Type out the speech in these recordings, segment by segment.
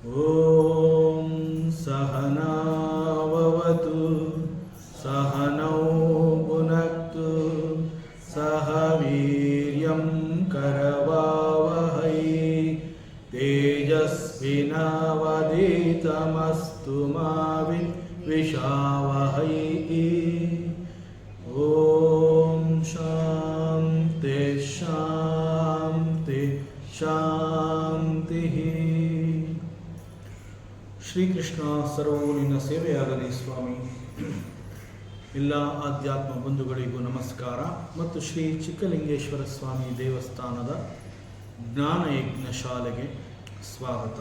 ಓಂ ಸಹನಾವವತು ಸಹನೌ ಭುನಕ್ತು ಸಹ ವೀರ್ಯಂ ಕರವಾವಹೈ ತೇಜಸ್ವಿನಾವಧೀತಮಸ್ತು ಮಾ ವಿದ್ವಿಷಾವಹೈ. ಓಂ ಶಾಂತಿ ಶಾಂತಿ ಶಾಂತಿ. ಶ್ರೀಕೃಷ್ಣ ಸರ್ವವು ನಿನ್ನ ಸೇವೆಯಾಗಲಿ ಸ್ವಾಮಿ. ಎಲ್ಲ ಆಧ್ಯಾತ್ಮ ಬಂಧುಗಳಿಗೂ ನಮಸ್ಕಾರ ಮತ್ತು ಶ್ರೀ ಚಿಕ್ಕಲಿಂಗೇಶ್ವರ ಸ್ವಾಮಿ ದೇವಸ್ಥಾನದ ಜ್ಞಾನಯಜ್ಞ ಶಾಲೆಗೆ ಸ್ವಾಗತ.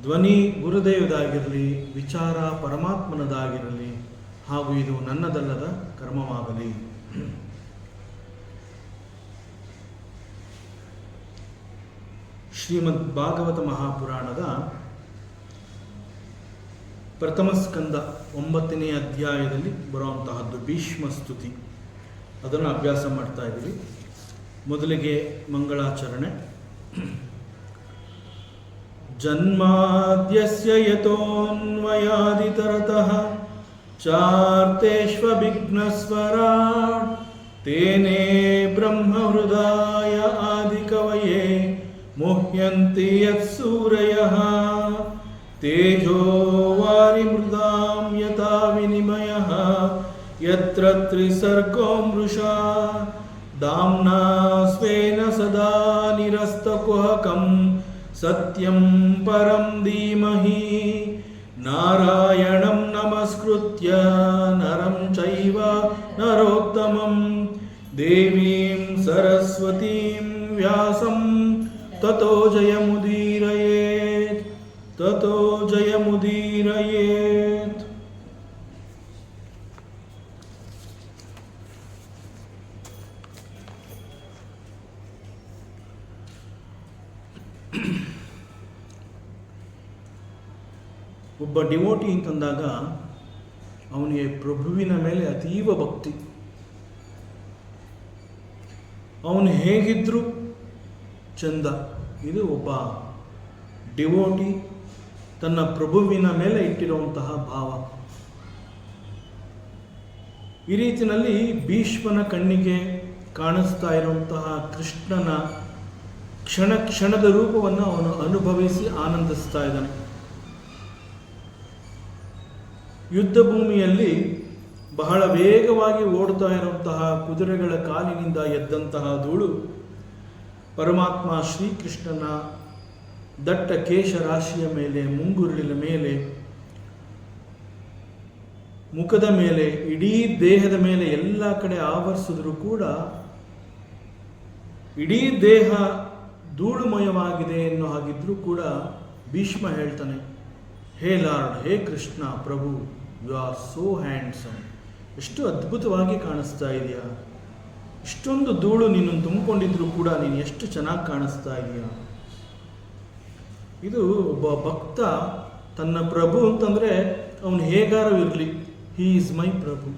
ಧ್ವನಿ ಗುರುದೇವದಾಗಿರಲಿ, ವಿಚಾರ ಪರಮಾತ್ಮನದಾಗಿರಲಿ, ಹಾಗೂ ಇದು ನನ್ನದಲ್ಲದ ಕರ್ಮವಾಗಲಿ. ಶ್ರೀಮದ್ ಭಾಗವತ ಮಹಾಪುರಾಣದ ಪ್ರಥಮ ಸ್ಕಂದ 9ನೇ ಅಧ್ಯಾಯದಲ್ಲಿ ಬರುವಂತಹದ್ದು ಭೀಷ್ಮ ಸ್ತುತಿ. ಅದನ್ನು ಅಭ್ಯಾಸ ಮಾಡ್ತಾ ಇದ್ದೀವಿ. ಮೊದಲಿಗೆ ಮಂಗಳಾಚರಣೆ. ಜನ್ಮಾದ್ಯಸ್ಯ ಯತೋನ್ವಯಾದಿತರತಃ ಚಾರ್ತೇಷ್ವವಿಘ್ನಸ್ವರಾಟ್ ತೇನೇ ಬ್ರಹ್ಮಹೃದಾಯ ಆದಿಕವಯೇ ಮುಹ್ಯಂತಿ ಯತ್ಸೂರಯಃ ತೇಜೋ ವಾರಿಮೃದಾಂ ಯಥಾ ವಿನಿಮಯಃ ಯತ್ರ ತ್ರಿಸರ್ಗೋ ಮೃಷಾ ಧಾಮ್ನಾ ಸ್ವೇನ ಸದಾ ನಿರಸ್ತಕುಹಕಂ ಸತ್ಯಂ ಪರಂ ಧೀಮಹಿ ನಾರಾಯಣಂ ನಮಸ್ಕೃತ್ಯ ನರಂ ಚೈವ ನರೋತ್ತಮಂ ದೇವೀಂ ಸರಸ್ವತೀಂ ವ್ಯಾಸಂ ತತೋ ಜಯಮುದೀರಯೇತ್ ತತೋ ಜಯಮುದೀರಯೇತ್. ಒಬ್ಬ ಡಿವೋಟಿ ಅಂತಂದಾಗ ಅವನಿಗೆ ಪ್ರಭುವಿನ ಮೇಲೆ ಅತೀವ ಭಕ್ತಿ. ಅವನು ಹೇಗಿದ್ರೂ ಚಂದ. ಇದು ಒಬ್ಬ ಡಿವೋಟಿ ತನ್ನ ಪ್ರಭುವಿನ ಮೇಲೆ ಇಟ್ಟಿರುವಂತಹ ಭಾವ. ಈ ರೀತಿಯಲ್ಲಿ ಭೀಷ್ಮನ ಕಣ್ಣಿಗೆ ಕಾಣಿಸ್ತಾ ಇರುವಂತಹ ಕೃಷ್ಣನ ಕ್ಷಣ ಕ್ಷಣದ ರೂಪವನ್ನು ಅವನು ಅನುಭವಿಸಿ ಆನಂದಿಸ್ತಾ ಇದ್ದಾನೆ. ಯುದ್ಧ ಭೂಮಿಯಲ್ಲಿ ಬಹಳ ವೇಗವಾಗಿ ಓಡ್ತಾ ಇರುವಂತಹ ಕುದುರೆಗಳ ಕಾಲಿನಿಂದ ಎದ್ದಂತಹ ಧೂಳು ಪರಮಾತ್ಮ ಶ್ರೀಕೃಷ್ಣನ ದಟ್ಟ ಕೇಶ ರಾಶಿಯ ಮೇಲೆ, ಮುಂಗುರುಳಿನ ಮೇಲೆ, ಮುಖದ ಮೇಲೆ, ಇಡೀ ದೇಹದ ಮೇಲೆ ಎಲ್ಲ ಕಡೆ ಆವರಿಸಿದ್ರು ಕೂಡ ಇಡೀ ದೇಹ ಧೂಳುಮಯವಾಗಿದೆ ಎನ್ನೋ ಹಾಗಿದ್ರೂ ಕೂಡ ಭೀಷ್ಮ ಹೇಳ್ತಾನೆ, ಹೇ ಲಾರ್ಡ್, ಹೇ ಕೃಷ್ಣ ಪ್ರಭು, ಯು ಆರ್ ಸೋ ಹ್ಯಾಂಡ್ಸಮ್. ಎಷ್ಟು ಅದ್ಭುತವಾಗಿ ಕಾಣಿಸ್ತಾ ಇದೆಯಾ. ಇಷ್ಟೊಂದು ಧೂಳು ನೀನು ತುಂಬಿಕೊಂಡಿದ್ರು ಕೂಡ ನೀನು ಎಷ್ಟು ಚೆನ್ನಾಗಿ ಕಾಣಿಸ್ತಾ ಇದೆಯಾ. ಇದು ಒಬ್ಬ ಭಕ್ತ ತನ್ನ ಪ್ರಭು ಅಂತಂದರೆ ಅವನು ಹೇಗಾರು ಇರಲಿ, ಹೀ ಈಸ್ ಮೈ ಪ್ರಭು.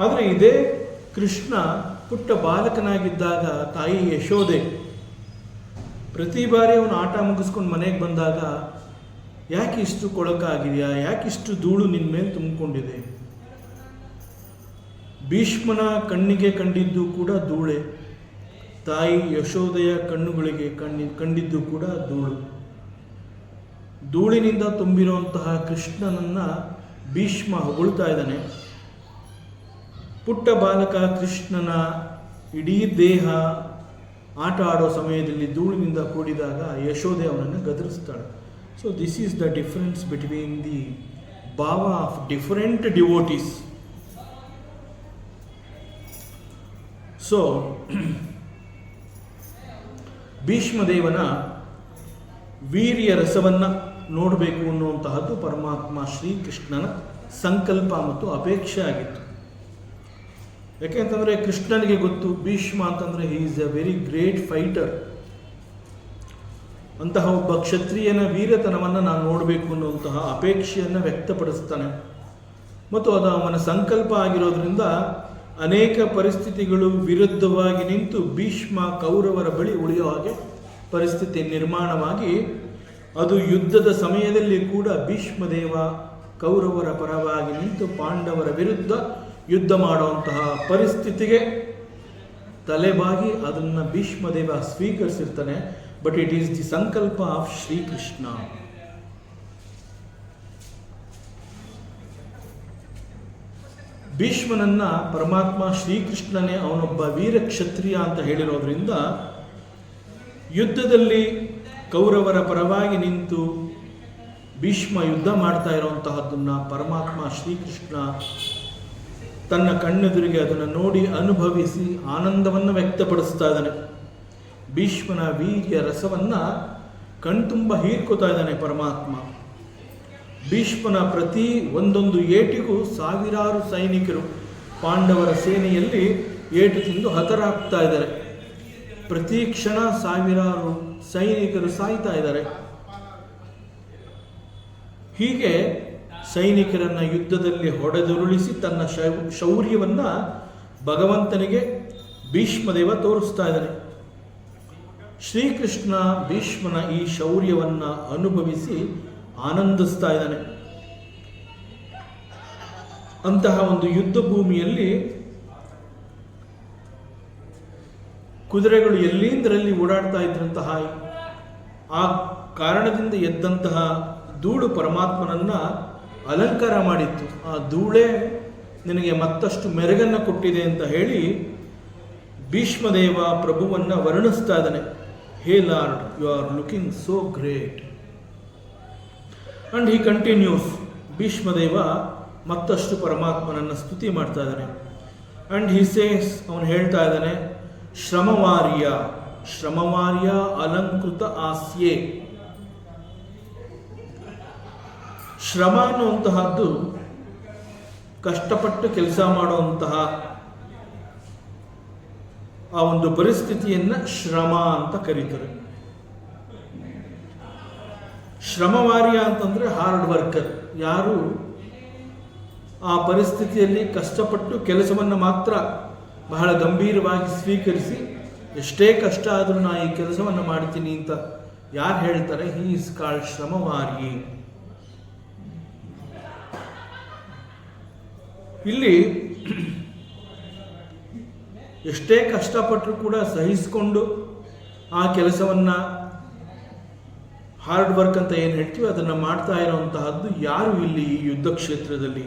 ಆದರೆ ಇದೇ ಕೃಷ್ಣ ಪುಟ್ಟ ಬಾಲಕನಾಗಿದ್ದಾಗ ತಾಯಿ ಯಶೋದೆ ಪ್ರತಿ ಬಾರಿ ಅವನು ಆಟ ಮುಗಿಸ್ಕೊಂಡು ಮನೆಗೆ ಬಂದಾಗ, ಯಾಕೆ ಇಷ್ಟು ಕೊಳಕಾಗಿದೆಯಾ, ಯಾಕೆ ಇಷ್ಟು ಧೂಳು ನಿನ್ನ ಮೇಲೆ ತುಂಬಿಕೊಂಡಿದೆ. ಭೀಷ್ಮನ ಕಣ್ಣಿಗೆ ಕಂಡಿದ್ದು ಕೂಡ ಧೂಳೆ, ತಾಯಿ ಯಶೋದೆಯ ಕಣ್ಣುಗಳಿಗೆ ಕಂಡಿದ್ದು ಕೂಡ ಧೂಳು. ಧೂಳಿನಿಂದ ತುಂಬಿರುವಂತಹ ಕೃಷ್ಣನನ್ನ ಭೀಷ್ಮ ಹೊಗಳ್ತಾ ಇದ್ದಾನೆ. ಪುಟ್ಟ ಬಾಲಕ ಕೃಷ್ಣನ ಇಡೀ ದೇಹ ಆಟ ಆಡೋ ಸಮಯದಲ್ಲಿ ಧೂಳಿನಿಂದ ಕೂಡಿದಾಗ ಯಶೋದೆ ಅವನನ್ನು ಗದರಿಸ್ತಾಳೆ. So this is the difference between the ಭಾವ ಆಫ್ ಡಿಫರೆಂಟ್ ಡಿವೋಟೀಸ್. ಸೊ ಭೀಷ್ಮದೇವನ ವೀರ್ಯ ರಸವನ್ನು ನೋಡಬೇಕು ಅನ್ನುವಂತಹದ್ದು ಪರಮಾತ್ಮ ಶ್ರೀಕೃಷ್ಣನ ಸಂಕಲ್ಪ ಮತ್ತು ಅಪೇಕ್ಷೆ ಆಗಿತ್ತು. ಯಾಕೆಂತಂದರೆ ಕೃಷ್ಣನಿಗೆ ಗೊತ್ತು, ಭೀಷ್ಮ ಅಂತಂದರೆ ಹಿ is a very great fighter. ಅಂತಹ ಒಬ್ಬ ಕ್ಷತ್ರಿಯನ ವೀರತನವನ್ನು ನಾನು ನೋಡಬೇಕು ಅನ್ನುವಂತಹ ಅಪೇಕ್ಷೆಯನ್ನು ವ್ಯಕ್ತಪಡಿಸ್ತಾನೆ. ಮತ್ತು ಅದು ಅವನ ಸಂಕಲ್ಪ ಆಗಿರೋದ್ರಿಂದ ಅನೇಕ ಪರಿಸ್ಥಿತಿಗಳು ವಿರುದ್ಧವಾಗಿ ನಿಂತು ಭೀಷ್ಮ ಕೌರವರ ಬಳಿ ಉಳಿಯೋ ಹಾಗೆ ಪರಿಸ್ಥಿತಿ ನಿರ್ಮಾಣವಾಗಿ ಅದು ಯುದ್ಧದ ಸಮಯದಲ್ಲಿ ಕೂಡ ಭೀಷ್ಮದೇವ ಕೌರವರ ಪರವಾಗಿ ನಿಂತು ಪಾಂಡವರ ವಿರುದ್ಧ ಯುದ್ಧ ಮಾಡುವಂತಹ ಪರಿಸ್ಥಿತಿಗೆ ತಲೆಬಾಗಿ ಅದನ್ನು ಭೀಷ್ಮದೇವ ಸ್ವೀಕರಿಸಿರ್ತಾನೆ. ಬಟ್ ಇಟ್ ಈಸ್ ದಿ ಸಂಕಲ್ಪ ಆಫ್ ಶ್ರೀಕೃಷ್ಣ. ಭೀಷ್ಮನನ್ನ ಪರಮಾತ್ಮ ಶ್ರೀಕೃಷ್ಣನೇ ಅವನೊಬ್ಬ ವೀರ ಕ್ಷತ್ರಿಯ ಅಂತ ಹೇಳಿರೋದ್ರಿಂದ ಯುದ್ಧದಲ್ಲಿ ಕೌರವರ ಪರವಾಗಿ ನಿಂತು ಭೀಷ್ಮ ಯುದ್ಧ ಮಾಡ್ತಾ ಇರುವಂತಹದ್ದನ್ನು ಪರಮಾತ್ಮ ಶ್ರೀಕೃಷ್ಣ ತನ್ನ ಕಣ್ಣೆದುರಿಗೆ ಅದನ್ನು ನೋಡಿ ಅನುಭವಿಸಿ ಆನಂದವನ್ನು ವ್ಯಕ್ತಪಡಿಸ್ತಾ ಇದ್ದಾನೆ. ಭೀಷ್ಮನ ವೀರ್ಯ ರಸವನ್ನು ಕಣ್ತುಂಬ ಹೀರ್ಕೋತಾ ಇದ್ದಾನೆ ಪರಮಾತ್ಮ. ಭೀಷ್ಮನ ಪ್ರತಿ ಒಂದೊಂದು ಏಟಿಗೂ ಸಾವಿರಾರು ಸೈನಿಕರು ಪಾಂಡವರ ಸೇನೆಯಲ್ಲಿ ಏಟು ತಿಂದು ಹತರಾಗ್ತಾ ಇದ್ದಾರೆ. ಪ್ರತಿ ಕ್ಷಣ ಸಾವಿರಾರು ಸೈನಿಕರು ಸಾಯ್ತಾ ಇದ್ದಾರೆ. ಹೀಗೆ ಸೈನಿಕರನ್ನ ಯುದ್ಧದಲ್ಲಿ ಹೊಡೆದುರುಳಿಸಿ ತನ್ನ ಶೌರ್ಯವನ್ನ ಭಗವಂತನಿಗೆ ಭೀಷ್ಮದೇವ ತೋರಿಸ್ತಾ ಇದ್ದಾನೆ. ಶ್ರೀಕೃಷ್ಣ ಭೀಷ್ಮನ ಈ ಶೌರ್ಯವನ್ನ ಅನುಭವಿಸಿ ಆನಂದಿಸ್ತಾ ಇದ್ದಾನೆ. ಅಂತಹ ಒಂದು ಯುದ್ಧ ಭೂಮಿಯಲ್ಲಿ ಕುದುರೆಗಳು ಎಲ್ಲಿಂದರಲ್ಲಿ ಓಡಾಡ್ತಾ ಇದ್ದಂತಹ ಆ ಕಾರಣದಿಂದ ಎದ್ದಂತಹ ಧೂಳು ಪರಮಾತ್ಮನನ್ನ ಅಲಂಕಾರ ಮಾಡಿತ್ತು. ಆ ಧೂಳೇ ನಿನಗೆ ಮತ್ತಷ್ಟು ಮೆರುಗನ್ನು ಕೊಟ್ಟಿದೆ ಅಂತ ಹೇಳಿ ಭೀಷ್ಮದೇವ ಪ್ರಭುವನ್ನ ವರ್ಣಿಸ್ತಾ ಇದ್ದಾನೆ. Hey Lord, you are looking so great. And he continues. Bhishmadev ಮತ್ತಷ್ಟು ಪರಮಾತ್ಮನನ್ನು ಸ್ತುತಿ ಮಾಡ್ತಾ ಇದ್ದಾನೆ. ಅಂಡ್ ಹಿ ಸೇಸ್, ಅವನು ಹೇಳ್ತಾ ಇದ್ದಾನೆ, ಶ್ರಮವಾರ್ಯ ಶ್ರಮವಾರ್ಯ ಅಲಂಕೃತ ಆಸ್ಯೆ. ಶ್ರಮ ಅನ್ನುವಂತಹದ್ದು ಕಷ್ಟಪಟ್ಟು ಕೆಲಸ ಮಾಡುವಂತಹ ಆ ಒಂದು ಪರಿಸ್ಥಿತಿಯನ್ನ ಶ್ರಮ ಅಂತ ಕರೀತಾರೆ. ಶ್ರಮವಾರ್ಯ ಅಂತಂದ್ರೆ ಹಾರ್ಡ್ ವರ್ಕರ್. ಯಾರು ಆ ಪರಿಸ್ಥಿತಿಯಲ್ಲಿ ಕಷ್ಟಪಟ್ಟು ಕೆಲಸವನ್ನು ಮಾತ್ರ ಬಹಳ ಗಂಭೀರವಾಗಿ ಸ್ವೀಕರಿಸಿ ಎಷ್ಟೇ ಕಷ್ಟ ಆದರೂ ನಾ ಈ ಕೆಲಸವನ್ನು ಮಾಡ್ತೀನಿ ಅಂತ ಯಾರು ಹೇಳ್ತಾರೆ, ಹಿ ಇಸ್ ಕಾಲ್ಡ್ ಶ್ರಮವಾರ್ಯಿ. ಇಲ್ಲಿ ಎಷ್ಟೇ ಕಷ್ಟಪಟ್ಟರೂ ಕೂಡ ಸಹಿಸಿಕೊಂಡು ಆ ಕೆಲಸವನ್ನು ಹಾರ್ಡ್ ವರ್ಕ್ ಅಂತ ಏನು ಹೇಳ್ತೀವಿ ಅದನ್ನು ಮಾಡ್ತಾ ಇರುವಂತಹದ್ದು ಯಾರು ಇಲ್ಲಿ ಈ ಯುದ್ಧ ಕ್ಷೇತ್ರದಲ್ಲಿ.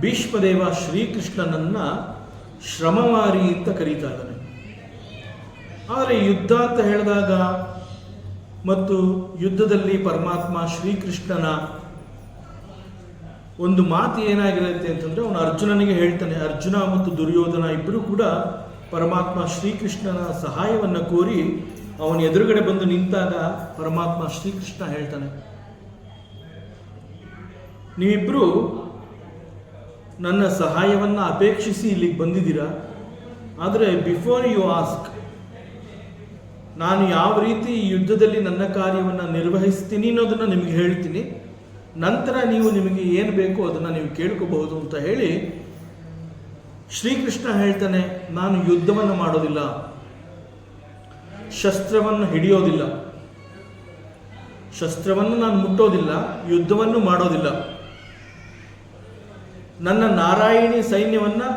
ಭೀಷ್ಮದೇವ ಶ್ರೀಕೃಷ್ಣನನ್ನ ಶ್ರಮವಾರಿ ಅಂತ ಕರೀತಾ ಇದ್ದಾನೆ. ಆದರೆ ಯುದ್ಧ ಅಂತ ಹೇಳಿದಾಗ ಮತ್ತು ಯುದ್ಧದಲ್ಲಿ ಪರಮಾತ್ಮ ಶ್ರೀಕೃಷ್ಣನ ಒಂದು ಮಾತು ಏನಾಗಿರುತ್ತೆ ಅಂತಂದ್ರೆ, ಅವನು ಅರ್ಜುನನಿಗೆ ಹೇಳ್ತಾನೆ. ಅರ್ಜುನ ಮತ್ತು ದುರ್ಯೋಧನ ಇಬ್ಬರು ಕೂಡ ಪರಮಾತ್ಮ ಶ್ರೀಕೃಷ್ಣನ ಸಹಾಯವನ್ನು ಕೋರಿ ಅವನ ಎದುರುಗಡೆ ಬಂದು ನಿಂತಾಗ ಪರಮಾತ್ಮ ಶ್ರೀಕೃಷ್ಣ ಹೇಳ್ತಾನೆ, ನೀವಿಬ್ಬರು ನನ್ನ ಸಹಾಯವನ್ನು ಅಪೇಕ್ಷಿಸಿ ಇಲ್ಲಿಗೆ ಬಂದಿದ್ದೀರಾ. ಆದರೆ ಬಿಫೋರ್ ಯು ಆಸ್ಕ್, ನಾನು ಯಾವ ರೀತಿ ಈ ಯುದ್ಧದಲ್ಲಿ ನನ್ನ ಕಾರ್ಯವನ್ನು ನಿರ್ವಹಿಸ್ತೀನಿ ಅನ್ನೋದನ್ನು ನಿಮಗೆ ಹೇಳ್ತೀನಿ. ನಂತರ ನಿಮಗೆ ಏನು ಬೇಕೋ ಅದನ್ನು ನೀವು ಕೇಳ್ಕೋಬಹುದು ಅಂತ ಹೇಳಿ ಶ್ರೀಕೃಷ್ಣ ಹೇಳ್ತಾನೆ, ನಾನು ಯುದ್ಧವನ್ನು ಮಾಡೋದಿಲ್ಲ, ಶಸ್ತ್ರವನ್ನು ಹಿಡಿಯೋದಿಲ್ಲ, ಶಸ್ತ್ರವನ್ನು ನಾನು ಮುಟ್ಟೋದಿಲ್ಲ, ಯುದ್ಧವನ್ನು ಮಾಡೋದಿಲ್ಲ. ನನ್ನ ನಾರಾಯಣಿ ಸೈನ್ಯವನ್ನು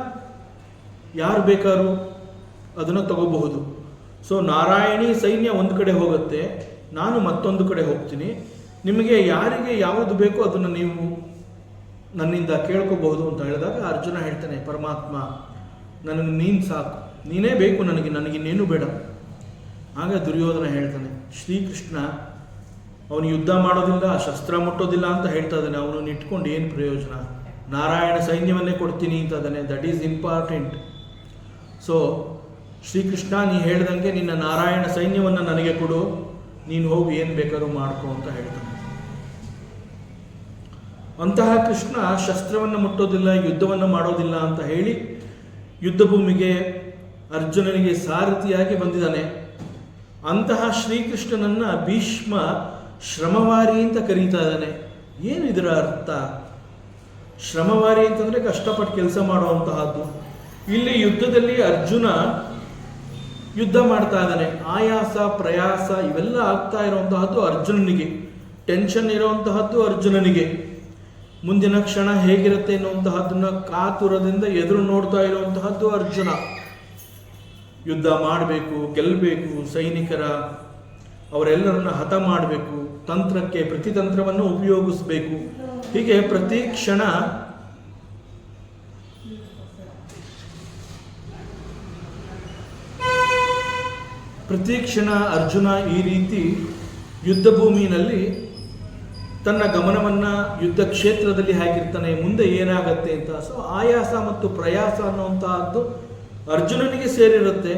ಯಾರು ಬೇಕಾದ್ರೂ ಅದನ್ನು ತಗೋಬಹುದು. ಸೊ ನಾರಾಯಣಿ ಸೈನ್ಯ ಒಂದು ಕಡೆ ಹೋಗುತ್ತೆ, ನಾನು ಮತ್ತೊಂದು ಕಡೆ ಹೋಗ್ತೀನಿ. ನಿಮಗೆ ಯಾರಿಗೆ ಯಾವುದು ಬೇಕೋ ಅದನ್ನು ನೀವು ನನ್ನಿಂದ ಕೇಳ್ಕೋಬಹುದು ಅಂತ ಹೇಳಿದಾಗ ಅರ್ಜುನ ಹೇಳ್ತಾನೆ, ಪರಮಾತ್ಮ ನನಗೆ ನೀನು ಸಾಕು, ನೀನೇ ಬೇಕು ನನಗಿನ್ನೇನು ಬೇಡ. ಆಗ ದುರ್ಯೋಧನ ಹೇಳ್ತಾನೆ, ಶ್ರೀಕೃಷ್ಣ ಅವನು ಯುದ್ಧ ಮಾಡೋದಿಲ್ಲ, ಶಸ್ತ್ರ ಮುಟ್ಟೋದಿಲ್ಲ ಅಂತ ಹೇಳ್ತಾ ಇದ್ದಾನೆ, ಅವನನ್ನು ಇಟ್ಕೊಂಡು ಏನು ಪ್ರಯೋಜನ, ನಾರಾಯಣ ಸೈನ್ಯವನ್ನೇ ಕೊಡ್ತೀನಿ ಅಂತ ಇದ್ದಾನೆ, that is important. So Shrikrishna ನೀ ಹೇಳ್ದಂಗೆ ನಿನ್ನ ನಾರಾಯಣ ಸೈನ್ಯವನ್ನು ನನಗೆ ಕೊಡು, ನೀನು ಹೋಗಿ ಏನು ಬೇಕಾದ್ರೂ ಮಾಡ್ಕೊ ಅಂತ ಹೇಳ್ತಾನೆ. ಅಂತಹ ಕೃಷ್ಣ ಶಸ್ತ್ರವನ್ನು ಮುಟ್ಟೋದಿಲ್ಲ, ಯುದ್ಧವನ್ನು ಮಾಡೋದಿಲ್ಲ ಅಂತ ಹೇಳಿ ಯುದ್ಧ ಭೂಮಿಗೆ ಅರ್ಜುನನಿಗೆ ಸಾರಥಿಯಾಗಿ ಬಂದಿದ್ದಾನೆ. ಅಂತಹ ಶ್ರೀಕೃಷ್ಣನನ್ನ ಭೀಷ್ಮ ಶ್ರಮವಾರಿ ಅಂತ ಕರೀತಾ ಇದ್ದಾನೆ. ಏನು ಇದರ ಅರ್ಥ? ಶ್ರಮವಾರಿ ಅಂತಂದ್ರೆ ಕಷ್ಟಪಟ್ಟು ಕೆಲಸ ಮಾಡುವಂತಹದ್ದು. ಇಲ್ಲಿ ಯುದ್ಧದಲ್ಲಿ ಅರ್ಜುನ ಯುದ್ಧ ಮಾಡ್ತಾ ಇದ್ದಾನೆ. ಆಯಾಸ ಪ್ರಯಾಸ ಇವೆಲ್ಲ ಆಗ್ತಾ ಇರುವಂತಹದ್ದು ಅರ್ಜುನನಿಗೆ, ಟೆನ್ಷನ್ ಇರುವಂತಹದ್ದು ಅರ್ಜುನನಿಗೆ, ಮುಂದಿನ ಕ್ಷಣ ಹೇಗಿರುತ್ತೆ ಎನ್ನುವಂತಹದ್ದನ್ನ ಕಾತುರದಿಂದ ಎದುರು ನೋಡ್ತಾ ಇರುವಂತಹದ್ದು ಅರ್ಜುನ. ಯುದ್ಧ ಮಾಡಬೇಕು, ಗೆಲ್ಲಬೇಕು, ಸೈನಿಕರ ಅವರೆಲ್ಲರನ್ನ ಹತ ಮಾಡಬೇಕು, ತಂತ್ರಕ್ಕೆ ಪ್ರತಿತಂತ್ರವನ್ನು ಉಪಯೋಗಿಸಬೇಕು. ಹೀಗೆ ಪ್ರತಿ ಕ್ಷಣ ಅರ್ಜುನ ಈ ರೀತಿ ಯುದ್ಧ ಭೂಮಿಯಲ್ಲಿ ತನ್ನ ಗಮನವನ್ನು ಯುದ್ಧ ಕ್ಷೇತ್ರದಲ್ಲಿ ಹಾಕಿರ್ತಾನೆ, ಮುಂದೆ ಏನಾಗತ್ತೆ ಅಂತ. ಸೊ ಆಯಾಸ ಮತ್ತು ಪ್ರಯಾಸ ಅನ್ನುವಂತಹದ್ದು ಅರ್ಜುನನಿಗೆ ಸೇರಿರುತ್ತೆ.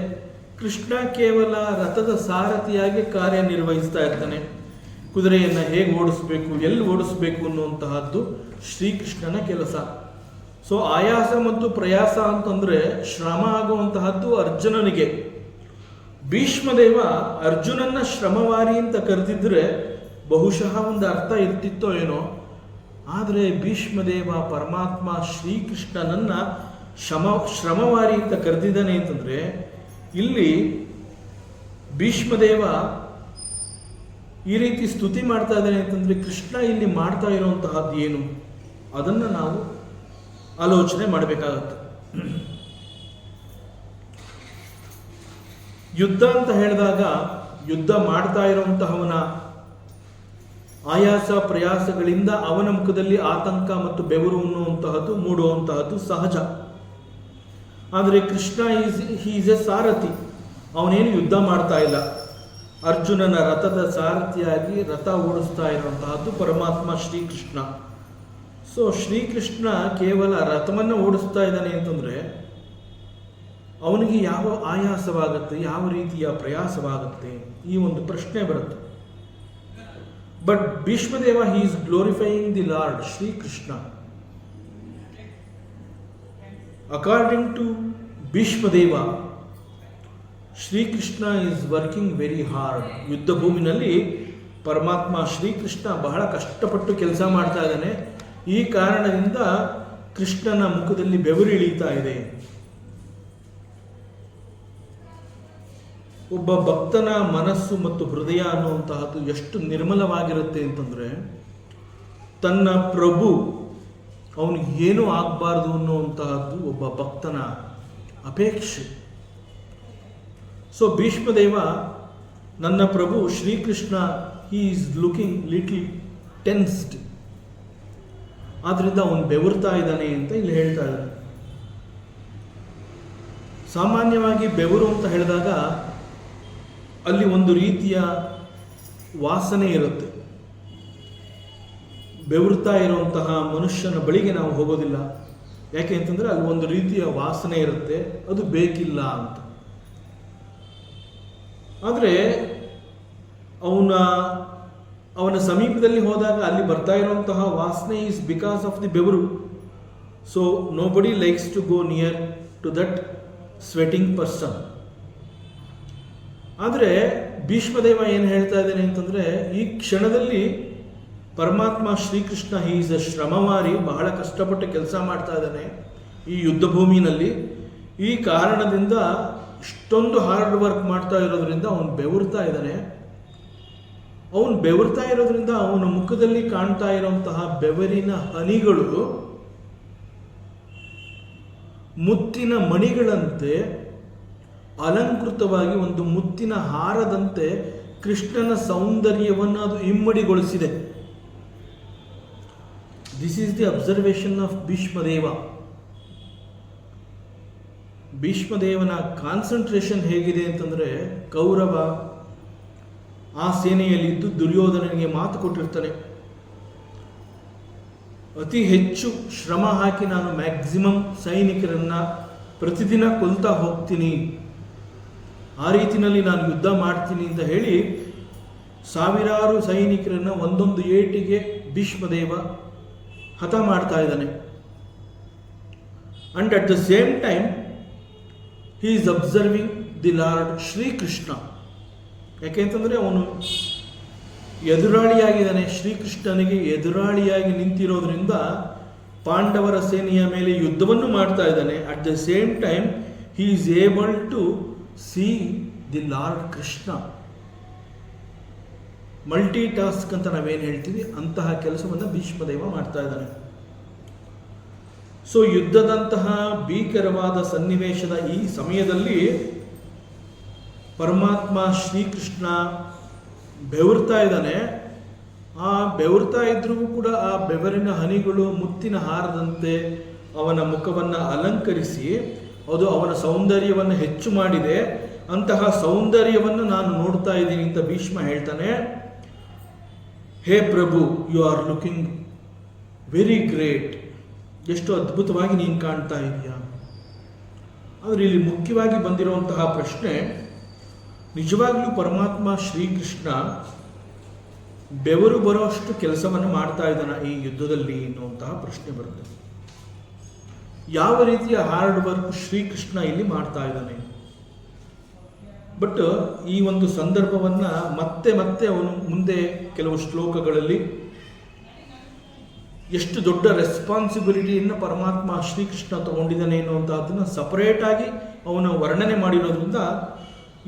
ಕೃಷ್ಣ ಕೇವಲ ರಥದ ಸಾರಥಿಯಾಗಿ ಕಾರ್ಯನಿರ್ವಹಿಸ್ತಾ ಇರ್ತಾನೆ. ಕುದುರೆಯನ್ನು ಹೇಗೆ ಓಡಿಸ್ಬೇಕು, ಎಲ್ಲಿ ಓಡಿಸ್ಬೇಕು ಅನ್ನುವಂತಹದ್ದು ಶ್ರೀಕೃಷ್ಣನ ಕೆಲಸ. ಸೊ ಆಯಾಸ ಮತ್ತು ಪ್ರಯಾಸ ಅಂತಂದ್ರೆ ಶ್ರಮ ಆಗುವಂತಹದ್ದು ಅರ್ಜುನನಿಗೆ. ಭೀಷ್ಮದೇವ ಅರ್ಜುನನ್ನ ಶ್ರಮವಾರಿ ಅಂತ ಕರೆದಿದ್ರೆ ಬಹುಶಃ ಒಂದು ಅರ್ಥ ಇರ್ತಿತ್ತೋ ಏನೋ. ಆದರೆ ಭೀಷ್ಮದೇವ ಪರಮಾತ್ಮ ಶ್ರೀಕೃಷ್ಣನನ್ನ ಶ್ರಮವಾರಿ ಅಂತ ಕರೆದಿದ್ದಾನೆ ಅಂತಂದ್ರೆ ಇಲ್ಲಿ ಭೀಷ್ಮದೇವ ಈ ರೀತಿ ಸ್ತುತಿ ಮಾಡ್ತಾ ಇದ್ದಾನೆ ಅಂತಂದ್ರೆ ಕೃಷ್ಣ ಇಲ್ಲಿ ಮಾಡ್ತಾ ಇರುವಂತಹದ್ದು ಏನು, ಅದನ್ನ ನಾವು ಆಲೋಚನೆ ಮಾಡಬೇಕಾಗತ್ತೆ. ಯುದ್ಧ ಅಂತ ಹೇಳಿದಾಗ ಯುದ್ಧ ಮಾಡ್ತಾ ಇರುವಂತಹವನ ಆಯಾಸ ಪ್ರಯಾಸಗಳಿಂದ ಅವನ ಮುಖದಲ್ಲಿ ಆತಂಕ ಮತ್ತು ಬೆವರು ಅನ್ನುವಂತಹದ್ದು ಮೂಡುವಂತಹದ್ದು ಸಹಜ. ಆದರೆ ಕೃಷ್ಣ ಈಸ್ ಎ ಸಾರಥಿ, ಅವನೇನು ಯುದ್ಧ ಮಾಡ್ತಾ ಇಲ್ಲ. ಅರ್ಜುನನ ರಥದ ಸಾರಥಿಯಾಗಿ ರಥ ಓಡಿಸ್ತಾ ಇರುವಂತಹದ್ದು ಪರಮಾತ್ಮ ಶ್ರೀಕೃಷ್ಣ. ಸೊ ಶ್ರೀಕೃಷ್ಣ ಕೇವಲ ರಥವನ್ನು ಓಡಿಸ್ತಾ ಇದ್ದಾನೆ ಅಂತಂದ್ರೆ ಅವನಿಗೆ ಯಾವ ಆಯಾಸವಾಗುತ್ತೆ, ಯಾವ ರೀತಿಯ ಪ್ರಯಾಸವಾಗುತ್ತೆ, ಈ ಒಂದು ಪ್ರಶ್ನೆ ಬರುತ್ತೆ. But Bhishmadeva he is glorifying the lord Shri Krishna. According to Bhishmadeva, Shri Krishna is working very hard. ಯುದ್ಧ ಭೂಮಿನಲ್ಲಿ ಪರಮಾತ್ಮ ಶ್ರೀಕೃಷ್ಣ ಬಹಳ ಕಷ್ಟಪಟ್ಟು ಕೆಲಸ ಮಾಡ್ತಾ ಇದ್ದಾನೆ. ಈ ಕಾರಣದಿಂದ ಕೃಷ್ಣನ ಮುಖದಲ್ಲಿ ಬೆವರು ಇಳೀತಾ ಇದೆ. ಒಬ್ಬ ಭಕ್ತನ ಮನಸ್ಸು ಮತ್ತು ಹೃದಯ ಅನ್ನುವಂತಹದ್ದು ಎಷ್ಟು ನಿರ್ಮಲವಾಗಿರುತ್ತೆ ಅಂತಂದ್ರೆ ತನ್ನ ಪ್ರಭು ಅವನಿಗೆ ಏನೂ ಆಗಬಾರ್ದು ಅನ್ನುವಂತಹದ್ದು ಒಬ್ಬ ಭಕ್ತನ ಅಪೇಕ್ಷೆ. ಸೊ ಭೀಷ್ಮದೇವ, ನನ್ನ ಪ್ರಭು Shri Krishna he is looking little tensed, ಆದ್ರಿಂದ ಅವನು ಬೆವರ್ತಾ ಇದ್ದಾನೆ ಅಂತ ಇಲ್ಲಿ ಹೇಳ್ತಾ ಇದ್ದಾನೆ. ಸಾಮಾನ್ಯವಾಗಿ ಬೆವರು ಅಂತ ಹೇಳಿದಾಗ ಅಲ್ಲಿ ಒಂದು ರೀತಿಯ ವಾಸನೆ ಇರುತ್ತೆ. ಬೆವರ್ತಾ ಇರುವಂತಹ ಮನುಷ್ಯನ ಬಳಿಗೆ ನಾವು ಹೋಗೋದಿಲ್ಲ. ಯಾಕೆ ಅಂತಂದ್ರೆ ಅಲ್ಲಿ ಒಂದು ರೀತಿಯ ವಾಸನೆ ಇರುತ್ತೆ, ಅದು ಬೇಕಿಲ್ಲ ಅಂತ. ಆದರೆ ಅವನ ಸಮೀಪದಲ್ಲಿ ಹೋದಾಗ ಅಲ್ಲಿ ಬರ್ತಾ ಇರುವಂತಹ ವಾಸನೆ ಈಸ್ ಬಿಕಾಸ್ ಆಫ್ ದಿ ಬೆವರು. So nobody likes to go near to that sweating person. ಆದರೆ ಭೀಷ್ಮದೇವ ಏನು ಹೇಳ್ತಾ ಇದ್ದಾನೆ ಅಂತಂದ್ರೆ ಈ ಕ್ಷಣದಲ್ಲಿ ಪರಮಾತ್ಮ ಶ್ರೀಕೃಷ್ಣ ಹಿ ಈಸ್ ಅ ಶ್ರಮವಾರಿ, ಬಹಳ ಕಷ್ಟಪಟ್ಟು ಕೆಲಸ ಮಾಡ್ತಾ ಇದ್ದಾನೆ ಈ ಯುದ್ಧ ಭೂಮಿನಲ್ಲಿ. ಈ ಕಾರಣದಿಂದ ಇಷ್ಟೊಂದು ಹಾರ್ಡ್ ವರ್ಕ್ ಮಾಡ್ತಾ ಇರೋದ್ರಿಂದ ಅವನು ಬೆವರ್ತಾ ಇದ್ದಾನೆ. ಅವನು ಬೆವರ್ತಾ ಇರೋದ್ರಿಂದ ಅವನ ಮುಖದಲ್ಲಿ ಕಾಣ್ತಾ ಇರುವಂತಹ ಬೆವರಿನ ಹನಿಗಳು ಮುತ್ತಿನ ಮಣಿಗಳಂತೆ ಅಲಂಕೃತವಾಗಿ ಒಂದು ಮುತ್ತಿನ ಹಾರದಂತೆ ಕೃಷ್ಣನ ಸೌಂದರ್ಯವನ್ನು ಅದು ಇಮ್ಮಡಿಗೊಳಿಸಿದೆ. This is the observation of Bhishmadeva. ಭೀಷ್ಮದೇವನ ಕಾನ್ಸಂಟ್ರೇಷನ್ ಹೇಗಿದೆ ಅಂತಂದ್ರೆ, ಕೌರವ ಆ ಸೇನೆಯಲ್ಲಿದ್ದು ದುರ್ಯೋಧನನಿಗೆ ಮಾತು ಕೊಟ್ಟಿರ್ತಾನೆ, ಅತಿ ಹೆಚ್ಚು ಶ್ರಮ ಹಾಕಿ ನಾನು ಮ್ಯಾಕ್ಸಿಮಮ್ ಸೈನಿಕರನ್ನ ಪ್ರತಿದಿನ ಕೊಲ್ತಾ ಹೋಗ್ತೀನಿ, ಆ ರೀತಿಯಲ್ಲಿ ನಾನು ಯುದ್ಧ ಮಾಡ್ತೀನಿ ಅಂತ ಹೇಳಿ ಸಾವಿರಾರು ಸೈನಿಕರನ್ನ ಒಂದೊಂದು ಏಟಿಗೆ ಭೀಷ್ಮದೇವ ಹತ ಮಾಡ್ತಾ ಇದ್ದಾನೆ. And at the same time he is observing the lord Shrikrishna. ಯಾಕೆಂತಂದ್ರೆ ಅವನು ಎದುರಾಳಿಯಾಗಿದ್ದಾನೆ, ಶ್ರೀಕೃಷ್ಣನಿಗೆ ಎದುರಾಳಿಯಾಗಿ ನಿಂತಿರೋದ್ರಿಂದ ಪಾಂಡವರ ಸೇನೆಯ ಮೇಲೆ ಯುದ್ಧವನ್ನು ಮಾಡ್ತಾ ಇದ್ದಾನೆ. At the same time he is able to see the lord Krishna. Multitask ಅಂತ ನಾವೇನು ಹೇಳ್ತೀವಿ ಅಂತಹ ಕೆಲಸವನ್ನು ಭೀಷ್ಮದೇವ ಮಾಡ್ತಾ ಇದ್ದಾನೆ. ಸೊ ಯುದ್ಧದಂತಹ ಭೀಕರವಾದ ಸನ್ನಿವೇಶದ ಈ ಸಮಯದಲ್ಲಿ ಪರಮಾತ್ಮ ಶ್ರೀಕೃಷ್ಣ ಬೆವರ್ತಾ ಇದ್ದಾನೆ. ಆ ಬೆವರ್ತಾ ಇದ್ರೂ ಕೂಡ ಆ ಬೆವರಿನ ಹನಿಗಳು ಮುತ್ತಿನ ಹಾರದಂತೆ ಅವನ ಮುಖವನ್ನು ಅಲಂಕರಿಸಿ ಅದು ಅವನ ಸೌಂದರ್ಯವನ್ನು ಹೆಚ್ಚು ಮಾಡಿದೆ. ಅಂತಹ ಸೌಂದರ್ಯವನ್ನು ನಾನು ನೋಡ್ತಾ ಇದ್ದೀನಿ ಅಂತ ಭೀಷ್ಮ ಹೇಳ್ತಾನೆ. ಹೇ ಪ್ರಭು, you are looking very great. ಎಷ್ಟು ಅದ್ಭುತವಾಗಿ ನೀನು ಕಾಣ್ತಾ ಇದೆಯಾ. ಆದರೆ ಇಲ್ಲಿ ಮುಖ್ಯವಾಗಿ ಬಂದಿರುವಂತಹ ಪ್ರಶ್ನೆ, ನಿಜವಾಗ್ಲೂ ಪರಮಾತ್ಮ ಶ್ರೀಕೃಷ್ಣ ಬೆವರು ಬರೋಷ್ಟು ಕೆಲಸವನ್ನು ಮಾಡ್ತಾ ಇದ್ದಾನ ಈ ಯುದ್ಧದಲ್ಲಿ ಎನ್ನುವಂತಹ ಪ್ರಶ್ನೆ ಬರುತ್ತೆ. ಯಾವ ರೀತಿಯ ಹಾರ್ಡ್ ವರ್ಕ್ ಶ್ರೀಕೃಷ್ಣ ಇಲ್ಲಿ ಮಾಡ್ತಾ ಇದ್ದಾನೆ. ಬಟ್ ಈ ಒಂದು ಸಂದರ್ಭವನ್ನು ಮತ್ತೆ ಅವನು ಮುಂದೆ ಕೆಲವು ಶ್ಲೋಕಗಳಲ್ಲಿ ಎಷ್ಟು ದೊಡ್ಡ ರೆಸ್ಪಾನ್ಸಿಬಿಲಿಟಿಯನ್ನು ಪರಮಾತ್ಮ ಶ್ರೀಕೃಷ್ಣ ತಗೊಂಡಿದ್ದಾನೆ ಅನ್ನುವಂಥದ್ದನ್ನು ಸಪರೇಟಾಗಿ ಅವನು ವರ್ಣನೆ ಮಾಡಿರೋದ್ರಿಂದ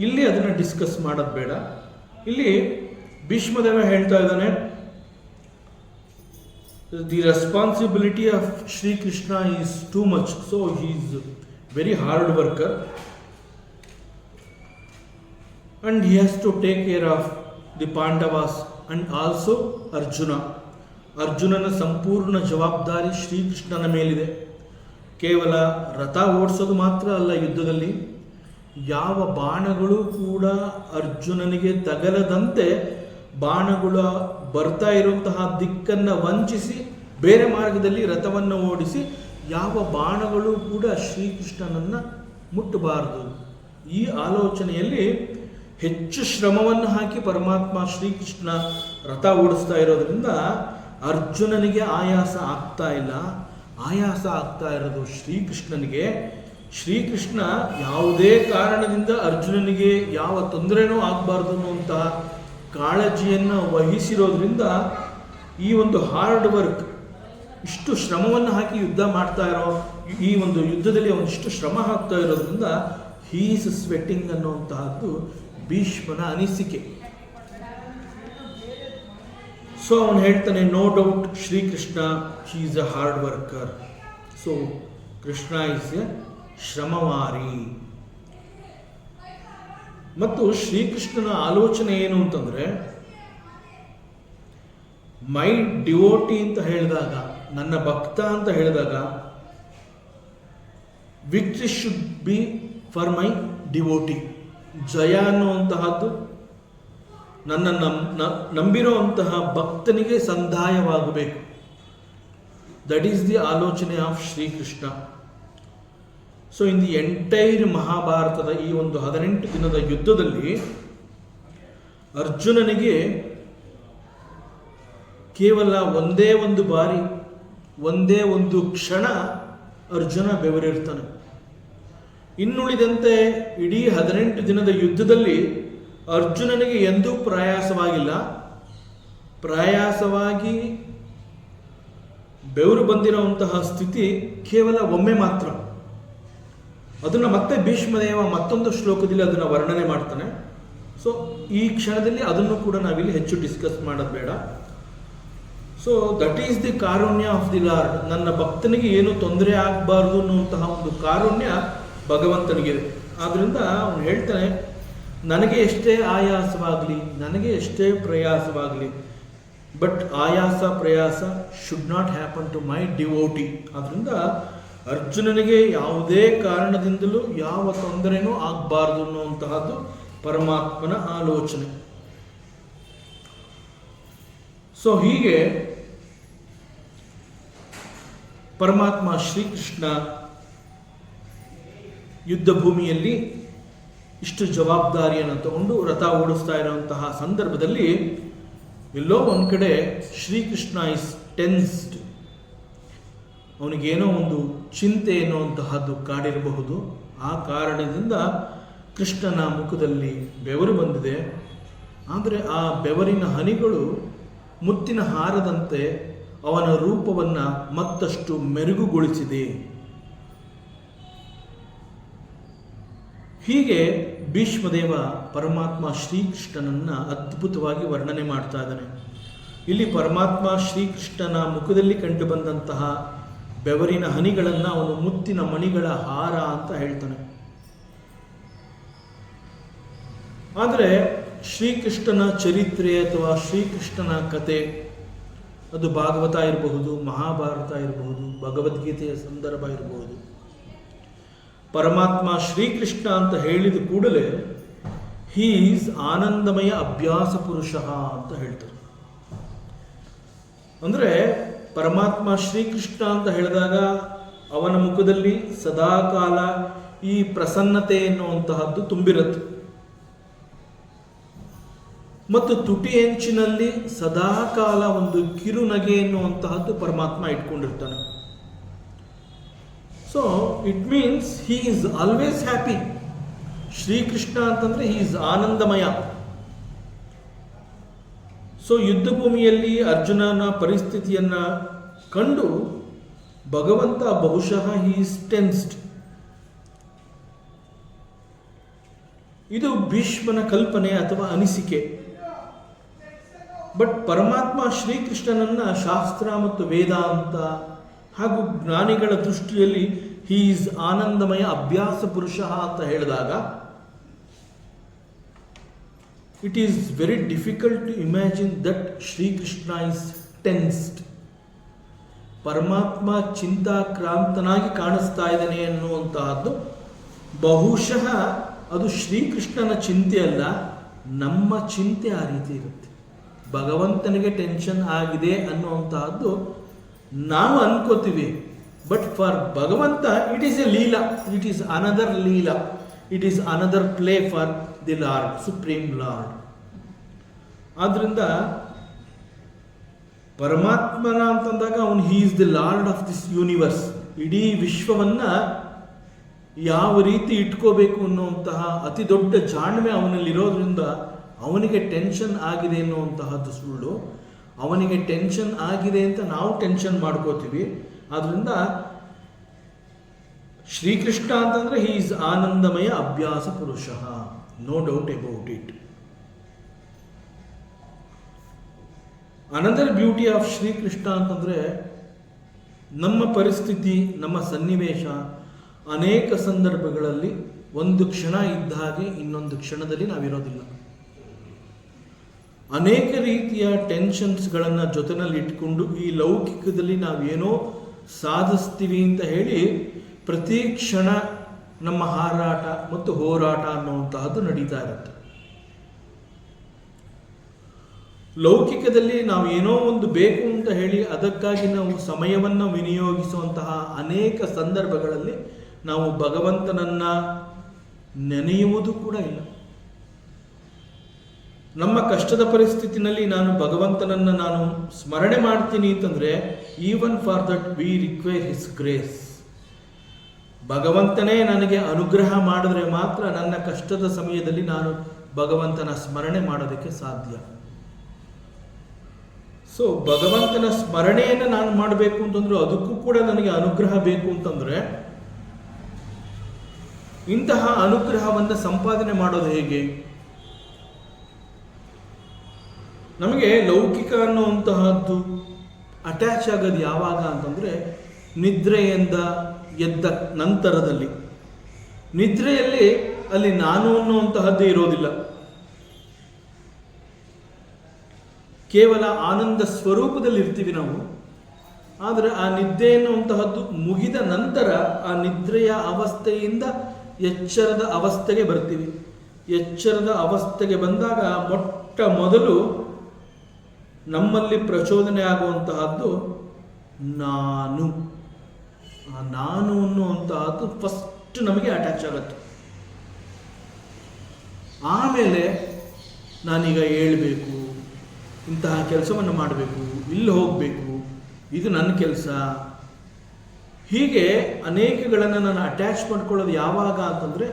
ಇಲ್ಲಿ ಅದನ್ನು ಡಿಸ್ಕಸ್ ಮಾಡೋದು ಬೇಡ. ಇಲ್ಲಿ ಭೀಷ್ಮದೇವ ಹೇಳ್ತಾ ಇದ್ದಾನೆ, the responsibility of Shrikrishna is too much, so he is very hard worker and he has to take care of the Pandavas and also Arjuna. ಅರ್ಜುನನ ಸಂಪೂರ್ಣ ಜವಾಬ್ದಾರಿ ಶ್ರೀಕೃಷ್ಣನ ಮೇಲಿದೆ. ಕೇವಲ ರಥ ಓಡಿಸೋದು ಮಾತ್ರ ಅಲ್ಲ, ಯುದ್ಧದಲ್ಲಿ ಯಾವ ಬಾಣಗಳು ಕೂಡ ಅರ್ಜುನನಿಗೆ ತಗಲದಂತೆ ಬಾಣಗಳು ಬರ್ತಾ ಇರುವಂತಹ ದಿಕ್ಕನ್ನು ವಂಚಿಸಿ ಬೇರೆ ಮಾರ್ಗದಲ್ಲಿ ರಥವನ್ನು ಓಡಿಸಿ ಯಾವ ಬಾಣಗಳು ಕೂಡ ಶ್ರೀಕೃಷ್ಣನನ್ನು ಮುಟ್ಟಬಾರದು. ಈ ಆಲೋಚನೆಯಲ್ಲಿ ಹೆಚ್ಚು ಶ್ರಮವನ್ನು ಹಾಕಿ ಪರಮಾತ್ಮ ಶ್ರೀಕೃಷ್ಣ ರಥ ಓಡಿಸ್ತಾ ಇರೋದ್ರಿಂದ ಅರ್ಜುನನಿಗೆ ಆಯಾಸ ಆಗ್ತಾ ಇಲ್ಲ. ಆಯಾಸ ಆಗ್ತಾ ಇರೋದು ಶ್ರೀಕೃಷ್ಣನಿಗೆ. ಶ್ರೀಕೃಷ್ಣ ಯಾವುದೇ ಕಾರಣದಿಂದ ಅರ್ಜುನನಿಗೆ ಯಾವ ತೊಂದರೆನೂ ಆಗಬಾರ್ದು ಅನ್ನುವಂತಹ ಕಾಳಜಿಯನ್ನು ವಹಿಸಿರೋದ್ರಿಂದ ಈ ಒಂದು ಹಾರ್ಡ್ ವರ್ಕ್, ಇಷ್ಟು ಶ್ರಮವನ್ನು ಹಾಕಿ ಯುದ್ಧ ಮಾಡ್ತಾ ಇರೋ ಈ ಒಂದು ಯುದ್ಧದಲ್ಲಿ ಅವನಿಷ್ಟು ಶ್ರಮ ಹಾಕ್ತಾ ಇರೋದ್ರಿಂದ ಹೀ ಈಸ್ ಸ್ವೆಟ್ಟಿಂಗ್ ಅನ್ನುವಂತಹದ್ದು ಭೀಷ್ಮನ ಅನಿಸಿಕೆ. ಸೊ ಅವನು ಹೇಳ್ತಾನೆ, no doubt Shri Krishna he is a hard worker. So Krishna is a ಶ್ರಮವಾರಿ. ಮತ್ತು ಶ್ರೀಕೃಷ್ಣನ ಆಲೋಚನೆ ಏನು ಅಂತಂದ್ರೆ, ಮೈ ಡಿವೋಟಿ ಅಂತ ಹೇಳಿದಾಗ, ನನ್ನ ಭಕ್ತ ಅಂತ ಹೇಳಿದಾಗ, victory should be for my devotee. ಜಯ ಅನ್ನುವಂತಹದ್ದು ನನ್ನ ನಂಬಿರುವಂತಹ ಭಕ್ತನಿಗೆ ಸಂದಾಯವಾಗಬೇಕು. ದಟ್ ಈಸ್ ದಿ ಆಲೋಚನೆ of Shri Krishna. So in the entire ಮಹಾಭಾರತದ ಈ ಒಂದು 18 ದಿನದ ಯುದ್ಧದಲ್ಲಿ ಅರ್ಜುನನಿಗೆ ಕೇವಲ ಒಂದೇ ಒಂದು ಬಾರಿ, ಒಂದೇ ಒಂದು ಕ್ಷಣ ಅರ್ಜುನ ಬೆವರಿರ್ತಾನೆ. ಇನ್ನುಳಿದಂತೆ ಇಡೀ 18 ದಿನದ ಯುದ್ಧದಲ್ಲಿ ಅರ್ಜುನನಿಗೆ ಎಂದೂ ಪ್ರಯಾಸವಾಗಿಲ್ಲ. ಪ್ರಯಾಸವಾಗಿ ಬೆವರು ಬಂದಿರುವಂತಹ ಸ್ಥಿತಿ ಕೇವಲ ಒಮ್ಮೆ ಮಾತ್ರ. ಅದನ್ನು ಮತ್ತೆ ಭೀಷ್ಮದೇವ ಮತ್ತೊಂದು ಶ್ಲೋಕದಲ್ಲಿ ಅದನ್ನು ವರ್ಣನೆ ಮಾಡ್ತಾನೆ. ಸೊ ಈ ಕ್ಷಣದಲ್ಲಿ ಅದನ್ನು ಕೂಡ ನಾವಿಲ್ಲಿ ಹೆಚ್ಚು ಡಿಸ್ಕಸ್ ಮಾಡೋದು ಬೇಡ. So that is the Karunya of the lord. ನನ್ನ ಭಕ್ತನಿಗೆ ಏನು ತೊಂದರೆ ಆಗಬಾರ್ದು ಅನ್ನುವಂತಹ ಒಂದು ಕಾರುಣ್ಯ ಭಗವಂತನಿಗಿದೆ. ಆದ್ದರಿಂದ ಅವನು ಹೇಳ್ತಾನೆ, ನನಗೆ ಎಷ್ಟೇ ಆಯಾಸವಾಗಲಿ, ನನಗೆ ಎಷ್ಟೇ ಪ್ರಯಾಸವಾಗಲಿ, ಬಟ್ ಆಯಾಸ ಪ್ರಯಾಸ should not happen to my devotee. ಆದ್ದರಿಂದ ಅರ್ಜುನನಿಗೆ ಯಾವುದೇ ಕಾರಣದಿಂದಲೂ ಯಾವ ತೊಂದರೆನೂ ಆಗಬಾರ್ದು ಅನ್ನುವಂತಹದ್ದು ಪರಮಾತ್ಮನ ಆಲೋಚನೆ. ಸೊ ಹೀಗೆ ಪರಮಾತ್ಮ ಶ್ರೀಕೃಷ್ಣ ಯುದ್ಧ ಭೂಮಿಯಲ್ಲಿ ಇಷ್ಟು ಜವಾಬ್ದಾರಿಯನ್ನು ತಗೊಂಡು ರಥ ಓಡಿಸ್ತಾ ಇರುವಂತಹ ಸಂದರ್ಭದಲ್ಲಿ ಎಲ್ಲೋ ಒಂದು ಕಡೆ ಶ್ರೀಕೃಷ್ಣ ಇಸ್ ಟೆನ್ಸ್ಡ್. ಅವನಿಗೇನೋ ಒಂದು ಚಿಂತೆ ಎನ್ನುವಂತಹದ್ದು ಕಾಡಿರಬಹುದು. ಆ ಕಾರಣದಿಂದ ಕೃಷ್ಣನ ಮುಖದಲ್ಲಿ ಬೆವರು ಬಂದಿದೆ. ಆದರೆ ಆ ಬೆವರಿನ ಹನಿಗಳು ಮುತ್ತಿನ ಹಾರದಂತೆ ಅವನ ರೂಪವನ್ನು ಮತ್ತಷ್ಟು ಮೆರುಗುಗೊಳಿಸಿದೆ. ಹೀಗೆ ಭೀಷ್ಮದೇವ ಪರಮಾತ್ಮ ಶ್ರೀಕೃಷ್ಣನನ್ನು ಅದ್ಭುತವಾಗಿ ವರ್ಣನೆ ಮಾಡ್ತಾ ಇದ್ದಾನೆ. ಇಲ್ಲಿ ಪರಮಾತ್ಮ ಶ್ರೀಕೃಷ್ಣನ ಮುಖದಲ್ಲಿ ಕಂಡು ಬಂದಂತಹ ಬೆವರಿನ ಹನಿಗಳನ್ನು ಅವನು ಮುತ್ತಿನ ಮಣಿಗಳ ಹಾರ ಅಂತ ಹೇಳ್ತಾನೆ. ಆದರೆ ಶ್ರೀಕೃಷ್ಣನ ಚರಿತ್ರೆ ಅಥವಾ ಶ್ರೀಕೃಷ್ಣನ ಕತೆ, ಅದು ಭಾಗವತ ಇರಬಹುದು, ಮಹಾಭಾರತ ಇರಬಹುದು, ಭಗವದ್ಗೀತೆಯ ಸಂದರ್ಭ ಇರಬಹುದು, ಪರಮಾತ್ಮ ಶ್ರೀಕೃಷ್ಣ ಅಂತ ಹೇಳಿದ ಕೂಡಲೇ ಹೀ ಈಸ್ ಆನಂದಮಯ ಅಭ್ಯಾಸ ಪುರುಷ ಅಂತ ಹೇಳ್ತಾರೆ. ಅಂದರೆ ಪರಮಾತ್ಮ ಶ್ರೀಕೃಷ್ಣ ಅಂತ ಹೇಳಿದಾಗ ಅವನ ಮುಖದಲ್ಲಿ ಸದಾಕಾಲ ಈ ಪ್ರಸನ್ನತೆ ಎನ್ನುವಂತಹದ್ದು ತುಂಬಿರುತ್ತೆ ಮತ್ತು ತುಟಿ ಹೆಂಚಿನಲ್ಲಿ ಸದಾಕಾಲ ಒಂದು ಕಿರುನಗೆ ಎನ್ನುವಂತಹದ್ದು ಪರಮಾತ್ಮ ಇಟ್ಕೊಂಡಿರ್ತಾನೆ. So it means he is always happy. Shri Krishna ಅಂತಂದ್ರೆ ಹಿ ಈಸ್ ಆನಂದಮಯ. ಸೊ ಯುದ್ಧ ಭೂಮಿಯಲ್ಲಿ ಅರ್ಜುನನ ಪರಿಸ್ಥಿತಿಯನ್ನ ಕಂಡು ಭಗವಂತ ಬಹುಶಃ ಹಿ ಈಸ್ ಟೆನ್ಸ್ಡ್. ಇದು ಭೀಷ್ಮನ ಕಲ್ಪನೆ ಅಥವಾ ಅನಿಸಿಕೆ. ಬಟ್ ಪರಮಾತ್ಮ ಶ್ರೀಕೃಷ್ಣನನ್ನ ಶಾಸ್ತ್ರ ಮತ್ತು ವೇದಾಂತ ಹಾಗೂ ಜ್ಞಾನಿಗಳ ದೃಷ್ಟಿಯಲ್ಲಿ ಹಿ ಈಸ್ ಆನಂದಮಯ ಅಭ್ಯಾಸ ಪುರುಷ ಅಂತ ಹೇಳಿದಾಗ it is very difficult to imagine that Shrikrishna is tensed. ಪರಮಾತ್ಮ ಚಿಂತಾಕ್ರಾಂತನಾಗಿ ಕಾಣಿಸ್ತಾ ಇದ್ದಾನೆ ಅನ್ನುವಂತಹದ್ದು ಬಹುಶಃ ಅದು ಶ್ರೀಕೃಷ್ಣನ ಚಿಂತೆ ಅಲ್ಲ, ನಮ್ಮ ಚಿಂತೆ ಆ ರೀತಿ ಇರುತ್ತೆ. ಭಗವಂತನಿಗೆ ಟೆನ್ಷನ್ ಆಗಿದೆ ಅನ್ನುವಂತಹದ್ದು ನಾವು ಅನ್ಕೋತೀವಿ, ಬಟ್ ಫಾರ್ ಭಗವಂತ it is A Leela, it is another Leela, it is another play for the lord, supreme lord. ಆದ್ರಿಂದ ಪರಮಾತ್ಮನ ಅಂತಂದಾಗ ಅವನು he is the lord of this universe. ಇಡೀ ವಿಶ್ವವನ್ನ ಯಾವ ರೀತಿ ಇಟ್ಕೋಬೇಕು ಅನ್ನುವಂತಹ ಅತಿ ದೊಡ್ಡ ಜಾಣ್ಮೆ ಅವನಲ್ಲಿರೋದ್ರಿಂದ ಅವನಿಗೆ ಟೆನ್ಷನ್ ಆಗಿದೆ ಎನ್ನುವಂತಹದ್ದು ಸುಳ್ಳು. ಅವನಿಗೆ ಟೆನ್ಷನ್ ಆಗಿದೆ ಅಂತ ನಾವು ಟೆನ್ಷನ್ ಮಾಡ್ಕೋತೀವಿ. ಆದ್ರಿಂದ ಶ್ರೀಕೃಷ್ಣ ಅಂತಂದ್ರೆ ಹಿ ಈಸ್ ಆನಂದಮಯ ಅಭ್ಯಾಸ ಪುರುಷ, no doubt about it. Another beauty of Shrikrishna ಅಂತಂದ್ರೆ ನಮ್ಮ ಪರಿಸ್ಥಿತಿ, ನಮ್ಮ ಸನ್ನಿವೇಶ ಅನೇಕ ಸಂದರ್ಭಗಳಲ್ಲಿ ಒಂದು ಕ್ಷಣ ಇದ್ದ ಹಾಗೆ ಇನ್ನೊಂದು ಕ್ಷಣದಲ್ಲಿ ನಾವಿರೋದಿಲ್ಲ. ಅನೇಕ ರೀತಿಯ ಟೆನ್ಷನ್ಸ್ಗಳನ್ನು ಜೊತೆನಲ್ಲಿ ಇಟ್ಕೊಂಡು ಈ ಲೌಕಿಕದಲ್ಲಿ ನಾವೇನೋ ಸಾಧಿಸ್ತೀವಿ ಅಂತ ಹೇಳಿ ಪ್ರತಿ ಕ್ಷಣ ನಮ್ಮ ಹಾರಾಟ ಮತ್ತು ಹೋರಾಟ ಅನ್ನುವಂತಹದ್ದು ನಡೀತಾ ಇರುತ್ತೆ. ಲೌಕಿಕದಲ್ಲಿ ನಾವು ಏನೋ ಒಂದು ಬೇಕು ಅಂತ ಹೇಳಿ ಅದಕ್ಕಾಗಿ ನಾವು ಸಮಯವನ್ನು ವಿನಿಯೋಗಿಸುವಂತಹ ಅನೇಕ ಸಂದರ್ಭಗಳಲ್ಲಿ ನಾವು ಭಗವಂತನನ್ನ ನೆನೆಯುವುದು ಕೂಡ ಇಲ್ಲ. ನಮ್ಮ ಕಷ್ಟದ ಪರಿಸ್ಥಿತಿನಲ್ಲಿ ನಾನು ಭಗವಂತನನ್ನ ನಾನು ಸ್ಮರಣೆ ಮಾಡ್ತೀನಿ ಅಂತಂದ್ರೆ even for that we require his grace. ಭಗವಂತನೇ ನನಗೆ ಅನುಗ್ರಹ ಮಾಡಿದ್ರೆ ಮಾತ್ರ ನನ್ನ ಕಷ್ಟದ ಸಮಯದಲ್ಲಿ ನಾನು ಭಗವಂತನ ಸ್ಮರಣೆ ಮಾಡೋದಕ್ಕೆ ಸಾಧ್ಯ. ಸೊ ಭಗವಂತನ ಸ್ಮರಣೆಯನ್ನು ನಾನು ಮಾಡಬೇಕು ಅಂತಂದ್ರೆ ಅದಕ್ಕೂ ಕೂಡ ನನಗೆ ಅನುಗ್ರಹ ಬೇಕು ಅಂತಂದ್ರೆ ಇಂತಹ ಅನುಗ್ರಹವನ್ನು ಸಂಪಾದನೆ ಮಾಡೋದು ಹೇಗೆ? ನಮಗೆ ಲೌಕಿಕ ಅನ್ನುವಂತಹದ್ದು ಅಟ್ಯಾಚ್ ಆಗೋದು ಯಾವಾಗ ಅಂತಂದ್ರೆ ನಿದ್ರೆಯಿಂದ ಎದ್ದ ನಂತರದಲ್ಲಿ. ನಿದ್ರೆಯಲ್ಲಿ ಅಲ್ಲಿ ನಾನು ಅನ್ನುವಂತಹದ್ದು ಇರೋದಿಲ್ಲ, ಕೇವಲ ಆನಂದ ಸ್ವರೂಪದಲ್ಲಿ ಇರ್ತೀವಿ ನಾವು. ಆದರೆ ಆ ನಿದ್ದೆ ಎನ್ನುವಂತಹದ್ದು ಮುಗಿದ ನಂತರ ಆ ನಿದ್ರೆಯ ಅವಸ್ಥೆಯಿಂದ ಎಚ್ಚರದ ಅವಸ್ಥೆಗೆ ಬರ್ತೀವಿ. ಎಚ್ಚರದ ಅವಸ್ಥೆಗೆ ಬಂದಾಗ ಮೊಟ್ಟ ಮೊದಲು ನಮ್ಮಲ್ಲಿ ಪ್ರಚೋದನೆ ಆಗುವಂತಹದ್ದು ನಾನು. ಆ ನಾನು ಅನ್ನುವಂತಹದ್ದು ಫಸ್ಟ್ ನಮಗೆ ಅಟ್ಯಾಚ್ ಆಗುತ್ತೆ. ಆಮೇಲೆ ನಾನೀಗ ಹೇಳ್ಬೇಕು, ಇಂತಹ ಕೆಲಸವನ್ನು ಮಾಡಬೇಕು, ಇಲ್ಲಿ ಹೋಗಬೇಕು, ಇದು ನನ್ನ ಕೆಲಸ, ಹೀಗೆ ಅನೇಕಗಳನ್ನು ನಾನು ಅಟ್ಯಾಚ್ ಮಾಡ್ಕೊಳ್ಳೋದು ಯಾವಾಗ ಅಂತಂದರೆ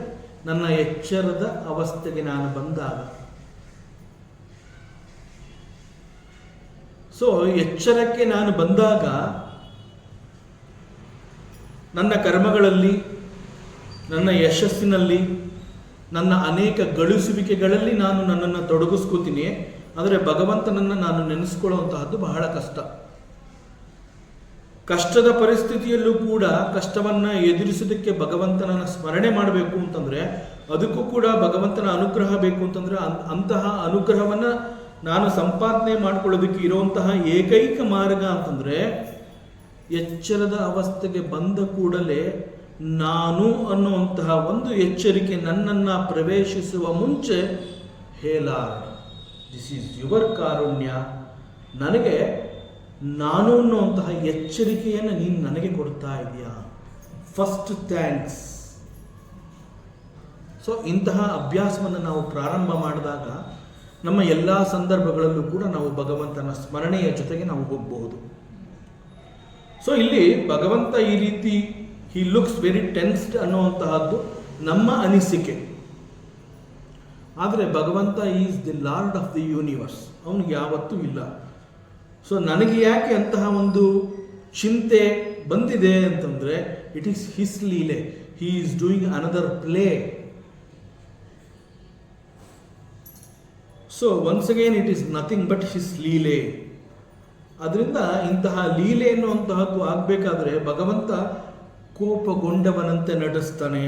ನನ್ನ ಎಚ್ಚರದ ಅವಸ್ಥೆಗೆ ನಾನು ಬಂದಾಗ. ಸೊ ಎಚ್ಚರಕ್ಕೆ ನಾನು ಬಂದಾಗ ನನ್ನ ಕರ್ಮಗಳಲ್ಲಿ, ನನ್ನ ಯಶಸ್ಸಿನಲ್ಲಿ, ನನ್ನ ಅನೇಕ ಗಳಿಸುವಿಕೆಗಳಲ್ಲಿ ನಾನು ನನ್ನನ್ನು ತೊಡಗಿಸ್ಕೋತೀನಿ, ಆದರೆ ಭಗವಂತನನ್ನು ನಾನು ನೆನೆಸ್ಕೊಳ್ಳುವಂತಹದ್ದು ಬಹಳ ಕಷ್ಟ. ಕಷ್ಟದ ಪರಿಸ್ಥಿತಿಯಲ್ಲೂ ಕೂಡ ಕಷ್ಟವನ್ನು ಎದುರಿಸೋದಕ್ಕೆ ಭಗವಂತನನ್ನ ಸ್ಮರಣೆ ಮಾಡಬೇಕು ಅಂತಂದರೆ, ಅದಕ್ಕೂ ಕೂಡ ಭಗವಂತನ ಅನುಗ್ರಹ ಬೇಕು ಅಂತಂದರೆ, ಅಂತಹ ಅನುಗ್ರಹವನ್ನು ನಾನು ಸಂಪಾದನೆ ಮಾಡ್ಕೊಳ್ಳೋದಕ್ಕೆ ಇರುವಂತಹ ಏಕೈಕ ಮಾರ್ಗ ಅಂತಂದರೆ, ಎಚ್ಚರದ ಅವಸ್ಥೆಗೆ ಬಂದ ಕೂಡಲೇ ನಾನು ಅನ್ನುವಂತಹ ಒಂದು ಎಚ್ಚರಿಕೆ ನನ್ನನ್ನು ಪ್ರವೇಶಿಸುವ ಮುಂಚೆ, ಹೇ ಲಾರ್ಡ್, ದಿಸ್ ಈಸ್ ಯುವರ್ ಕಾರುಣ್ಯ, ನನಗೆ ನಾನು ಅನ್ನುವಂತಹ ಎಚ್ಚರಿಕೆಯನ್ನು ನೀನು ನನಗೆ ಕೊಡ್ತಾ ಇದೆಯಾ, ಫಸ್ಟ್ ಥ್ಯಾಂಕ್ಸ್. ಸೊ ಇಂತಹ ಅಭ್ಯಾಸವನ್ನು ನಾವು ಪ್ರಾರಂಭ ಮಾಡಿದಾಗ ನಮ್ಮ ಎಲ್ಲ ಸಂದರ್ಭಗಳಲ್ಲೂ ಕೂಡ ನಾವು ಭಗವಂತನ ಸ್ಮರಣೆಯ ಜೊತೆಗೆ ನಾವು ಹೋಗಬಹುದು. ಸೊ ಇಲ್ಲಿ ಭಗವಂತ ಈ ರೀತಿ ಹಿ ಲುಕ್ಸ್ ವೆರಿ ಟೆನ್ಸ್ಡ್ ಅನ್ನುವಂತಹದ್ದು ನಮ್ಮ ಅನಿಸಿಕೆ. ಆದರೆ ಭಗವಂತ is the lord of the universe, ಅವನಿಗೆ ಯಾವತ್ತೂ ಇಲ್ಲ. ಸೊ ನನಗೆ ಯಾಕೆ ಅಂತಹ ಒಂದು ಚಿಂತೆ ಬಂದಿದೆ ಅಂತಂದರೆ, it is his Leele. He is doing another play. So once again it is nothing but his ಲೀಲೆ. ಅದರಿಂದ ಇಂತಹ ಲೀಲೆ ಎನ್ನುವಂತಹದ್ದು ಆಗಬೇಕಾದ್ರೆ ಭಗವಂತ ಕೋಪಗೊಂಡವನಂತೆ ನಟಿಸ್ತಾನೆ,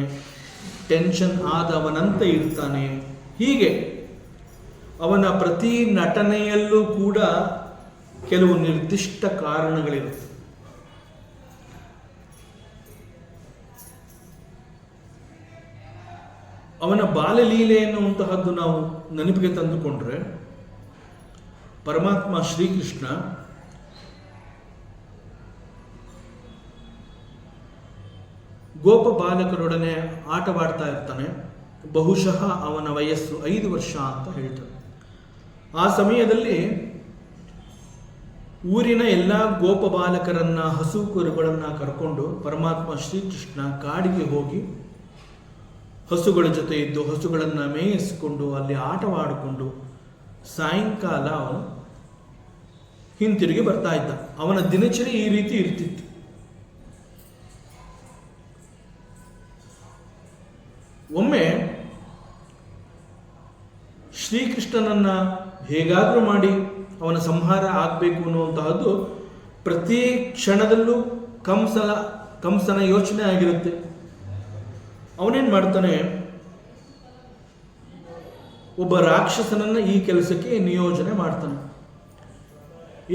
ಟೆನ್ಷನ್ ಆದವನಂತೆ ಇರ್ತಾನೆ. ಹೀಗೆ ಅವನ ಪ್ರತಿ ನಟನೆಯಲ್ಲೂ ಕೂಡ ಕೆಲವು ನಿರ್ದಿಷ್ಟ ಕಾರಣಗಳಿರುತ್ತೆ. ಅವನ ಬಾಲಲೀಲೆ ಎನ್ನುವಂತಹದ್ದು ನಾವು ನೆನಪಿಗೆ ತಂದುಕೊಂಡ್ರೆ, ಪರಮಾತ್ಮ ಶ್ರೀಕೃಷ್ಣ ಗೋಪ ಬಾಲಕರೊಡನೆ ಆಟವಾಡ್ತಾ ಇರ್ತಾನೆ. ಬಹುಶಃ ಅವನ ವಯಸ್ಸು 5 ವರ್ಷ ಅಂತ ಹೇಳ್ತಾನೆ. ಆ ಸಮಯದಲ್ಲಿ ಊರಿನ ಎಲ್ಲ ಗೋಪ ಬಾಲಕರನ್ನ, ಹಸು ಕರುಗಳನ್ನು ಕರ್ಕೊಂಡು ಪರಮಾತ್ಮ ಶ್ರೀಕೃಷ್ಣ ಕಾಡಿಗೆ ಹೋಗಿ ಹಸುಗಳ ಜೊತೆ ಇದ್ದು ಹಸುಗಳನ್ನು ಮೇಯಿಸಿಕೊಂಡು ಅಲ್ಲಿ ಆಟವಾಡಿಕೊಂಡು ಸಾಯಂಕಾಲ ಅವನು ಹಿಂತಿರುಗಿ ಬರ್ತಾ ಇದ್ದ. ಅವನ ದಿನಚರಿ ಈ ರೀತಿ ಇರ್ತಿತ್ತು. ಒಮ್ಮೆ ಶ್ರೀಕೃಷ್ಣನನ್ನ ಹೇಗಾದರೂ ಮಾಡಿ ಅವನ ಸಂಹಾರ ಆಗಬೇಕು ಅನ್ನುವಂತಹದ್ದು ಪ್ರತಿ ಕ್ಷಣದಲ್ಲೂ ಕಂಸನ ಯೋಚನೆ ಆಗಿರುತ್ತೆ. ಅವನೇನು ಮಾಡ್ತಾನೆ, ಒಬ್ಬ ರಾಕ್ಷಸನನ್ನು ಈ ಕೆಲಸಕ್ಕೆ ನಿಯೋಜನೆ ಮಾಡ್ತಾನೆ.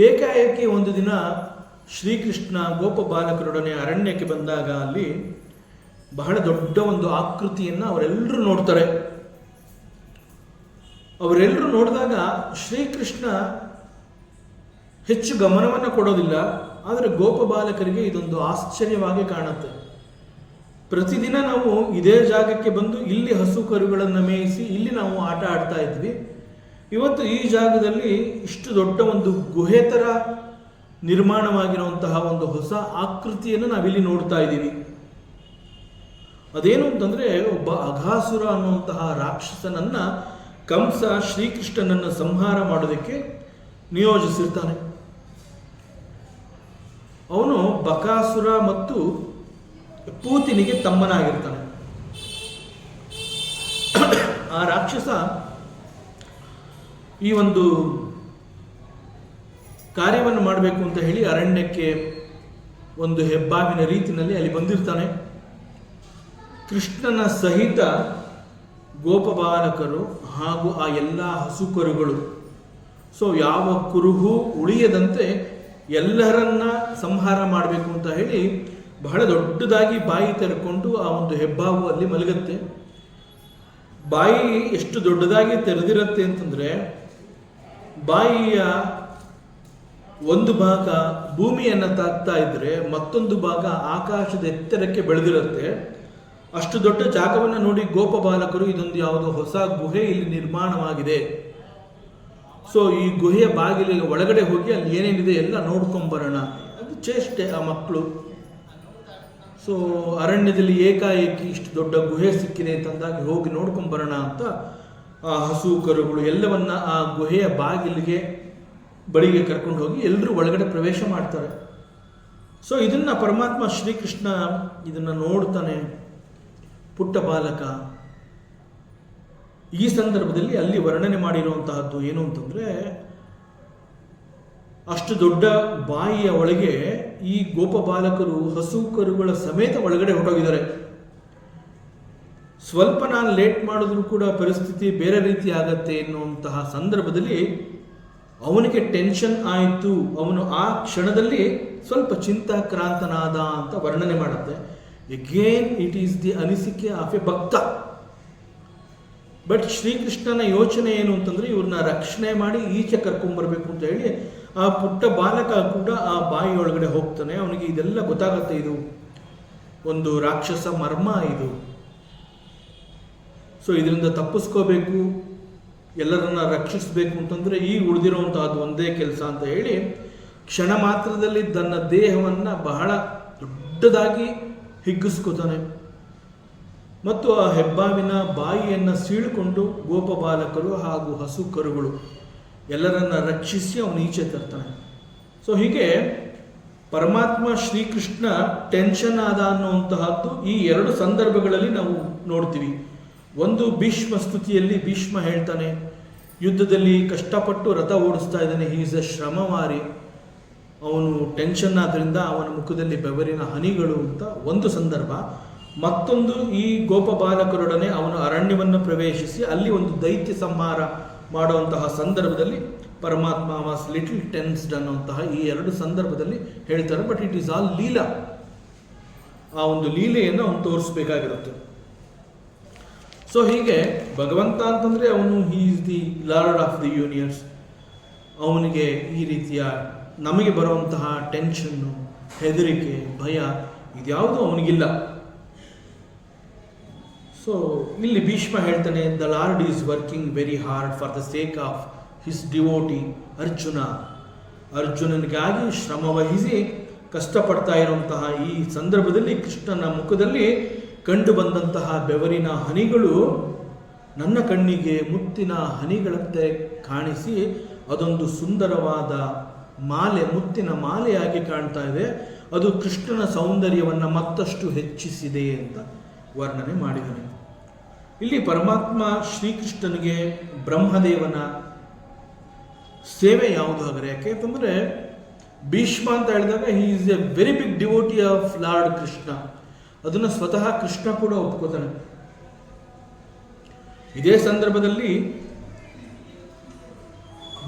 ಏಕಾಏಕಿ ಒಂದು ದಿನ ಶ್ರೀಕೃಷ್ಣ ಗೋಪ ಬಾಲಕರೊಡನೆ ಅರಣ್ಯಕ್ಕೆ ಬಂದಾಗ ಅಲ್ಲಿ ಬಹಳ ದೊಡ್ಡ ಒಂದು ಆಕೃತಿಯನ್ನು ಅವರೆಲ್ಲರೂ ನೋಡ್ತಾರೆ. ಅವರೆಲ್ಲರೂ ನೋಡಿದಾಗ ಶ್ರೀಕೃಷ್ಣ ಹೆಚ್ಚು ಗಮನವನ್ನು ಕೊಡೋದಿಲ್ಲ. ಆದರೆ ಗೋಪ ಬಾಲಕರಿಗೆ ಇದೊಂದು ಆಶ್ಚರ್ಯವಾಗಿ ಕಾಣುತ್ತೆ. ಪ್ರತಿದಿನ ನಾವು ಇದೇ ಜಾಗಕ್ಕೆ ಬಂದು ಇಲ್ಲಿ ಹಸು ಕರುಗಳನ್ನು ಮೇಯಿಸಿ ಇಲ್ಲಿ ನಾವು ಆಟ ಆಡ್ತಾ ಇದ್ವಿ. ಇವತ್ತು ಈ ಜಾಗದಲ್ಲಿ ಇಷ್ಟು ದೊಡ್ಡ ಒಂದು ಗುಹೆ ಥರ ನಿರ್ಮಾಣವಾಗಿರುವಂತಹ ಒಂದು ಹೊಸ ಆಕೃತಿಯನ್ನು ನಾವಿಲ್ಲಿ ನೋಡ್ತಾ ಇದ್ದೀವಿ. ಅದೇನು ಅಂತಂದರೆ, ಒಬ್ಬ ಅಘಾಸುರ ಅನ್ನುವಂತಹ ರಾಕ್ಷಸನನ್ನ ಕಂಸ ಶ್ರೀಕೃಷ್ಣನನ್ನು ಸಂಹಾರ ಮಾಡೋದಕ್ಕೆ ನಿಯೋಜಿಸಿರ್ತಾನೆ. ಅವನು ಬಕಾಸುರ ಮತ್ತು ಪೂತಿನಿಗೆ ತಮ್ಮನಾಗಿರ್ತಾನೆ. ಆ ರಾಕ್ಷಸ ಈ ಒಂದು ಕಾರ್ಯವನ್ನು ಮಾಡಬೇಕು ಅಂತ ಹೇಳಿ ಅರಣ್ಯಕ್ಕೆ ಒಂದು ಹೆಬ್ಬಾವಿನ ರೀತಿಯಲ್ಲಿ ಅಲ್ಲಿ ಬಂದಿರ್ತಾನೆ. ಕೃಷ್ಣನ ಸಹಿತ ಗೋಪಬಾಲಕರು ಹಾಗೂ ಆ ಎಲ್ಲ ಹಸುಕರುಗಳು, ಸೊ ಯಾವ ಕುರುಹು ಉಳಿಯದಂತೆ ಎಲ್ಲರನ್ನ ಸಂಹಾರ ಮಾಡಬೇಕು ಅಂತ ಹೇಳಿ ಬಹಳ ದೊಡ್ಡದಾಗಿ ಬಾಯಿ ತೆರೆಕೊಂಡು ಆ ಒಂದು ಹೆಬ್ಬಾವು ಅಲ್ಲಿ ಮಲಗುತ್ತೆ. ಬಾಯಿ ಎಷ್ಟು ದೊಡ್ಡದಾಗಿ ತೆರೆದಿರುತ್ತೆ ಅಂತಂದರೆ, ಬಾಯಿಯ ಒಂದು ಭಾಗ ಭೂಮಿಯನ್ನು ತಾಕ್ತಾ ಇದ್ರೆ ಮತ್ತೊಂದು ಭಾಗ ಆಕಾಶದ ಎತ್ತರಕ್ಕೆ ಬೆಳೆದಿರುತ್ತೆ. ಅಷ್ಟು ದೊಡ್ಡ ಜಾಗವನ್ನು ನೋಡಿ ಗೋಪ ಬಾಲಕರು ಇದೊಂದು ಯಾವುದೋ ಹೊಸ ಗುಹೆ ಇಲ್ಲಿ ನಿರ್ಮಾಣವಾಗಿದೆ, ಸೊ ಈ ಗುಹೆಯ ಬಾಗಿಲಿಗೆ ಒಳಗಡೆ ಹೋಗಿ ಅಲ್ಲಿ ಏನೇನಿದೆ ಎಲ್ಲ ನೋಡ್ಕೊಂಬರೋಣ, ಅದು ಚೇಷ್ಟೆ ಆ ಮಕ್ಕಳು. ಸೊ ಅರಣ್ಯದಲ್ಲಿ ಏಕಾಏಕಿ ಇಷ್ಟು ದೊಡ್ಡ ಗುಹೆ ಸಿಕ್ಕಿದೆ ಅಂತಂದಾಗ ಹೋಗಿ ನೋಡ್ಕೊಂಬರೋಣ ಅಂತ ಆ ಹಸು ಕರುಗಳು ಎಲ್ಲವನ್ನ ಆ ಗುಹೆಯ ಬಾಗಿಲಿಗೆ ಬಳಿಗೆ ಕರ್ಕೊಂಡು ಹೋಗಿ ಎಲ್ಲರೂ ಒಳಗಡೆ ಪ್ರವೇಶ ಮಾಡ್ತಾರೆ. ಸೊ ಇದನ್ನ ಪರಮಾತ್ಮ ಶ್ರೀಕೃಷ್ಣ ಇದನ್ನ ನೋಡ್ತಾನೆ. ಪುಟ್ಟ ಬಾಲಕ ಈ ಸಂದರ್ಭದಲ್ಲಿ ಅಲ್ಲಿ ವರ್ಣನೆ ಮಾಡಿರುವಂತಹದ್ದು ಏನು ಅಂತಂದರೆ, ಅಷ್ಟು ದೊಡ್ಡ ಬಾಯಿಯ ಒಳಗೆ ಈ ಗೋಪಬಾಲಕರು ಹಸು ಕರುಗಳ ಸಮೇತ ಒಳಗಡೆ ಹೊರಟೋಗಿದ್ದಾರೆ. ಸ್ವಲ್ಪ ನಾನು ಲೇಟ್ ಮಾಡಿದ್ರೂ ಕೂಡ ಪರಿಸ್ಥಿತಿ ಬೇರೆ ರೀತಿ ಆಗತ್ತೆ ಎನ್ನುವಂತಹ ಸಂದರ್ಭದಲ್ಲಿ ಅವನಿಗೆ ಟೆನ್ಷನ್ ಆಯಿತು. ಅವನು ಆ ಕ್ಷಣದಲ್ಲಿ ಸ್ವಲ್ಪ ಚಿಂತಾಕ್ರಾಂತನಾದ ಅಂತ ವರ್ಣನೆ ಮಾಡುತ್ತೆ. ಎಗೇನ್ ಇಟ್ ಈಸ್ ದಿ ಅನಿಸಿಕೆ ಆಫ್ ಎ ಭಕ್ತ. ಬಟ್ ಶ್ರೀಕೃಷ್ಣನ ಯೋಚನೆ ಏನು ಅಂತಂದರೆ, ಇವ್ರನ್ನ ರಕ್ಷಣೆ ಮಾಡಿ ಈಚೆ ಕರ್ಕೊಂಡ್ಬರ್ಬೇಕು ಅಂತ ಹೇಳಿ ಆ ಪುಟ್ಟ ಬಾಲಕ ಕೂಡ ಆ ಬಾಯಿ ಒಳಗಡೆ ಹೋಗ್ತಾನೆ. ಅವನಿಗೆ ಇದೆಲ್ಲ ಗೊತ್ತಾಗತ್ತೆ, ಇದು ಒಂದು ರಾಕ್ಷಸ ಮರ್ಮ ಇದು. ಸೊ ಇದರಿಂದ ತಪ್ಪಿಸ್ಕೋಬೇಕು, ಎಲ್ಲರನ್ನ ರಕ್ಷಿಸಬೇಕು ಅಂತಂದರೆ ಈ ಉಳಿದಿರುವಂತಹದ್ದು ಒಂದೇ ಕೆಲಸ ಅಂತ ಹೇಳಿ ಕ್ಷಣ ಮಾತ್ರದಲ್ಲಿ ತನ್ನ ದೇಹವನ್ನು ಬಹಳ ದೊಡ್ಡದಾಗಿ ಹಿಗ್ಗಿಸ್ಕೋತಾನೆ ಮತ್ತು ಆ ಹೆಬ್ಬಾವಿನ ಬಾಯಿಯನ್ನು ಸೀಳಿಕೊಂಡು ಗೋಪಬಾಲಕರು ಹಾಗೂ ಹಸು ಕರುಗಳು ಎಲ್ಲರನ್ನ ರಕ್ಷಿಸಿ ಅವನು ಈಚೆ ತರ್ತಾನೆ. ಸೊ ಹೀಗೆ ಪರಮಾತ್ಮ ಶ್ರೀಕೃಷ್ಣ ಟೆನ್ಷನ್ ಆದ ಅನ್ನುವಂತಹದ್ದು ಈ ಎರಡು ಸಂದರ್ಭಗಳಲ್ಲಿ ನಾವು ನೋಡ್ತೀವಿ. ಒಂದು ಭೀಷ್ಮ ಸ್ತುತಿಯಲ್ಲಿ ಭೀಷ್ಮ ಹೇಳ್ತಾನೆ, ಯುದ್ಧದಲ್ಲಿ ಕಷ್ಟಪಟ್ಟು ರಥ ಓಡಿಸ್ತಾ ಇದ್ದಾನೆ, ಹಿ ಈಸ್ ಅ ಶ್ರಮವಾರಿ, ಅವನು ಟೆನ್ಷನ್ ಆದ್ದರಿಂದ ಅವನ ಮುಖದಲ್ಲಿ ಬೆವರಿನ ಹನಿಗಳು ಅಂತ ಒಂದು ಸಂದರ್ಭ. ಮತ್ತೊಂದು ಈ ಗೋಪಬಾಲಕರೊಡನೆ ಅವನು ಅರಣ್ಯವನ್ನು ಪ್ರವೇಶಿಸಿ ಅಲ್ಲಿ ಒಂದು ದೈತ್ಯ ಸಂಹಾರ ಮಾಡುವಂತಹ ಸಂದರ್ಭದಲ್ಲಿ ಪರಮಾತ್ಮ ವಾಸ್ ಲಿಟಲ್ ಟೆನ್ಸ್ಡ್ ಅನ್ನುವಂತಹ ಈ ಎರಡು ಸಂದರ್ಭದಲ್ಲಿ ಹೇಳ್ತಾರೆ. But it is all Leela. ಆ ಒಂದು ಲೀಲೆಯನ್ನು ಅವನು ತೋರಿಸ್ಬೇಕಾಗಿರುತ್ತೆ. ಸೊ ಹೀಗೆ ಭಗವಂತ ಅಂತಂದರೆ ಅವನು he is the lord of the universe. ಅವನಿಗೆ ಈ ರೀತಿಯ ನಮಗೆ ಬರುವಂತಹ ಟೆನ್ಷನ್ನು, ಹೆದರಿಕೆ, ಭಯ ಇದ್ಯಾವುದು ಅವನಿಗಿಲ್ಲ. ಸೊ ಇಲ್ಲಿ ಭೀಷ್ಮ ಹೇಳ್ತಾನೆ, the lord is working very hard for the sake of his devotee Arjuna. ಅರ್ಜುನನಿಗಾಗಿ ಶ್ರಮವಹಿಸಿ ಕಷ್ಟಪಡ್ತಾ ಇರುವಂತಹ ಈ ಸಂದರ್ಭದಲ್ಲಿ ಕೃಷ್ಣನ ಮುಖದಲ್ಲಿ ಕಂಡು ಬಂದಂತಹ ಬೆವರಿನ ಹನಿಗಳು ನನ್ನ ಕಣ್ಣಿಗೆ ಮುತ್ತಿನ ಹನಿಗಳಂತೆ ಕಾಣಿಸಿ ಅದೊಂದು ಸುಂದರವಾದ ಮಾಲೆ, ಮುತ್ತಿನ ಮಾಲೆಯಾಗಿ ಕಾಣ್ತಾ ಇದೆ. ಅದು ಕೃಷ್ಣನ ಸೌಂದರ್ಯವನ್ನು ಮತ್ತಷ್ಟು ಹೆಚ್ಚಿಸಿದೆ ಅಂತ ವರ್ಣನೆ ಮಾಡಿದ್ದಾನೆ. ಇಲ್ಲಿ ಪರಮಾತ್ಮ ಶ್ರೀಕೃಷ್ಣನಿಗೆ ಬ್ರಹ್ಮದೇವನ ಸೇವೆ ಯಾವುದು ಹಾಗಾದ್ರೆ? ಯಾಕೆಂತಂದರೆ ಭೀಷ್ಮ ಅಂತ ಹೇಳಿದಾಗ he is a very big devotee of lord Krishna. ಅದನ್ನು ಸ್ವತಃ ಕೃಷ್ಣ ಕೂಡ ಒಪ್ಕೋತಾನೆ. ಇದೇ ಸಂದರ್ಭದಲ್ಲಿ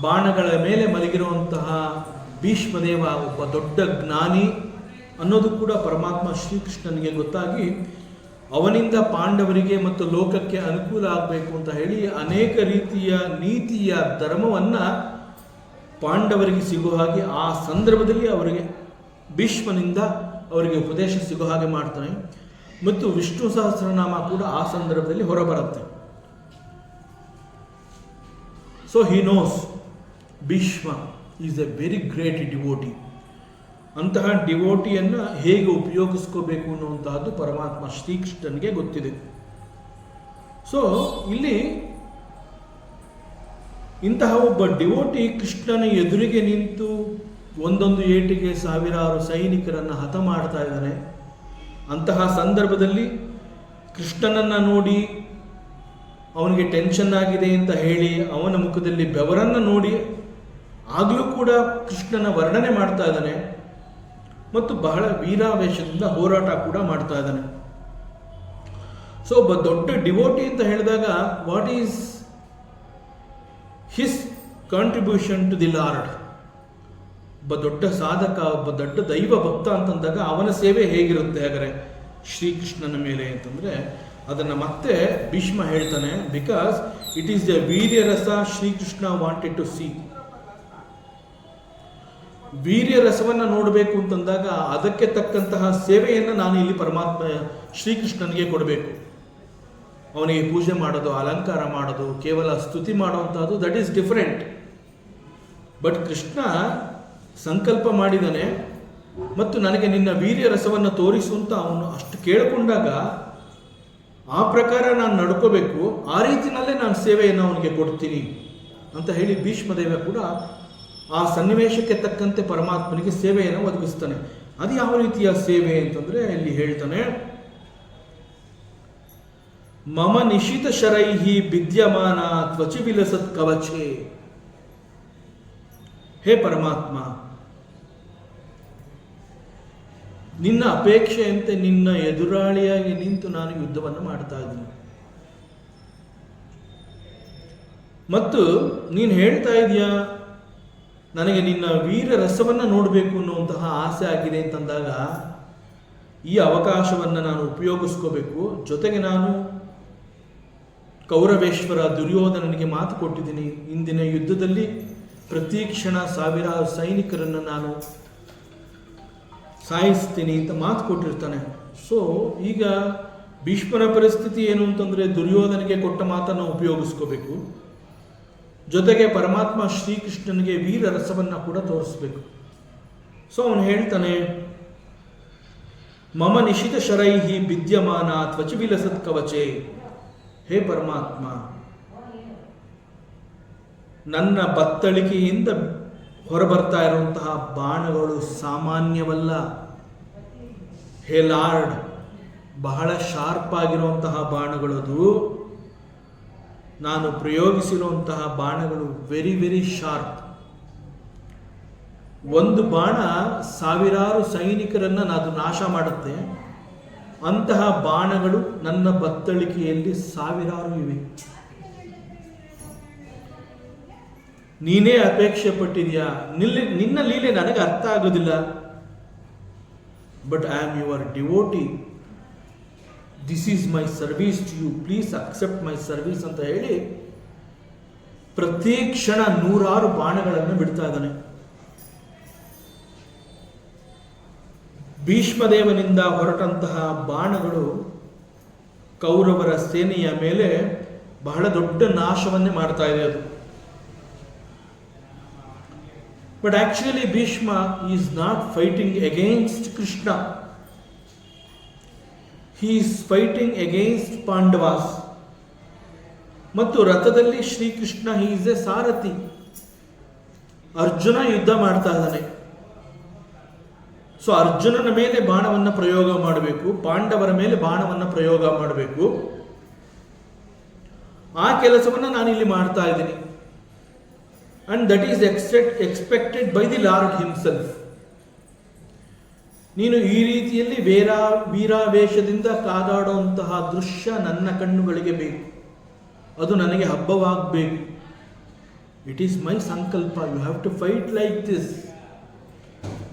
ಬಾಣಗಳ ಮೇಲೆ ಮಲಗಿರುವಂತಹ ಭೀಷ್ಮದೇವ ಒಬ್ಬ ದೊಡ್ಡ ಜ್ಞಾನಿ ಅನ್ನೋದು ಕೂಡ ಪರಮಾತ್ಮ ಶ್ರೀಕೃಷ್ಣನಿಗೆ ಗೊತ್ತಾಗಿ ಅವನಿಂದ ಪಾಂಡವರಿಗೆ ಮತ್ತು ಲೋಕಕ್ಕೆ ಅನುಕೂಲ ಆಗಬೇಕು ಅಂತ ಹೇಳಿ ಅನೇಕ ರೀತಿಯ ನೀತಿಯ ಧರ್ಮವನ್ನು ಪಾಂಡವರಿಗೆ ಸಿಗೋ ಹಾಗೆ ಆ ಸಂದರ್ಭದಲ್ಲಿ ಅವರಿಗೆ ಭೀಷ್ಮನಿಂದ ಅವರಿಗೆ ಉಪದೇಶ ಸಿಗೋ ಹಾಗೆ ಮಾಡ್ತಾನೆ. ಮತ್ತು ವಿಷ್ಣು ಸಹಸ್ರನಾಮ ಕೂಡ ಆ ಸಂದರ್ಭದಲ್ಲಿ ಹೊರಬರುತ್ತೆ. So he knows Bhishma is a very great devotee. ಅಂತಹ ಡಿವೋಟಿಯನ್ನು ಹೇಗೆ ಉಪಯೋಗಿಸ್ಕೋಬೇಕು ಅನ್ನುವಂತಹದ್ದು ಪರಮಾತ್ಮ ಶ್ರೀಕೃಷ್ಣನಿಗೆ ಗೊತ್ತಿದೆ. ಸೊ ಇಲ್ಲಿ ಇಂತಹ ಒಬ್ಬ ಡಿವೋಟಿ ಕೃಷ್ಣನ ಎದುರಿಗೆ ನಿಂತು ಒಂದೊಂದು ಏಟಿಗೆ ಸಾವಿರಾರು ಸೈನಿಕರನ್ನು ಹತ ಮಾಡ್ತಾ ಇದ್ದಾನೆ. ಅಂತಹ ಸಂದರ್ಭದಲ್ಲಿ ಕೃಷ್ಣನನ್ನು ನೋಡಿ ಅವನಿಗೆ ಟೆನ್ಷನ್ ಆಗಿದೆ ಅಂತ ಹೇಳಿ ಅವನ ಮುಖದಲ್ಲಿ ಬೆವರನ್ನು ನೋಡಿ ಆಗಲೂ ಕೂಡ ಕೃಷ್ಣನ ವರ್ಣನೆ ಮಾಡ್ತಾ ಇದ್ದಾನೆ ಮತ್ತು ಬಹಳ ವೀರಾವೇಶದಿಂದ ಹೋರಾಟ ಕೂಡ ಮಾಡ್ತಾ ಇದ್ದಾನೆ. ಸೊ ಒಬ್ಬ ದೊಡ್ಡ ಡಿವೋಟಿ ಅಂತ ಹೇಳಿದಾಗ what is his contribution to the lord? ಒಬ್ಬ ದೊಡ್ಡ ಸಾಧಕ, ಒಬ್ಬ ದೊಡ್ಡ ದೈವ ಭಕ್ತ ಅಂತಂದಾಗ ಅವನ ಸೇವೆ ಹೇಗಿರುತ್ತೆ ಹಾಗಾದರೆ ಶ್ರೀಕೃಷ್ಣನ ಮೇಲೆ ಅಂತಂದರೆ ಅದನ್ನು ಮತ್ತೆ ಭೀಷ್ಮ ಹೇಳ್ತಾನೆ. ಬಿಕಾಸ್ ಇಟ್ ಈಸ್ ದ ವೀರ್ಯರಸ ಶ್ರೀಕೃಷ್ಣ ವಾಂಟೆಡ್ ಟು ಸಿ. ವೀರ್ಯ ರಸವನ್ನು ನೋಡಬೇಕು ಅಂತಂದಾಗ ಅದಕ್ಕೆ ತಕ್ಕಂತಹ ಸೇವೆಯನ್ನು ನಾನು ಇಲ್ಲಿ ಪರಮಾತ್ಮ ಶ್ರೀಕೃಷ್ಣನಿಗೆ ಕೊಡಬೇಕು. ಅವನಿಗೆ ಪೂಜೆ ಮಾಡೋದು, ಅಲಂಕಾರ ಮಾಡೋದು, ಕೇವಲ ಸ್ತುತಿ ಮಾಡುವಂತಹದ್ದು, that is different. But Krishna ಸಂಕಲ್ಪ ಮಾಡಿದ್ದಾನೆ ಮತ್ತು ನನಗೆ ನಿನ್ನ ವೀರ್ಯ ರಸವನ್ನು ತೋರಿಸು ಅಂತ ಅವನು ಅಷ್ಟು ಕೇಳಿಕೊಂಡಾಗ ಆ ಪ್ರಕಾರ ನಾನು ನಡ್ಕೋಬೇಕು, ಆ ರೀತಿಯಲ್ಲೇ ನಾನು ಸೇವೆಯನ್ನು ಅವನಿಗೆ ಕೊಡ್ತೀನಿ ಅಂತ ಹೇಳಿ ಭೀಷ್ಮದೇವ ಕೂಡ ಆ ಸನ್ನಿವೇಶಕ್ಕೆ ತಕ್ಕಂತೆ ಪರಮಾತ್ಮನಿಗೆ ಸೇವೆಯನ್ನು ಒದಗಿಸ್ತಾನೆ. ಅದು ಯಾವ ರೀತಿಯ ಸೇವೆ ಅಂತಂದರೆ ಇಲ್ಲಿ ಹೇಳ್ತಾನೆ, ಮಮ ನಿಶಿತ ಶರೈಹಿ ವಿದ್ಯಮಾನ ತ್ವಚಿ ವಿಲಸತ್ ಕವಚೆ. ಹೇ ಪರಮಾತ್ಮ, ನಿನ್ನ ಅಪೇಕ್ಷೆಯಂತೆ ನಿನ್ನ ಎದುರಾಳಿಯಾಗಿ ನಿಂತು ನಾನು ಯುದ್ಧವನ್ನು ಮಾಡ್ತಾ ಇದ್ದೀನಿ. ಮತ್ತು ನೀನು ಹೇಳ್ತಾ ಇದೀಯಾ ನನಗೆ ನಿನ್ನ ವೀರ ರಸವನ್ನು ನೋಡಬೇಕು ಅನ್ನುವಂತಹ ಆಸೆ ಆಗಿದೆ ಅಂತಂದಾಗ ಈ ಅವಕಾಶವನ್ನು ನಾನು ಉಪಯೋಗಿಸ್ಕೋಬೇಕು. ಜೊತೆಗೆ ನಾನು ಕೌರವೇಶ್ವರ ದುರ್ಯೋಧನನಿಗೆ ಮಾತು ಕೊಟ್ಟಿದ್ದೀನಿ, ಇಂದಿನ ಯುದ್ಧದಲ್ಲಿ ಪ್ರತಿ ಕ್ಷಣ ಸಾವಿರಾರು ಸೈನಿಕರನ್ನು ನಾನು ಸಾಯಿಸ್ತೀನಿ ಅಂತ ಮಾತು ಕೊಟ್ಟಿರ್ತಾನೆ. ಸೊ ಈಗ ಭೀಷ್ಮನ ಪರಿಸ್ಥಿತಿ ಏನು ಅಂತಂದರೆ ದುರ್ಯೋಧನಿಗೆ ಕೊಟ್ಟ ಮಾತನ್ನು ಉಪಯೋಗಿಸ್ಕೋಬೇಕು, ಜೊತೆಗೆ ಪರಮಾತ್ಮ ಶ್ರೀಕೃಷ್ಣನಿಗೆ ವೀರ ರಸವನ್ನು ಕೂಡ ತೋರಿಸ್ಬೇಕು. ಸೊ ಅವನು ಹೇಳ್ತಾನೆ, ಮಮ ನಿಶಿತ ಶರೈಹಿ ವಿದ್ಯಮಾನ ತ್ವಚಿ ವಿಲಸತ್ ಕವಚೆ. ಹೇ ಪರಮಾತ್ಮ, ನನ್ನ ಬತ್ತಳಿಕೆಯಿಂದ ಹೊರಬರ್ತಾ ಇರುವಂತಹ ಬಾಣಗಳು ಸಾಮಾನ್ಯವಲ್ಲ. ಹೇ ಲಾರ್ಡ್, ಬಹಳ ಶಾರ್ಪ್ ಆಗಿರುವಂತಹ ಬಾಣಗಳದು. ನಾನು ಪ್ರಯೋಗಿಸಿರುವಂತಹ ಬಾಣಗಳು ವೆರಿ ವೆರಿ ಶಾರ್ಪ್. ಒಂದು ಬಾಣ ಸಾವಿರಾರು ಸೈನಿಕರನ್ನು ಅದು ನಾಶ ಮಾಡುತ್ತೆ. ಅಂತಹ ಬಾಣಗಳು ನನ್ನ ಬತ್ತಳಿಕೆಯಲ್ಲಿ ಸಾವಿರಾರು ಇವೆ. ನೀನೇ ಅಪೇಕ್ಷೆ ಪಟ್ಟಿದ್ಯಾ, ನಿನ್ನ ಲೀಲೆ ನನಗೆ ಅರ್ಥ ಆಗೋದಿಲ್ಲ. But I am your devotee, this is my service to you, please accept my service ಅಂತ ಹೇಳಿ ಪ್ರತಿ ಕ್ಷಣ ನೂರಾರು ಬಾಣಗಳನ್ನು ಬಿಡ್ತಾ ಇದ್ದಾನೆ. ಭೀಷ್ಮದೇವನಿಂದ ಹೊರಟಂತಹ ಬಾಣಗಳು ಕೌರವರ ಸೇನೆಯ ಮೇಲೆ ಬಹಳ ದೊಡ್ಡ ನಾಶವನ್ನೇ ಮಾಡ್ತಾ ಇದೆ ಅದು. But actually Bhishma is not fighting against Krishna, he is fighting against Pandavas. ಮತ್ತು ರಥದಲ್ಲಿ ಶ್ರೀಕೃಷ್ಣ he is a ಸಾರಥಿ. ಅರ್ಜುನ ಯುದ್ಧ ಮಾಡ್ತಾ ಇದ್ದಾನೆ. ಸೊ ಅರ್ಜುನನ ಮೇಲೆ ಬಾಣವನ್ನು ಪ್ರಯೋಗ ಮಾಡಬೇಕು, ಪಾಂಡವರ ಮೇಲೆ ಬಾಣವನ್ನು ಪ್ರಯೋಗ ಮಾಡಬೇಕು. ಆ ಕೆಲಸವನ್ನು ನಾನಿಲ್ಲಿ ಮಾಡ್ತಾ ಇದ್ದೀನಿ. And that is expected by the lord himself. ನೀನು ಈ ರೀತಿಯಲ್ಲಿ ವೀರಾವೇಶದಿಂದ ಕಾದಾಡುವಂತಹ ದೃಶ್ಯ ನನ್ನ ಕಣ್ಣುಗಳಿಗೆ ಬೇಕು, ಅದು ನನಗೆ ಹಬ್ಬವಾಗಬೇಕು. ಇಟ್ ಈಸ್ ಮೈ ಸಂಕಲ್ಪ. You have to fight like this.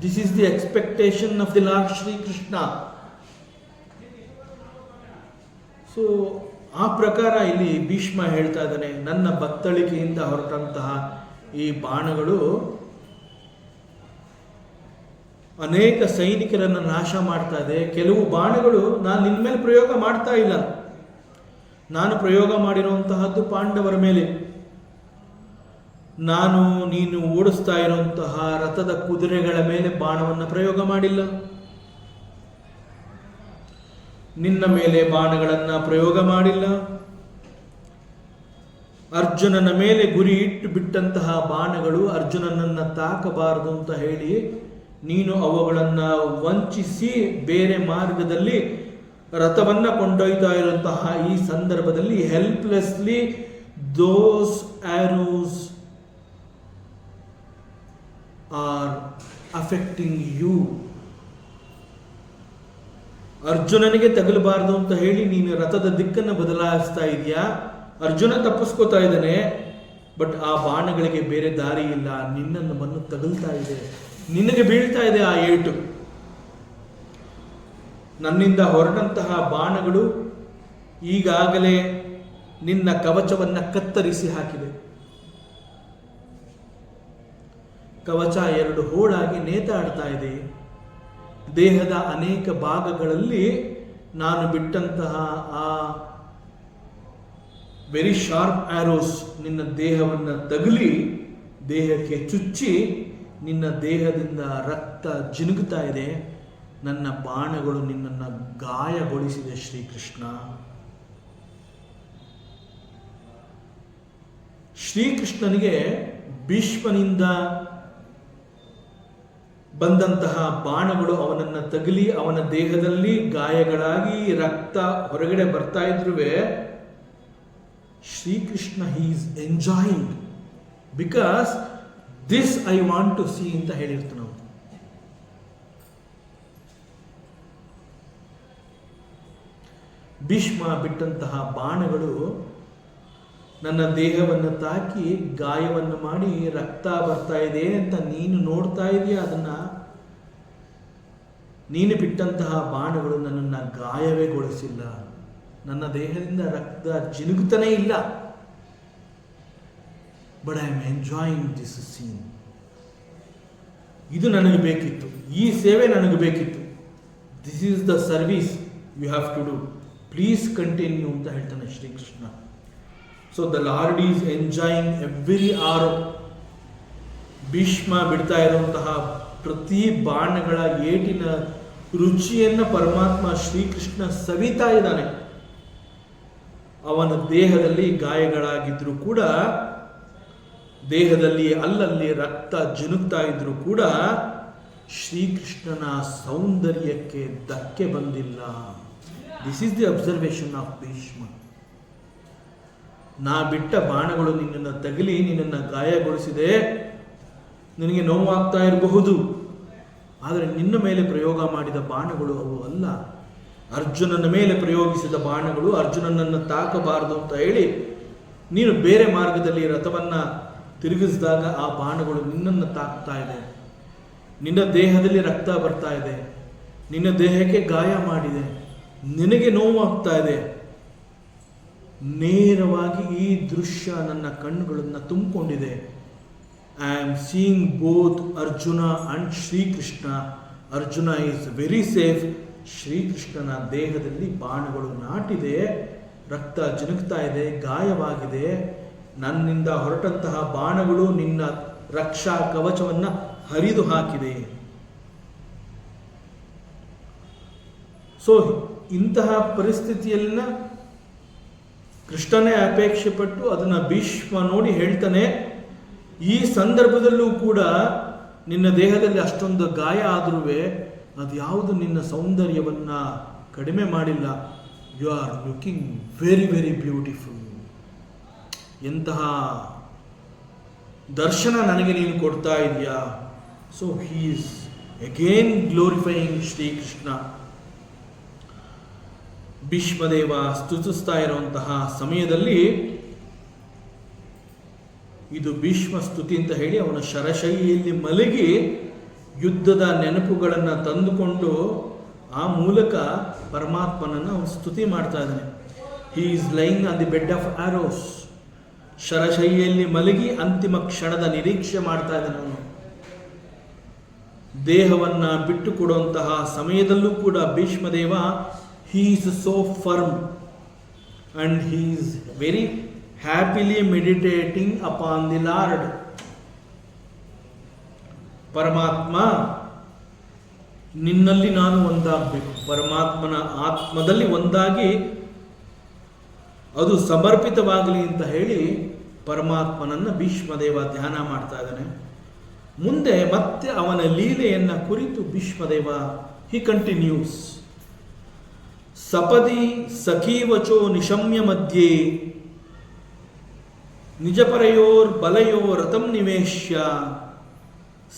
This is the expectation of the lord Shrikrishna. So ಆ ಪ್ರಕಾರ ಇಲ್ಲಿ ಭೀಷ್ಮ ಹೇಳ್ತಾ ಇದ್ದಾನೆ, ನನ್ನ ಬತ್ತಳಿಕೆಯಿಂದ ಹೊರಟಂತಹ ಈ ಬಾಣಗಳು ಅನೇಕ ಸೈನಿಕರನ್ನು ನಾಶ ಮಾಡ್ತಾ ಇದೆ. ಕೆಲವು ಬಾಣಗಳು ನಾನು ನಿನ್ನ ಮೇಲೆ ಪ್ರಯೋಗ ಮಾಡ್ತಾ ಇಲ್ಲ, ನಾನು ಪ್ರಯೋಗ ಮಾಡಿರುವಂತಹದ್ದು ಪಾಂಡವರ ಮೇಲೆ. ನೀನು ಓಡಿಸ್ತಾ ಇರುವಂತಹ ರಥದ ಕುದುರೆಗಳ ಮೇಲೆ ಬಾಣವನ್ನು ಪ್ರಯೋಗ ಮಾಡಿಲ್ಲ, ನಿನ್ನ ಮೇಲೆ ಬಾಣಗಳನ್ನು ಪ್ರಯೋಗ ಮಾಡಿಲ್ಲ. ಅರ್ಜುನನ ಮೇಲೆ ಗುರಿ ಇಟ್ಟು ಬಿಟ್ಟಂತಹ ಬಾಣಗಳು ಅರ್ಜುನನನ್ನು ತಾಕಬಾರದು ಅಂತ ಹೇಳಿ ನೀನು ಅವುಗಳನ್ನು ವಂಚಿಸಿ ಬೇರೆ ಮಾರ್ಗದಲ್ಲಿ ರಥವನ್ನು ಕೊಂಡೊಯ್ತಾ ಇರುವಂತಹ ಈ ಸಂದರ್ಭದಲ್ಲಿ ಹೆಲ್ಪ್ಲೆಸ್ಲಿ ದೋಸ್ ಆರೋಸ್ ಆರ್ ಅಫೆಕ್ಟಿಂಗ್ ಯು. ಅರ್ಜುನನಿಗೆ ತಗಲಬಾರದು ಅಂತ ಹೇಳಿ ನೀನು ರಥದ ದಿಕ್ಕನ್ನು ಬದಲಾಯಿಸ್ತಾ ಇದೆಯಾ. ಅರ್ಜುನ ತಪ್ಪಿಸ್ಕೋತಾ ಇದ್ದಾನೆ, ಬಟ್ ಆ ಬಾಣಗಳಿಗೆ ಬೇರೆ ದಾರಿ ಇಲ್ಲ, ನಿನ್ನನ್ನು ಬಂದು ತಗಲ್ತಾ ಇದೆ, ನಿನಗೆ ಬೀಳ್ತಾ ಇದೆ ಆ ಏಟು. ನನ್ನಿಂದ ಹೊರಟಂತಹ ಬಾಣಗಳು ಈಗಾಗಲೇ ನಿನ್ನ ಕವಚವನ್ನು ಕತ್ತರಿಸಿ ಹಾಕಿದೆ. ಕವಚ ಎರಡು ಹೋಳಾಗಿ ನೇತಾಡ್ತಾ ಇದೆ. ದೇಹದ ಅನೇಕ ಭಾಗಗಳಲ್ಲಿ ನಾನು ಬಿಟ್ಟಂತಹ ಆ ವೆರಿ ಶಾರ್ಪ್ ಆರೋಸ್ ನಿನ್ನ ದೇಹವನ್ನು ತಗುಲಿ ದೇಹಕ್ಕೆ ಚುಚ್ಚಿ ನಿನ್ನ ದೇಹದಿಂದ ರಕ್ತ ಜಿನುಗುತ್ತಾ ಇದೆ. ನನ್ನ ಬಾಣಗಳು ನಿನ್ನನ್ನು ಗಾಯಗೊಳಿಸಿದೆ ಶ್ರೀಕೃಷ್ಣ. ಶ್ರೀಕೃಷ್ಣನಿಗೆ ಭೀಷ್ಮನಿಂದ ಬಂದಂತಹ ಬಾಣಗಳು ಅವನನ್ನು ತಗಲಿ ಅವನ ದೇಹದಲ್ಲಿ ಗಾಯಗಳಾಗಿ ರಕ್ತ ಹೊರಗಡೆ ಬರ್ತಾ ಇದ್ರೂ Shrikrishna he is enjoying because this I want to see ಅಂತ ಹೇಳಿರ್ತಾನೆ ಅವನು. ಭೀಷ್ಮ ಬಿಟ್ಟಂತಹ ಬಾಣಗಳು ನನ್ನ ದೇಹವನ್ನು ತಾಕಿ ಗಾಯವನ್ನು ಮಾಡಿ ರಕ್ತ ಬರ್ತಾ ಇದೆ ಅಂತ ನೀನು ನೋಡ್ತಾ ಇದೆಯಾ, ಅದನ್ನ ನೀನು ಬಿಟ್ಟಂತಹ ಬಾಣಗಳು ನನ್ನನ್ನು ಗಾಯವೇಗೊಳಿಸಿಲ್ಲ, ನನ್ನ ದೇಹದಿಂದ ರಕ್ತ ಜಿನುಗುತ್ತಾನೇ ಇಲ್ಲ. But I am enjoying this scene. ಇದು ನನಗೆ ಬೇಕಿತ್ತು, ಈ ಸೇವೆ ನನಗೆ ಬೇಕಿತ್ತು. This is the service you have to do, please continue ಅಂತ ಹೇಳ್ತಾನೆ Shrikrishna. So the lord is enjoying every arrow. Bhishma ಬಿಡ್ತಾ ಇರುವಂತಹ ಪ್ರತಿ ಬಾಣಗಳ ಏಟಿನ ರುಚಿಯನ್ನು ಪರಮಾತ್ಮ ಶ್ರೀಕೃಷ್ಣ ಸವಿತಾ ಇದ್ದಾನೆ. ಅವನ ದೇಹದಲ್ಲಿ ಗಾಯಗಳಾಗಿದ್ರೂ ಕೂಡ, ದೇಹದಲ್ಲಿ ಅಲ್ಲಲ್ಲಿ ರಕ್ತ ಜಿನುಗ್ತಾ ಇದ್ರೂ ಕೂಡ ಶ್ರೀಕೃಷ್ಣನ ಸೌಂದರ್ಯಕ್ಕೆ ಧಕ್ಕೆ ಬಂದಿಲ್ಲ. This is the observation of Bhishma. ನಾ ಬಿಟ್ಟ ಬಾಣಗಳು ನಿನ್ನನ್ನು ತಗಲಿ ನಿನ್ನನ್ನು ಗಾಯಗೊಳಿಸಿದೆ, ನಿನಗೆ ನೋವಾಗ್ತಾ ಇರಬಹುದು, ಆದರೆ ನಿನ್ನ ಮೇಲೆ ಪ್ರಯೋಗ ಮಾಡಿದ ಬಾಣಗಳು ಅವು ಅಲ್ಲ. ಅರ್ಜುನನ ಮೇಲೆ ಪ್ರಯೋಗಿಸಿದ ಬಾಣಗಳು ಅರ್ಜುನನನ್ನು ತಾಕಬಾರದು ಅಂತ ಹೇಳಿ ನೀನು ಬೇರೆ ಮಾರ್ಗದಲ್ಲಿ ರಥವನ್ನು ತಿರುಗಿಸಿದಾಗ ಆ ಬಾಣಗಳು ನಿನ್ನನ್ನು ತಾಕ್ತಾ ಇದೆ, ನಿನ್ನ ದೇಹದಲ್ಲಿ ರಕ್ತ ಬರ್ತಾ ಇದೆ, ನಿನ್ನ ದೇಹಕ್ಕೆ ಗಾಯ ಮಾಡಿದೆ, ನಿನಗೆ ನೋವಾಗ್ತಾ ಇದೆ. ನೇರವಾಗಿ ಈ ದೃಶ್ಯ ನನ್ನ ಕಣ್ಣುಗಳನ್ನು ತುಂಬಿಕೊಂಡಿದೆ. I am seeing both Arjuna and Shri Krishna. Arjuna is very safe. ಶ್ರೀಕೃಷ್ಣನ ದೇಹದಲ್ಲಿ ಬಾಣಗಳು ನಾಟಿದೆ, ರಕ್ತ ಜಿನುಗ್ತಾ ಇದೆ, ಗಾಯವಾಗಿದೆ. ನನ್ನಿಂದ ಹೊರಟಂತಹ ಬಾಣಗಳು ನಿನ್ನ ರಕ್ಷಾ ಕವಚವನ್ನು ಹರಿದು ಹಾಕಿದೆ. ಸೊ ಇಂತಹ ಪರಿಸ್ಥಿತಿಯಲ್ಲಿನ ಕೃಷ್ಣನೇ ಅಪೇಕ್ಷೆ ಪಟ್ಟು ಅದನ್ನು ಭೀಷ್ಮ ನೋಡಿ ಹೇಳ್ತಾನೆ, ಈ ಸಂದರ್ಭದಲ್ಲೂ ಕೂಡ ನಿನ್ನ ದೇಹದಲ್ಲಿ ಅಷ್ಟೊಂದು ಗಾಯ ಆದ್ರೂ ಅದು ಯಾವುದು ನಿನ್ನ ಸೌಂದರ್ಯವನ್ನು ಕಡಿಮೆ ಮಾಡಿಲ್ಲ. You are looking very very beautiful. ಎಂತಹ ದರ್ಶನ ನನಗೆ ನೀನು ಕೊಡ್ತಾ ಇದೆಯಾ. So he is again glorifying Shri Krishna. Bhishmadeva ಸ್ತುತಿಸ್ತಾ ಇರುವಂತಹ ಸಮಯದಲ್ಲಿ ಇದು ಭೀಷ್ಮ ಸ್ತುತಿ ಅಂತ ಹೇಳಿ ಅವನ ಶರಶೈಲಿಯಲ್ಲಿ ಮಲಗಿ ಯುದ್ಧದ ನೆನಪುಗಳನ್ನು ತಂದುಕೊಂಡು ಆ ಮೂಲಕ ಪರಮಾತ್ಮನನ್ನು ಅವನು ಸ್ತುತಿ ಮಾಡ್ತಾ ಇದ್ದಾನೆ. He is lying on the bed of arrows. ಶರಶೈಲಿಯಲ್ಲಿ ಮಲಗಿ ಅಂತಿಮ ಕ್ಷಣದ ನಿರೀಕ್ಷೆ ಮಾಡ್ತಾ ಇದ್ದಾನೆ ಅವನು. ದೇಹವನ್ನು ಬಿಟ್ಟು ಕೊಡುವಂತಹ ಸಮಯದಲ್ಲೂ ಕೂಡ ಭೀಷ್ಮದೇವ he is so firm and he is very happily meditating upon the Lord. ಪರಮಾತ್ಮ ನಿನ್ನಲ್ಲಿ ನಾನು ಒಂದಾಗಬೇಕು, ಪರಮಾತ್ಮನ ಆತ್ಮದಲ್ಲಿ ಒಂದಾಗಿ ಅದು ಸಮರ್ಪಿತವಾಗಲಿ ಅಂತ ಹೇಳಿ ಪರಮಾತ್ಮನನ್ನು ಭೀಷ್ಮದೇವ ಧ್ಯಾನ ಮಾಡ್ತಾ ಇದ್ದಾನೆ. ಮುಂದೆ ಮತ್ತೆ ಅವನ ಲೀಲೆಯನ್ನು ಕುರಿತು ಭೀಷ್ಮದೇವ ಹಿ ಕಂಟಿನ್ಯೂಸ್. ಸಪದಿ ಸಖೀವಚೋ ನಿಶಮ್ಯ ಮಧ್ಯೆ ನಿಜಪರಯೋರ್ ಬಲಯೋ ರಥಂ ನಿವೇಶ್ಯ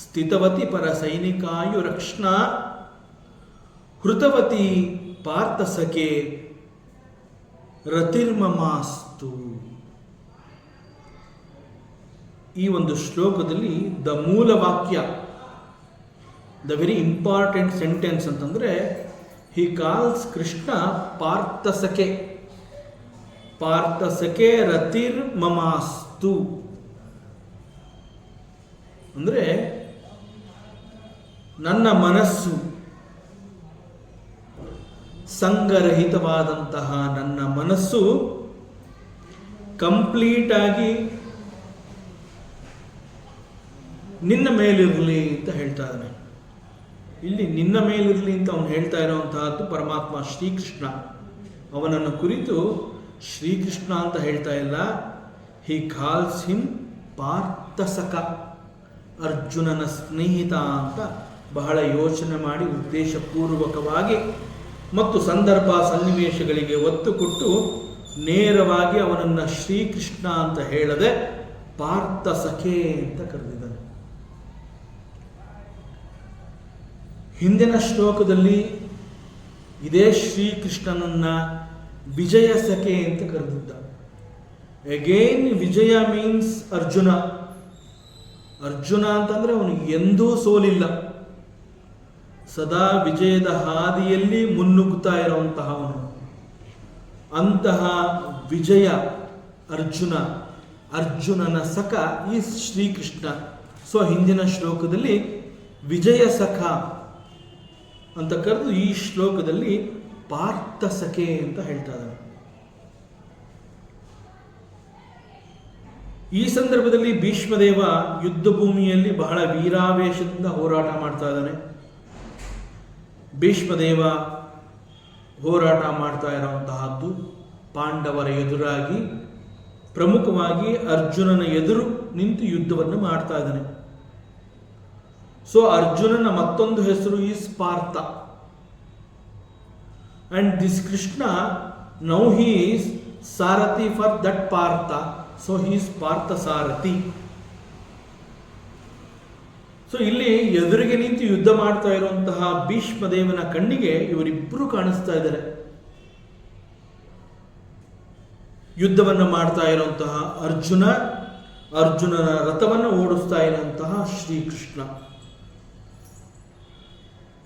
ಸ್ಥಿತವತಿ ಪರ ಸೈನಿಕಾಯು ರಕ್ಷಣಾ ಹೃತವತಿ ಪಾರ್ಥಸಖೆ ರತಿರ್ಮಮಾಸ್ತು. ಈ ಒಂದು ಶ್ಲೋಕದಲ್ಲಿ ದ ಮೂಲ ವಾಕ್ಯ, ದ ವೆರಿ ಇಂಪಾರ್ಟೆಂಟ್ ಸೆಂಟೆನ್ಸ್ ಅಂತಂದರೆ he calls Krishna ಪಾರ್ಥಸಖೆ. ಪಾರ್ಥಸಖೆ ರತಿರ್ ಮಮಾಸ್ತು ಅಂದರೆ ನನ್ನ ಮನಸ್ಸು ಸಂಗರಹಿತವಾದಂತಹ ನನ್ನ ಮನಸ್ಸು ಕಂಪ್ಲೀಟ್ ಆಗಿ ನಿನ್ನ ಮೇಲಿರಲಿ ಅಂತ ಹೇಳ್ತಾ ಇದ್ದಾನೆ. ಇಲ್ಲಿ ನಿನ್ನ ಮೇಲಿರಲಿ ಅಂತ ಅವನು ಹೇಳ್ತಾ ಇರೋವಂತಹದ್ದು ಪರಮಾತ್ಮ ಶ್ರೀಕೃಷ್ಣ. ಅವನನ್ನು ಕುರಿತು ಶ್ರೀಕೃಷ್ಣ ಅಂತ ಹೇಳ್ತಾ ಇಲ್ಲ, ಹಿ ಕಾಲ್ಸ್ ಹಿಮ್ ಪಾರ್ಥಸಖ, ಅರ್ಜುನನ ಸ್ನೇಹಿತ ಅಂತ ಬಹಳ ಯೋಚನೆ ಮಾಡಿ ಉದ್ದೇಶಪೂರ್ವಕವಾಗಿ ಮತ್ತು ಸಂದರ್ಭ ಸನ್ನಿವೇಶಗಳಿಗೆ ಒತ್ತು ಕೊಟ್ಟು ನೇರವಾಗಿ ಅವನನ್ನು ಶ್ರೀಕೃಷ್ಣ ಅಂತ ಹೇಳದೆ ಪಾರ್ಥ ಸಖೆ ಅಂತ ಕರೆದಿದ್ದಾನೆ. ಹಿಂದಿನ ಶ್ಲೋಕದಲ್ಲಿ ಇದೇ ಶ್ರೀಕೃಷ್ಣನನ್ನ ವಿಜಯ ಸಖೆ ಅಂತ ಕರೆದಿದ್ದ. ಅಗೇನ್ ವಿಜಯ ಮೀನ್ಸ್ ಅರ್ಜುನ. ಅರ್ಜುನ ಅಂತಂದ್ರೆ ಅವನಿಗೆ ಎಂದೂ ಸೋಲಿಲ್ಲ, ಸದಾ ವಿಜಯದ ಹಾದಿಯಲ್ಲಿ ಮುನ್ನುಗ್ಗುತ್ತಾ ಇರುವಂತಹವನು. ಅಂತಹ ವಿಜಯ ಅರ್ಜುನನ ಸಖ ಈ ಶ್ರೀಕೃಷ್ಣ. ಸೊ ಹಿಂದಿನ ಶ್ಲೋಕದಲ್ಲಿ ವಿಜಯ ಸಖ ಅಂತ ಕರೆದು ಈ ಶ್ಲೋಕದಲ್ಲಿ ಪಾರ್ಥ ಸಖೆ ಅಂತ ಹೇಳ್ತಾ ಇದ್ದಾನೆ. ಈ ಸಂದರ್ಭದಲ್ಲಿ ಭೀಷ್ಮದೇವ ಯುದ್ಧ ಭೂಮಿಯಲ್ಲಿ ಬಹಳ ವೀರಾವೇಶದಿಂದ ಹೋರಾಟ ಮಾಡ್ತಾ ಇದ್ದಾನೆ. ಭೀಷ್ಮದೇವ ಹೋರಾಟ ಮಾಡ್ತಾ ಇರುವಂತಹದ್ದು ಪಾಂಡವರ ಎದುರಾಗಿ, ಪ್ರಮುಖವಾಗಿ ಅರ್ಜುನನ ಎದುರು ನಿಂತು ಯುದ್ಧವನ್ನು ಮಾಡ್ತಾ ಇದ್ದಾನೆ. ಸೊ ಅರ್ಜುನನ ಮತ್ತೊಂದು ಹೆಸರು is Partha. And this Krishna now he is sarathi for that Partha. So he is Partha Sarathi. So ಇಲ್ಲಿ ಎದುರಿಗೆ ನಿಂತು ಯುದ್ಧ ಮಾಡ್ತಾ ಇರುವಂತಹ ಭೀಷ್ಮದೇವನ ಕಣ್ಣಿಗೆ ಇವರಿಬ್ಬರು ಕಾಣಿಸ್ತಾ ಇದ್ದಾರೆ. ಯುದ್ಧವನ್ನು ಮಾಡ್ತಾ ಇರುವಂತಹ ಅರ್ಜುನನ ರಥವನ್ನು ಓಡಿಸ್ತಾ ಇರುವಂತಹ ಶ್ರೀಕೃಷ್ಣ,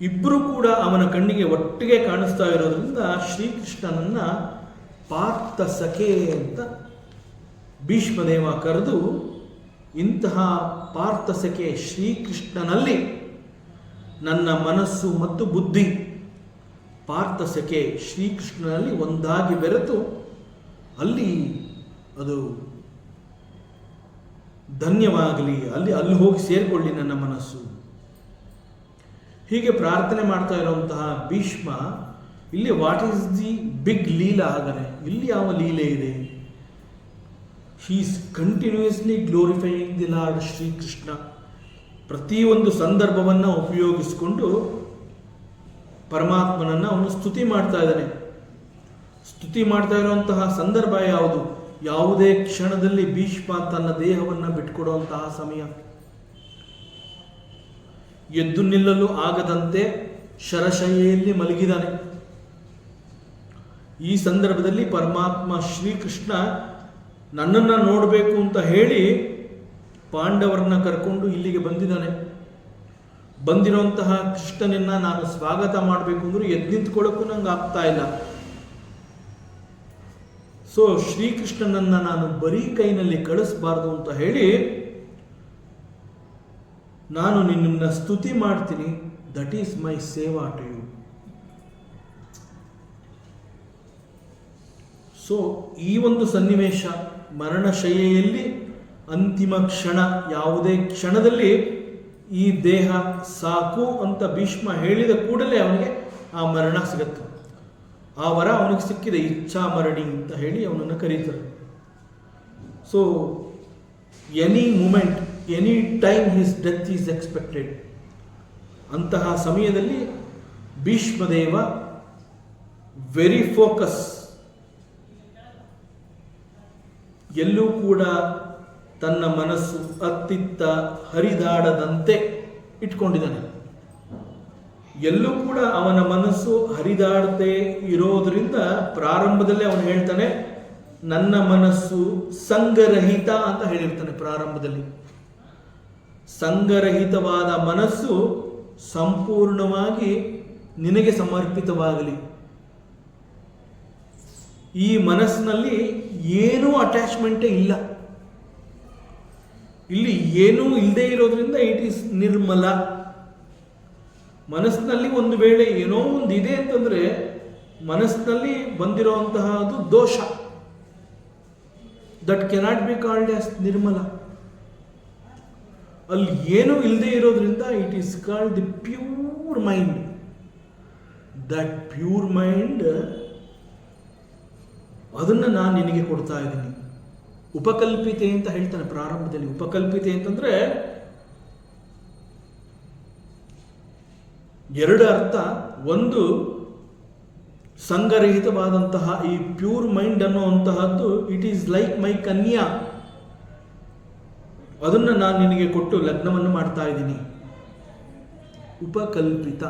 ಇಬ್ಬರು ಕೂಡ ಅವನ ಕಣ್ಣಿಗೆ ಒಟ್ಟಿಗೆ ಕಾಣಿಸ್ತಾ ಇರೋದ್ರಿಂದ ಶ್ರೀಕೃಷ್ಣನನ್ನ ಪಾರ್ಥ ಸಖೆ ಅಂತ ಭೀಷ್ಮದೇವ ಕರೆದು, ಇಂತಹ ಪಾರ್ಥ ಸಖೆ ಶ್ರೀಕೃಷ್ಣನಲ್ಲಿ ನನ್ನ ಮನಸ್ಸು ಮತ್ತು ಬುದ್ಧಿ ಪಾರ್ಥ ಸಖೆ ಶ್ರೀಕೃಷ್ಣನಲ್ಲಿ ಒಂದಾಗಿ ಬೆರೆತು ಅಲ್ಲಿ ಅದು ಧನ್ಯವಾಗಲಿ, ಅಲ್ಲಿ ಹೋಗಿ ಸೇರಿಕೊಳ್ಳಿ ನನ್ನ ಮನಸ್ಸು. ಹೀಗೆ ಪ್ರಾರ್ಥನೆ ಮಾಡ್ತಾ ಇರುವಂತಹ ಭೀಷ್ಮ ಇಲ್ಲಿ what is the big leela ಹಾಗನೆ, ಇಲ್ಲಿ ಯಾವ ಲೀಲೆ ಇದೆ? He is continuously glorifying the lord Shri Krishna. ಪ್ರತಿಯೊಂದು ಸಂದರ್ಭವನ್ನು ಉಪಯೋಗಿಸಿಕೊಂಡು ಪರಮಾತ್ಮನನ್ನು ಅವನು ಸ್ತುತಿ ಮಾಡ್ತಾ ಇದ್ದಾನೆ. ಸ್ತುತಿ ಮಾಡ್ತಾ ಇರುವಂತಹ ಸಂದರ್ಭ ಯಾವುದು? ಯಾವುದೇ ಕ್ಷಣದಲ್ಲಿ ಭೀಷ್ಮ ತನ್ನ ದೇಹವನ್ನು ಬಿಟ್ಕೊಡುವಂತಹ ಸಮಯ. ಎದ್ದು ನಿಲ್ಲಲು ಆಗದಂತೆ ಶರಶಯ್ಯೆಯಲ್ಲಿ ಮಲಗಿದಾನೆ. ಈ ಸಂದರ್ಭದಲ್ಲಿ ಪರಮಾತ್ಮ ಶ್ರೀಕೃಷ್ಣ ನನ್ನನ್ನು ನೋಡಬೇಕು ಅಂತ ಹೇಳಿ ಪಾಂಡವರನ್ನ ಕರ್ಕೊಂಡು ಇಲ್ಲಿಗೆ ಬಂದಿದ್ದಾನೆ. ಬಂದಿರುವಂತಹ ಕೃಷ್ಣನನ್ನ ನಾನು ಸ್ವಾಗತ ಮಾಡಬೇಕು ಅಂದ್ರೂ ಎದ್ದು ನಿಂತ್ಕೊಳ್ಳೋಕ್ಕೂ ನಂಗೆ ಆಗ್ತಾ ಇಲ್ಲ. ಸೊ ಶ್ರೀಕೃಷ್ಣನನ್ನ ನಾನು ಬರೀ ಕೈನಲ್ಲಿ ಕಳಿಸಬಾರ್ದು ಅಂತ ಹೇಳಿ ನಾನು ನಿನ್ನನ್ನು ಸ್ತುತಿ ಮಾಡ್ತೀನಿ. ದಟ್ ಈಸ್ ಮೈ ಸೇವಾ ಟು ಯು. ಸೊ ಈ ಒಂದು ಸನ್ನಿವೇಶ ಮರಣಶಯ್ಯೆಯಲ್ಲಿ ಅಂತಿಮ ಕ್ಷಣ, ಯಾವುದೇ ಕ್ಷಣದಲ್ಲಿ ಈ ದೇಹ ಸಾಕು ಅಂತ ಭೀಷ್ಮ ಹೇಳಿದ ಕೂಡಲೇ ಅವನಿಗೆ ಆ ಮರಣ ಸಿಗತ್ತೆ. ಆ ವರ ಅವನಿಗೆ ಸಿಕ್ಕಿದೆ, ಇಚ್ಛಾ ಮರಣಿ ಅಂತ ಹೇಳಿ ಅವನನ್ನು ಕರೀತಾರೆ. So any moment, any time his death is expected. ಅಂತಹ ಸಮಯದಲ್ಲಿ ಭೀಷ್ಮದೇವ ವೆರಿ ಫೋಕಸ್, ಎಲ್ಲೂ ಕೂಡ ತನ್ನ ಮನಸ್ಸು ಅತ್ತಿತ್ತ ಹರಿದಾಡದಂತೆ ಇಟ್ಕೊಂಡಿದ್ದಾನೆ. ಎಲ್ಲೂ ಕೂಡ ಅವನ ಮನಸ್ಸು ಹರಿದಾಡದೆ ಇರೋದ್ರಿಂದ ಪ್ರಾರಂಭದಲ್ಲೇ ಅವನು ಹೇಳ್ತಾನೆ, ನನ್ನ ಮನಸ್ಸು ಸಂಗರಹಿತ ಅಂತ ಹೇಳಿರ್ತಾನೆ. ಪ್ರಾರಂಭದಲ್ಲಿ ಸಂಗರಹಿತವಾದ ಮನಸ್ಸು ಸಂಪೂರ್ಣವಾಗಿ ನಿನಗೆ ಸಮರ್ಪಿತವಾಗಲಿ. ಈ ಮನಸ್ಸಿನಲ್ಲಿ ಏನೂ ಅಟ್ಯಾಚ್ಮೆಂಟೇ ಇಲ್ಲ. ಇಲ್ಲಿ ಏನೂ ಇಲ್ಲದೆ ಇರೋದ್ರಿಂದ ಇಟ್ ಈಸ್ ನಿರ್ಮಲ. ಮನಸ್ಸಿನಲ್ಲಿ ಒಂದು ವೇಳೆ ಏನೋ ಒಂದು ಇದೆ ಅಂತಂದ್ರೆ ಮನಸ್ಸಿನಲ್ಲಿ ಬಂದಿರುವಂತಹದ್ದು ದೋಷ. That cannot be called as nirmala. ಅಲ್ಲಿ ಏನೂ ಇಲ್ಲದೆ ಇರೋದ್ರಿಂದ it is called the pure mind. That pure mind, ಅದನ್ನು ನಾನು ನಿನಗೆ ಕೊಡ್ತಾ ಇದ್ದೀನಿ. ಉಪಕಲ್ಪಿತೆ ಅಂತ ಹೇಳ್ತಾನೆ ಪ್ರಾರಂಭದಲ್ಲಿ. ಉಪಕಲ್ಪಿತೆ ಅಂತಂದ್ರೆ ಎರಡು ಅರ್ಥ. ಒಂದು, ಸಂಘರಹಿತವಾದಂತಹ ಈ ಪ್ಯೂರ್ ಮೈಂಡ್ ಅನ್ನುವಂತಹದ್ದು it is like my kanya, ಅದನ್ನು ನಾನು ನಿನಗೆ ಕೊಟ್ಟು ಲಗ್ನವನ್ನು ಮಾಡ್ತಾ ಇದ್ದೀನಿ. ಉಪಕಲ್ಪಿತ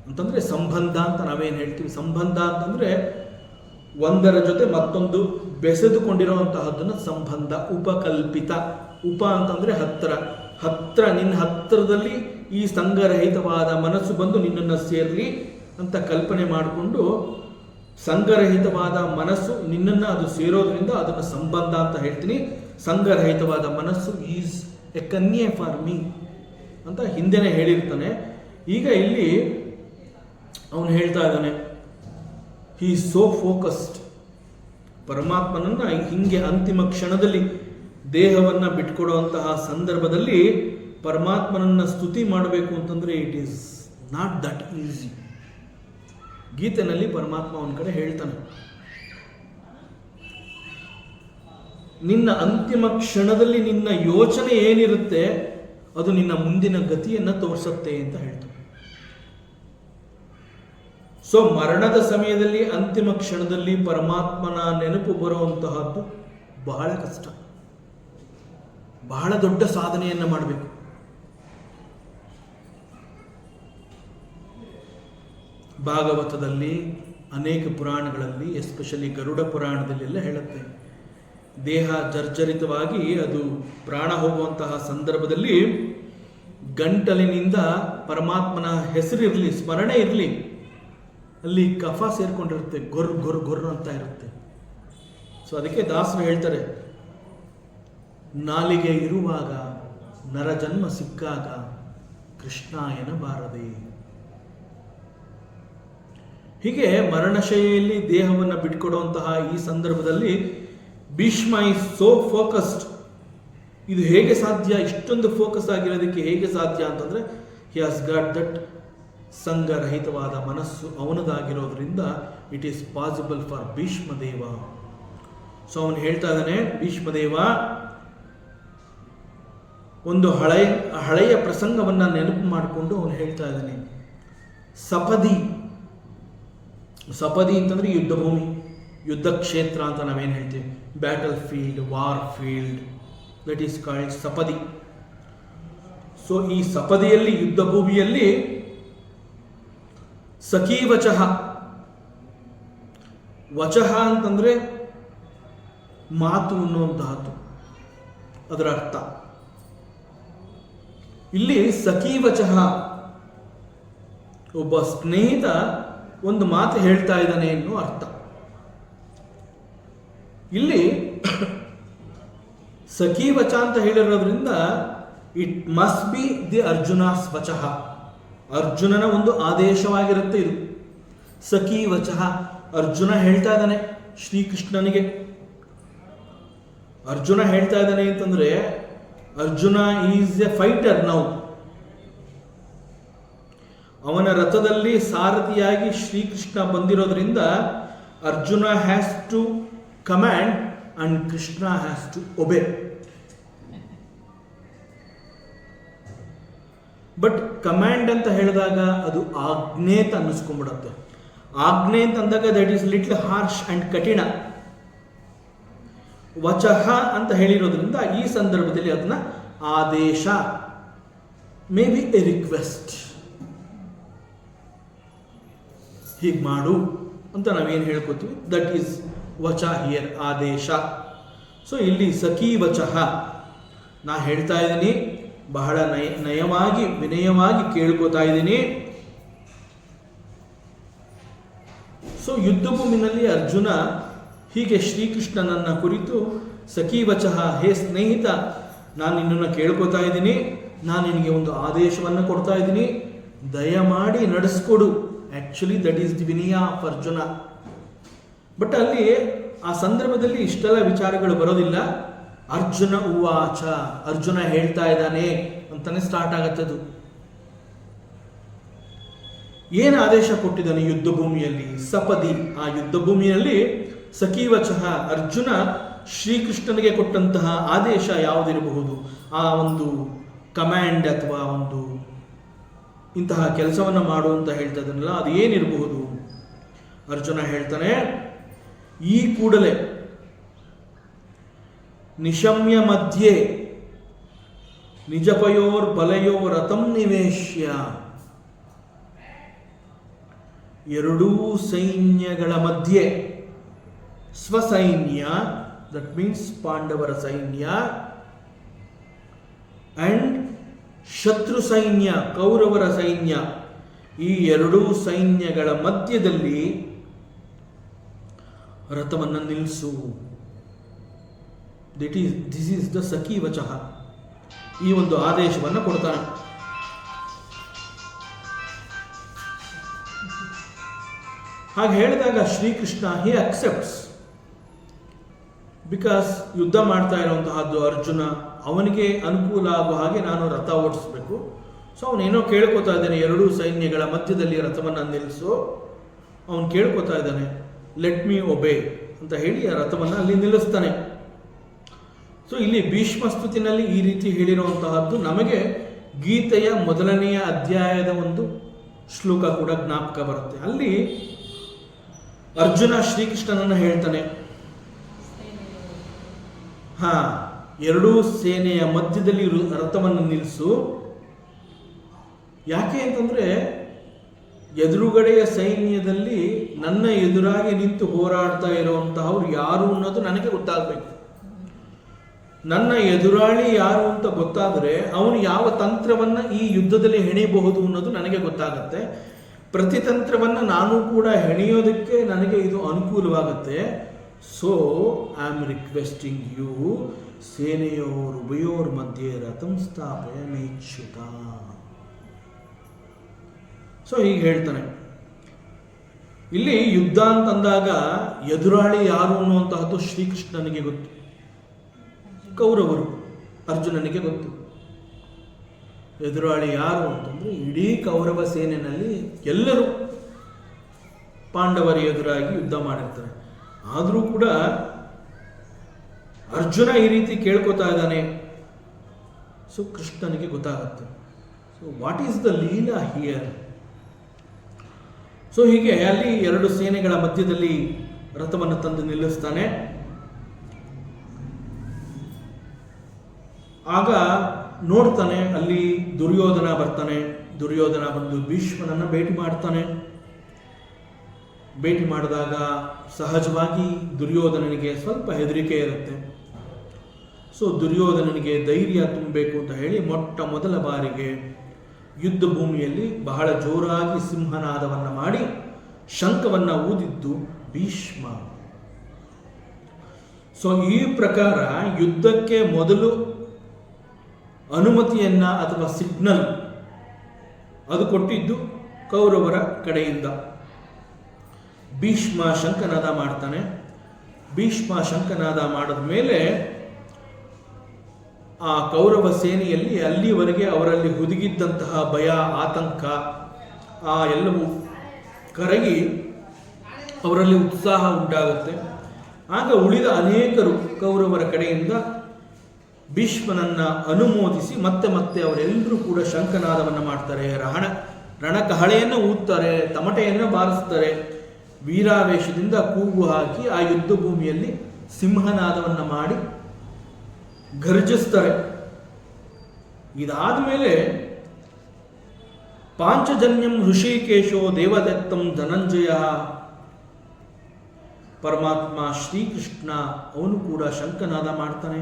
ಅಂತಂದರೆ ಸಂಬಂಧ ಅಂತ ನಾವೇನು ಹೇಳ್ತೀವಿ. ಸಂಬಂಧ ಅಂತಂದರೆ ಒಂದರ ಜೊತೆ ಮತ್ತೊಂದು ಬೆಸೆದುಕೊಂಡಿರುವಂತಹದ್ದನ್ನು ಸಂಬಂಧ. ಉಪಕಲ್ಪಿತ, ಉಪ ಅಂತಂದರೆ ಹತ್ತಿರ, ನಿನ್ನ ಹತ್ತಿರದಲ್ಲಿ ಈ ಸಂಘರಹಿತವಾದ ಮನಸ್ಸು ಬಂದು ನಿನ್ನನ್ನು ಸೇರಲಿ ಅಂತ ಕಲ್ಪನೆ ಮಾಡಿಕೊಂಡು, ಸಂಘರಹಿತವಾದ ಮನಸ್ಸು ನಿನ್ನನ್ನು ಅದು ಸೇರೋದ್ರಿಂದ ಅದನ್ನು ಸಂಬಂಧ ಅಂತ ಹೇಳ್ತೀನಿ. ಸಂಘರಹಿತವಾದ ಮನಸ್ಸು ಈಸ್ ಎ ಕನ್ಯೆ ಫಾರ್ ಮೀ ಅಂತ ಹಿಂದೆನೇ ಹೇಳಿರ್ತಾನೆ. ಈಗ ಇಲ್ಲಿ ಅವನು ಹೇಳ್ತಾ ಇದ್ದಾನೆ, ಹಿ ಈಸ್ ಸೋ ಫೋಕಸ್ಡ್. ಪರಮಾತ್ಮನನ್ನ ಹಿಂಗೆ ಅಂತಿಮ ಕ್ಷಣದಲ್ಲಿ ದೇಹವನ್ನು ಬಿಟ್ಕೊಡುವಂತಹ ಸಂದರ್ಭದಲ್ಲಿ ಪರಮಾತ್ಮನನ್ನ ಸ್ತುತಿ ಮಾಡಬೇಕು ಅಂತಂದರೆ it is not that easy. ಗೀತೆನಲ್ಲಿ ಪರಮಾತ್ಮ ಅವನ ಕಡೆ ಹೇಳ್ತಾನೆ, ನಿನ್ನ ಅಂತಿಮ ಕ್ಷಣದಲ್ಲಿ ನಿನ್ನ ಯೋಚನೆ ಏನಿರುತ್ತೆ ಅದು ನಿನ್ನ ಮುಂದಿನ ಗತಿಯನ್ನು ತೋರಿಸುತ್ತೆ ಅಂತ ಹೇಳ್ತಾನೆ. ಸೊ ಮರಣದ ಸಮಯದಲ್ಲಿ ಅಂತಿಮ ಕ್ಷಣದಲ್ಲಿ ಪರಮಾತ್ಮನ ನೆನಪು ಬರುವಂತಹದ್ದು ಬಹಳ ಕಷ್ಟ, ಬಹಳ ದೊಡ್ಡ ಸಾಧನೆಯನ್ನು ಮಾಡಬೇಕು. ಭಾಗವತದಲ್ಲಿ ಅನೇಕ ಪುರಾಣಗಳಲ್ಲಿ, ಎಸ್ಪೆಷಲಿ ಗರುಡ ಪುರಾಣದಲ್ಲೆಲ್ಲ ಹೇಳುತ್ತೆ, ದೇಹ ಜರ್ಜರಿತವಾಗಿ ಅದು ಪ್ರಾಣ ಹೋಗುವಂತಹ ಸಂದರ್ಭದಲ್ಲಿ ಗಂಟಲಿನಿಂದ ಪರಮಾತ್ಮನ ಹೆಸರಿರಲಿ, ಸ್ಮರಣೆ ಇರಲಿ, ಅಲ್ಲಿ ಕಫ ಸೇರ್ಕೊಂಡಿರುತ್ತೆ, ಗೊರ್ರು ಅಂತ ಇರುತ್ತೆ. ಸೊ ಅದಕ್ಕೆ ದಾಸರು ಹೇಳ್ತಾರೆ, ನಾಲಿಗೆ ಇರುವಾಗ ನರಜನ್ಮ ಸಿಕ್ಕಾಗ ಕೃಷ್ಣ ಎನ್ನಬಾರದೆ. ಹೀಗೆ ಮರಣಶೈಲಿಯಲ್ಲಿ ದೇಹವನ್ನು ಬಿಟ್ಕೊಡುವಂತಹ ಈ ಸಂದರ್ಭದಲ್ಲಿ ಭೀಷ್ಮ ಈಸ್ ಸೋ ಫೋಕಸ್ಡ್. ಇದು ಹೇಗೆ ಸಾಧ್ಯ? ಇಷ್ಟೊಂದು ಫೋಕಸ್ ಆಗಿರೋದಕ್ಕೆ ಹೇಗೆ ಸಾಧ್ಯ ಅಂತಂದರೆ ಹಿ ಹ್ಯಾಸ್ ಗಾಟ್ ದಟ್ ಸಂಘರಹಿತವಾದ ಮನಸ್ಸು ಅವನದಾಗಿರೋದ್ರಿಂದ it is possible for Bhishmadeva. So ಅವನು ಹೇಳ್ತಾ ಇದ್ದಾನೆ, ಭೀಷ್ಮದೇವ ಒಂದು ಹಳೆಯ ಪ್ರಸಂಗವನ್ನು ನೆನಪು ಮಾಡಿಕೊಂಡು ಅವನು ಹೇಳ್ತಾ ಇದ್ದಾನೆ, ಸಪದಿ ಅಂತಂದರೆ ಯುದ್ಧಭೂಮಿ, ಯುದ್ಧ ಕ್ಷೇತ್ರ ಅಂತ ನಾವೇನು ಹೇಳ್ತೀವಿ, battle field, war field, that is called ಸಪದಿ. ಸೊ ಈ ಸಪದಿಯಲ್ಲಿ, ಯುದ್ಧ ಭೂಮಿಯಲ್ಲಿ ಸಖೀವಚಃ, ವಚಃ ಅಂತಂದರೆ ಮಾತು ಅನ್ನುವಂತಹದ್ದು, ಅದರ ಅರ್ಥ. ಇಲ್ಲಿ ಸಖೀವಚಃ, ಒಬ್ಬ ಸ್ನೇಹಿತ ಒಂದು ಮಾತು ಹೇಳ್ತಾ ಇದ್ದಾನೆ ಎನ್ನುವ ಅರ್ಥ. ಇಲ್ಲಿ ಸಖೀವಚ ಅಂತ ಹೇಳಿರೋದ್ರಿಂದ it must be the Arjuna's ವಚಃ, ಅರ್ಜುನನ ಒಂದು ಆದೇಶವಾಗಿರುತ್ತೆ ಇದು. ಸಖೀವಚ, ಅರ್ಜುನ ಹೇಳ್ತಾ ಇದ್ದಾನೆ ಶ್ರೀಕೃಷ್ಣನಿಗೆ. ಅರ್ಜುನ ಹೇಳ್ತಾ ಇದ್ದಾನೆ ಅಂತಂದ್ರೆ Arjuna is a fighter now. ಅವನ ರಥದಲ್ಲಿ ಸಾರಥಿಯಾಗಿ ಶ್ರೀಕೃಷ್ಣ ಬಂದಿರೋದ್ರಿಂದ Arjuna has to command and Krishna has to obey. But command ಅಂತ ಹೇಳಿದಾಗ ಅದು ಆಜ್ಞೆ ಅಂತ ಅನ್ನಿಸ್ಕೊಂಡ್ಬಿಡುತ್ತೆ. ಆಜ್ಞೆ ಅಂತ ಅಂದಾಗ that is little harsh and ಕಠಿಣ. ವಚಃ ಅಂತ ಹೇಳಿರೋದ್ರಿಂದ ಈ ಸಂದರ್ಭದಲ್ಲಿ ಅದನ್ನ ಆದೇಶ, ಮೇ ಬಿ ಎ ರಿಕ್ವೆಸ್ಟ್, ಹೀಗೆ ಮಾಡು ಅಂತ ನಾವೇನು ಹೇಳ್ಕೊತೀವಿ, ದಟ್ ಈಸ್ ವಚ ಹಿಯರ್, ಆದೇಶ. ಸೊ ಇಲ್ಲಿ ಸಖೀ ವಚಃ, ನಾ ಹೇಳ್ತಾ ಇದ್ದೀನಿ, ಬಹಳ ನಯವಾಗಿ ವಿನಯವಾಗಿ ಕೇಳ್ಕೊತಾ ಇದ್ದೀನಿ. ಸೊ ಯುದ್ಧ ಭೂಮಿನಲ್ಲಿ ಅರ್ಜುನ ಹೀಗೆ ಶ್ರೀಕೃಷ್ಣನನ್ನ ಕುರಿತು ಸಖೀವಚಃ, ಹೇ ಸ್ನೇಹಿತ, ನಾನು ನಿನ್ನನ್ನು ಕೇಳ್ಕೊತಾ ಇದ್ದೀನಿ, ನಾನು ನಿನಗೆ ಒಂದು ಆದೇಶವನ್ನು ಕೊಡ್ತಾ ಇದ್ದೀನಿ, ದಯಮಾಡಿ ನಡೆಸ್ಕೊಡು. Actually that is the vinaya of Arjuna. But ಅಲ್ಲಿ ಆ ಸಂದರ್ಭದಲ್ಲಿ ಇಷ್ಟೆಲ್ಲ ವಿಚಾರಗಳು ಬರೋದಿಲ್ಲ. ಅರ್ಜುನ ಉವಾಚ, ಅರ್ಜುನ ಹೇಳ್ತಾ ಇದ್ದಾನೆ ಅಂತಾನೆ ಸ್ಟಾರ್ಟ್ ಆಗತ್ತದು. ಏನು ಆದೇಶ ಕೊಟ್ಟಿದ್ದಾನೆ ಯುದ್ಧ ಭೂಮಿಯಲ್ಲಿ? ಸಪದಿ, ಆ ಯುದ್ಧ ಭೂಮಿಯಲ್ಲಿ ಸಖೀವಚಃ, ಅರ್ಜುನ ಶ್ರೀಕೃಷ್ಣನಿಗೆ ಕೊಟ್ಟಂತಹ ಆದೇಶ ಯಾವುದಿರಬಹುದು? ಆ ಒಂದು ಕಮ್ಯಾಂಡ್ ಅಥವಾ ಒಂದು ಇಂತಹ ಕೆಲಸವನ್ನು ಮಾಡು ಅಂತ ಹೇಳ್ತಾ ಇದ್ದಾನಲ್ಲ, ಅದು ಏನಿರಬಹುದು? ಅರ್ಜುನ ಹೇಳ್ತಾನೆ, ಈ ಕೂಡಲೇ ನಿಶಮ್ಯ ಮಧ್ಯೆ ನಿಜಪಯೋರ್ ಬಲಯೋ ರಥಂ ನಿವೇಶ್ಯ, ಎರಡೂ ಸೈನ್ಯಗಳ ಮಧ್ಯೆ, ಸ್ವಸೈನ್ಯ ದಟ್ ಮೀನ್ಸ್ ಪಾಂಡವರ ಸೈನ್ಯ ಅಂಡ್ ಶತ್ರು ಸೈನ್ಯ ಕೌರವರ ಸೈನ್ಯ, ಈ ಎರಡೂ ಸೈನ್ಯಗಳ ಮಧ್ಯದಲ್ಲಿ ರಥವನ್ನು ನಿಲ್ಲಿಸು. ದಿಸ್ ಈಸ್ ದ ಸಖಿ ವಚಃ. ಈ ಒಂದು ಆದೇಶವನ್ನು ಕೊಡ್ತಾನೆ. ಹಾಗೆ ಹೇಳಿದಾಗ ಶ್ರೀಕೃಷ್ಣ ಹಿ ಅಕ್ಸೆಪ್ಟ್ಸ್, ಬಿಕಾಸ್ ಯುದ್ಧ ಮಾಡ್ತಾ ಇರುವಂತಹದ್ದು ಅರ್ಜುನ, ಅವನಿಗೆ ಅನುಕೂಲ ಆಗುವ ಹಾಗೆ ನಾನು ರಥ ಓಡಿಸ್ಬೇಕು. ಸೊ ಅವನೇನೋ ಕೇಳ್ಕೊತಾ ಇದ್ದಾನೆ, ಎರಡೂ ಸೈನ್ಯಗಳ ಮಧ್ಯದಲ್ಲಿ ರಥವನ್ನು ನಿಲ್ಲಿಸು. ಅವನು ಕೇಳ್ಕೊತಾ ಇದ್ದಾನೆ, ಲೆಟ್ ಮೀ ಒಬೇ ಅಂತ ಹೇಳಿ ಆ ರಥವನ್ನು ಅಲ್ಲಿ ನಿಲ್ಲಿಸ್ತಾನೆ. ಸೊ ಇಲ್ಲಿ ಭೀಷ್ಮ ಸ್ತುತಿನಲ್ಲಿ ಈ ರೀತಿ ಹೇಳಿರುವಂತಹದ್ದು ನಮಗೆ ಗೀತೆಯ ಮೊದಲನೆಯ ಅಧ್ಯಾಯದ ಒಂದು ಶ್ಲೋಕ ಕೂಡ ಜ್ಞಾಪಕ ಬರುತ್ತೆ. ಅಲ್ಲಿ ಅರ್ಜುನ ಶ್ರೀಕೃಷ್ಣನನ್ನು ಹೇಳ್ತಾನೆ, ಎರಡೂ ಸೇನೆಯ ಮಧ್ಯದಲ್ಲಿ ರಥವನ್ನು ನಿಲ್ಲಿಸು. ಯಾಕೆ ಅಂತಂದ್ರೆ, ಎದುರುಗಡೆಯ ಸೈನ್ಯದಲ್ಲಿ ನನ್ನ ಎದುರಾಗಿ ನಿಂತು ಹೋರಾಡ್ತಾ ಇರುವಂತಹವ್ರು ಯಾರು ಅನ್ನೋದು ನನಗೆ ಗೊತ್ತಾಗಬೇಕು. ನನ್ನ ಎದುರಾಳಿ ಯಾರು ಅಂತ ಗೊತ್ತಾದರೆ ಅವನು ಯಾವ ತಂತ್ರವನ್ನು ಈ ಯುದ್ಧದಲ್ಲಿ ಹೆಣಿಬಹುದು ಅನ್ನೋದು ನನಗೆ ಗೊತ್ತಾಗುತ್ತೆ. ಪ್ರತಿತಂತ್ರವನ್ನು ನಾನು ಕೂಡ ಹೆಣೆಯೋದಕ್ಕೆ ನನಗೆ ಇದು ಅನುಕೂಲವಾಗುತ್ತೆ. So I am requesting you, ಸೇನೆಯೋರ್ ಉಭಯೋರ್ ಮಧ್ಯೆ ರಥಂ ಸ್ಥಾಪಯಾಮಿಚ್ಯುತ. ಸೊ ಹೀಗೆ ಹೇಳ್ತಾನೆ. ಇಲ್ಲಿ ಯುದ್ಧ ಅಂತಂದಾಗ ಎದುರಾಳಿ ಯಾರು ಅನ್ನುವಂತಹದ್ದು ಶ್ರೀಕೃಷ್ಣನಿಗೆ ಗೊತ್ತು, ಕೌರವರು ಅರ್ಜುನನಿಗೆ ಗೊತ್ತು. ಎದುರಾಳಿ ಯಾರು ಅಂತಂದ್ರೆ ಇಡೀ ಕೌರವ ಸೇನೆಯಲ್ಲಿ ಎಲ್ಲರೂ ಪಾಂಡವರ ಎದುರಾಗಿ ಯುದ್ಧ ಮಾಡಿರ್ತಾರೆ. ಆದರೂ ಕೂಡ ಅರ್ಜುನ ಈ ರೀತಿ ಕೇಳ್ಕೊತಾ ಇದ್ದಾನೆ. ಸೊ ಕೃಷ್ಣನಿಗೆ ಗೊತ್ತಾಗುತ್ತೆ. So what is the Leela here? So ಹೀಗೆ ಅಲ್ಲಿ ಎರಡು ಸೇನೆಗಳ ಮಧ್ಯದಲ್ಲಿ ರಥವನ್ನು ತಂದು ನಿಲ್ಲಿಸ್ತಾನೆ. ಆಗ ನೋಡ್ತಾನೆ, ಅಲ್ಲಿ ದುರ್ಯೋಧನ ಬರ್ತಾನೆ. ದುರ್ಯೋಧನ ಬಂದು ಭೀಷ್ಮನನ್ನ ಭೇಟಿ ಮಾಡ್ತಾನೆ. ಭೇಟಿ ಮಾಡಿದಾಗ ಸಹಜವಾಗಿ ದುರ್ಯೋಧನನಿಗೆ ಸ್ವಲ್ಪ ಹೆದರಿಕೆ ಇರುತ್ತೆ. ಸೊ ದುರ್ಯೋಧನನಿಗೆ ಧೈರ್ಯ ತುಂಬಬೇಕು ಅಂತ ಹೇಳಿ ಮೊಟ್ಟ ಮೊದಲ ಬಾರಿಗೆ ಯುದ್ಧ ಭೂಮಿಯಲ್ಲಿ ಬಹಳ ಜೋರಾಗಿ ಸಿಂಹನಾದವನ್ನು ಮಾಡಿ ಶಂಖವನ್ನು ಊದಿದ್ದು ಭೀಷ್ಮ. ಸೊ ಈ ಪ್ರಕಾರ ಯುದ್ಧಕ್ಕೆ ಮೊದಲು ಅನುಮತಿಯನ್ನ ಅಥವಾ ಸಿಗ್ನಲ್ ಅದು ಕೊಟ್ಟಿದ್ದು ಕೌರವರ ಕಡೆಯಿಂದ. ಭೀಷ್ಮ ಶಂಖನಾದ ಮಾಡ್ತಾನೆ. ಭೀಷ್ಮ ಶಂಖನಾದ ಮಾಡಿದ ಮೇಲೆ ಆ ಕೌರವ ಸೇನೆಯಲ್ಲಿ ಅಲ್ಲಿವರೆಗೆ ಅವರಲ್ಲಿ ಹುದುಗಿದ್ದಂತಹ ಭಯ, ಆತಂಕ ಆ ಎಲ್ಲವೂ ಕರಗಿ ಅವರಲ್ಲಿ ಉತ್ಸಾಹ ಉಂಟಾಗುತ್ತೆ. ಆಗ ಉಳಿದ ಅನೇಕರು ಕೌರವರ ಕಡೆಯಿಂದ ಭೀಷ್ಮನನ್ನ ಅನುಮೋದಿಸಿ ಮತ್ತೆ ಮತ್ತೆ ಅವರೆಲ್ಲರೂ ಕೂಡ ಶಂಖನಾದವನ್ನು ಮಾಡ್ತಾರೆ, ರಣಕಹಳೆಯನ್ನು ಊದ್ತಾರೆ, ತಮಟೆಯನ್ನು ಬಾರಿಸ್ತಾರೆ, ವೀರಾವೇಶದಿಂದ ಕೂಗು ಹಾಕಿ ಆ ಯುದ್ಧ ಭೂಮಿಯಲ್ಲಿ ಸಿಂಹನಾದವನ್ನು ಮಾಡಿ ಗರ್ಜಿಸ್ತಾರೆ. ಇದಾದ ಮೇಲೆ ಪಾಂಚಜನ್ಯಂ ಋಷಿಕೇಶೋ ದೇವದತ್ತಂ ಧನಂಜಯ, ಪರಮಾತ್ಮ ಶ್ರೀಕೃಷ್ಣ ಅವನು ಕೂಡ ಶಂಖನಾದ ಮಾಡ್ತಾನೆ.